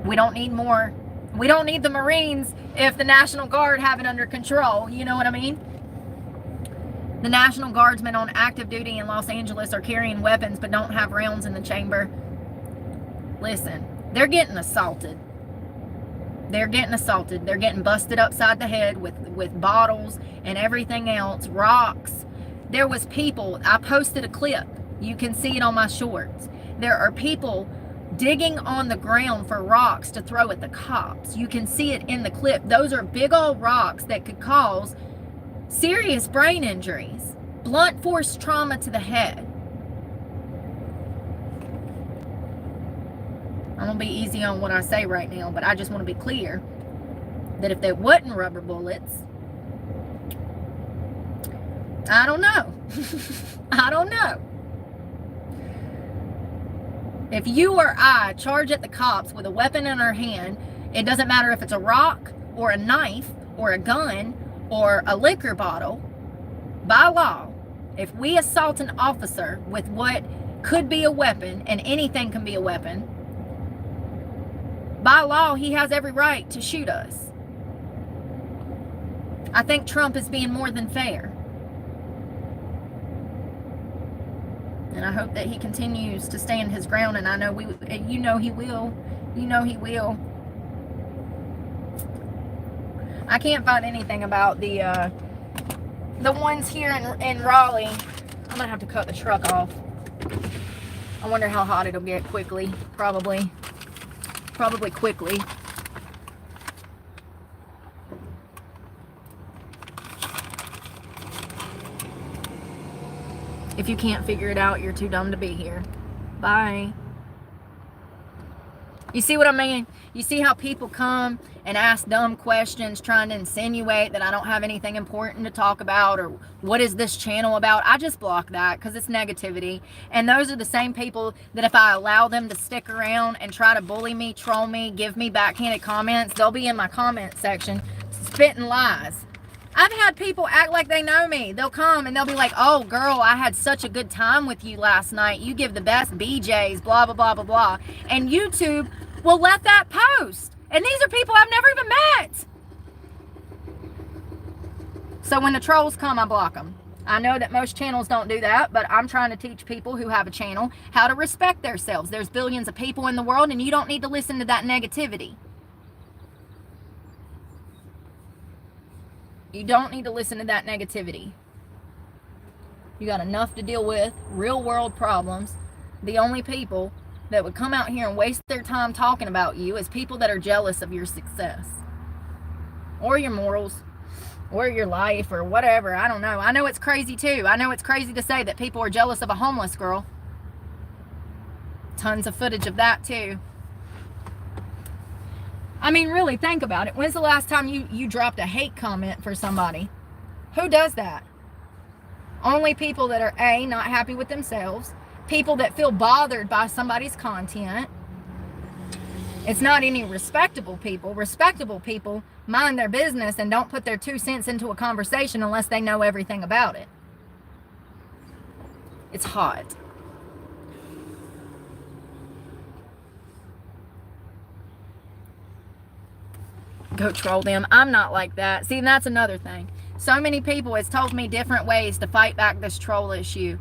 We don't need more. We don't need the Marines if the National Guard have it under control. You know what I mean? The National Guardsmen on active duty in Los Angeles are carrying weapons but don't have rounds in the chamber. Listen, they're getting assaulted. They're getting assaulted. They're getting busted upside the head with bottles and everything else, rocks. There was people, I posted a clip. You can see it on my shorts. There are people digging on the ground for rocks to throw at the cops. You can see it in the clip. Those are big old rocks that could cause serious brain injuries, blunt force trauma to the head. I'm going to be easy on what I say right now, but I just want to be clear that if there wasn't rubber bullets, I don't know. I don't know. If you or I charge at the cops with a weapon in our hand, it doesn't matter if it's a rock or a knife or a gun or a liquor bottle. By law, if we assault an officer with what could be a weapon, and anything can be a weapon, by law, he has every right to shoot us. I think Trump is being more than fair. And I hope that he continues to stand his ground, and I know you know he will. You know he will. I can't find anything about the ones here in Raleigh. I'm gonna have to cut the truck off. I wonder how hot it'll get quickly. Probably quickly. If you can't figure it out, you're too dumb to be here. Bye. You see what I mean? You see how people come and ask dumb questions trying to insinuate that I don't have anything important to talk about, or what is this channel about? I just block that because it's negativity. And those are the same people that if I allow them to stick around and try to bully me, troll me, give me backhanded comments, they'll be in my comment section spitting lies. I've had people act like they know me. They'll come and they'll be like, oh girl, I had such a good time with you last night. You give the best BJs, blah, blah, blah, blah, blah. And YouTube will let that post. And these are people I've never even met. So when the trolls come, I block them. I know that most channels don't do that, but I'm trying to teach people who have a channel how to respect themselves. There's billions of people in the world, and you don't need to listen to that negativity. You don't need to listen to that negativity. You got enough to deal with, real world problems. The only people that would come out here and waste their time talking about you is people that are jealous of your success. Or your morals. Or your life, or whatever. I don't know. I know it's crazy too. I know it's crazy to say that people are jealous of a homeless girl. Tons of footage of that too. I mean, really, think about it. When's the last time you dropped a hate comment for somebody? Who does that? Only people that are A, not happy with themselves. People that feel bothered by somebody's content. It's not any respectable people. Respectable people mind their business and don't put their 2 cents into a conversation unless they know everything about it. It's hot. Go troll them. I'm not like that. See, that's another thing. So many people has told me different ways to fight back this troll issue.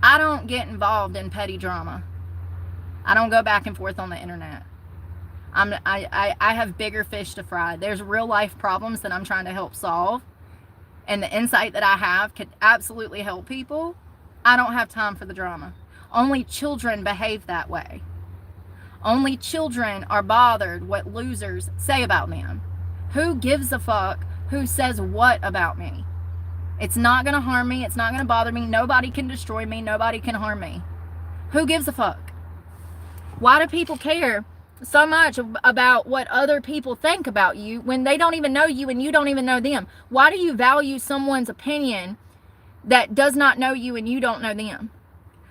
I don't get involved in petty drama. I don't go back and forth on the internet. I have bigger fish to fry. There's real life problems that I'm trying to help solve. And the insight that I have could absolutely help people. I don't have time for the drama. Only children behave that way. Only children are bothered what losers say about them. Who gives a fuck who says what about me? It's not going to harm me. It's not going to bother me. Nobody can destroy me. Nobody can harm me. Who gives a fuck? Why do people care so much about what other people think about you when they don't even know you and you don't even know them? Why do you value someone's opinion that does not know you and you don't know them?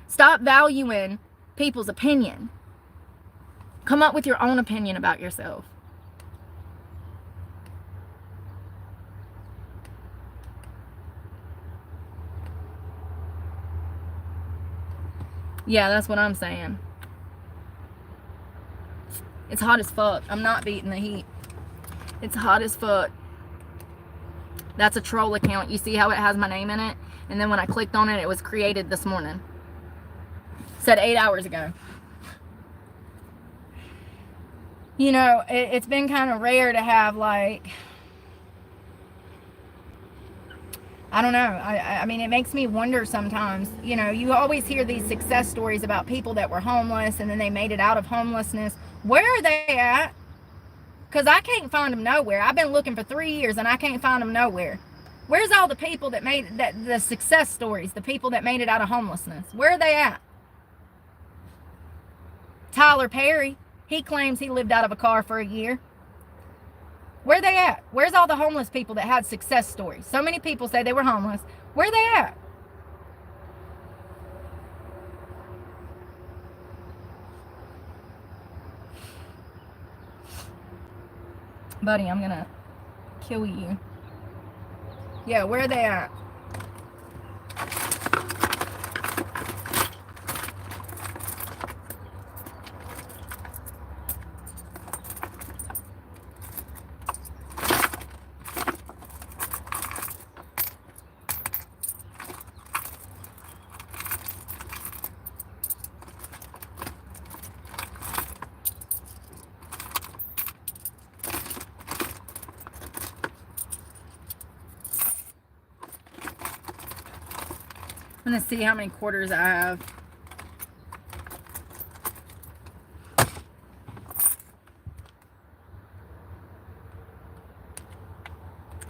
Stop valuing people's opinion. Come up with your own opinion about yourself. Yeah, that's what I'm saying. It's hot as fuck. I'm not beating the heat. It's hot as fuck. That's a troll account. You see how it has my name in it? And then when I clicked on it, it was created this morning. Said 8 hours ago. You know, it's been kind of rare to have, like, I don't know. I mean, it makes me wonder sometimes. You know, you always hear these success stories about people that were homeless and then they made it out of homelessness. Where are they at? Because I can't find them nowhere. I've been looking for 3 years and I can't find them nowhere. Where's all the people that made the success stories, the people that made it out of homelessness? Where are they at? Tyler Perry, he claims he lived out of a car for a year. Where are they at? Where's all the homeless people that had success stories? So many people say they were homeless. Where are they at? Buddy, I'm gonna kill you. Yeah, where are they at? I'm going to see how many quarters I have.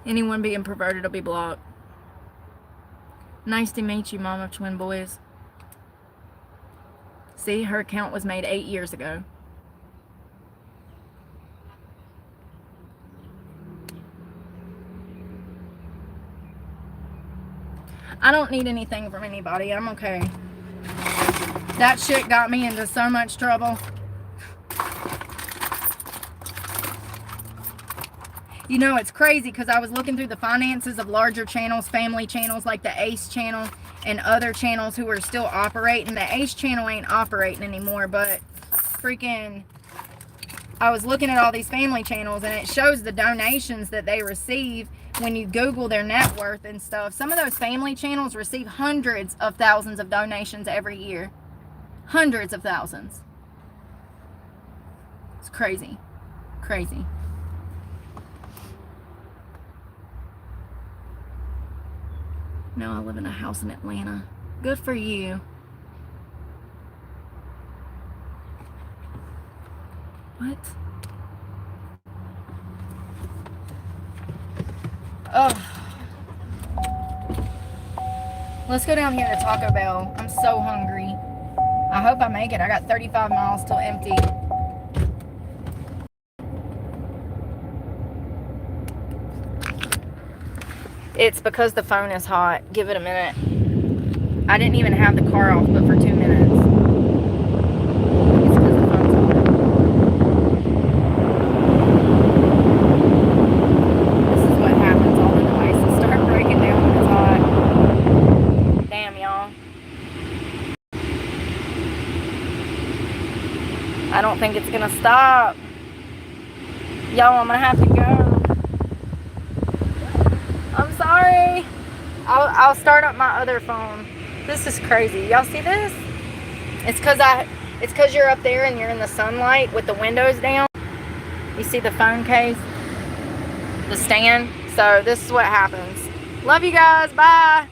Anyone being perverted will be blocked. Nice to meet you, mom of twin boys. See, her account was made 8 years ago. I don't need anything from anybody. I'm okay. That shit got me into so much trouble. You know, it's crazy because I was looking through the finances of larger channels, family channels like the Ace channel and other channels who are still operating. The Ace channel ain't operating anymore, but freaking, I was looking at all these family channels and it shows the donations that they receive when you Google their net worth and stuff. Some of those family channels receive hundreds of thousands of donations every year. Hundreds of thousands. It's crazy. Crazy. No, I live in a house in Atlanta. Good for you. What? Oh. Let's go down here to Taco Bell. I'm so hungry. I hope I make it. I got 35 miles till empty. It's because the phone is hot. Give it a minute. I didn't even have the car off but for 2 minutes. It's because the phone's hot. This is what happens. All the devices start breaking down when it's hot. Damn, y'all. I don't think it's gonna stop. Y'all, I'm gonna have to go. I'm sorry. I'll start up my other phone. This is crazy. Y'all see this? It's cause you're up there and you're in the sunlight with the windows down. You see the phone case? The stand? So this is what happens. Love you guys. Bye.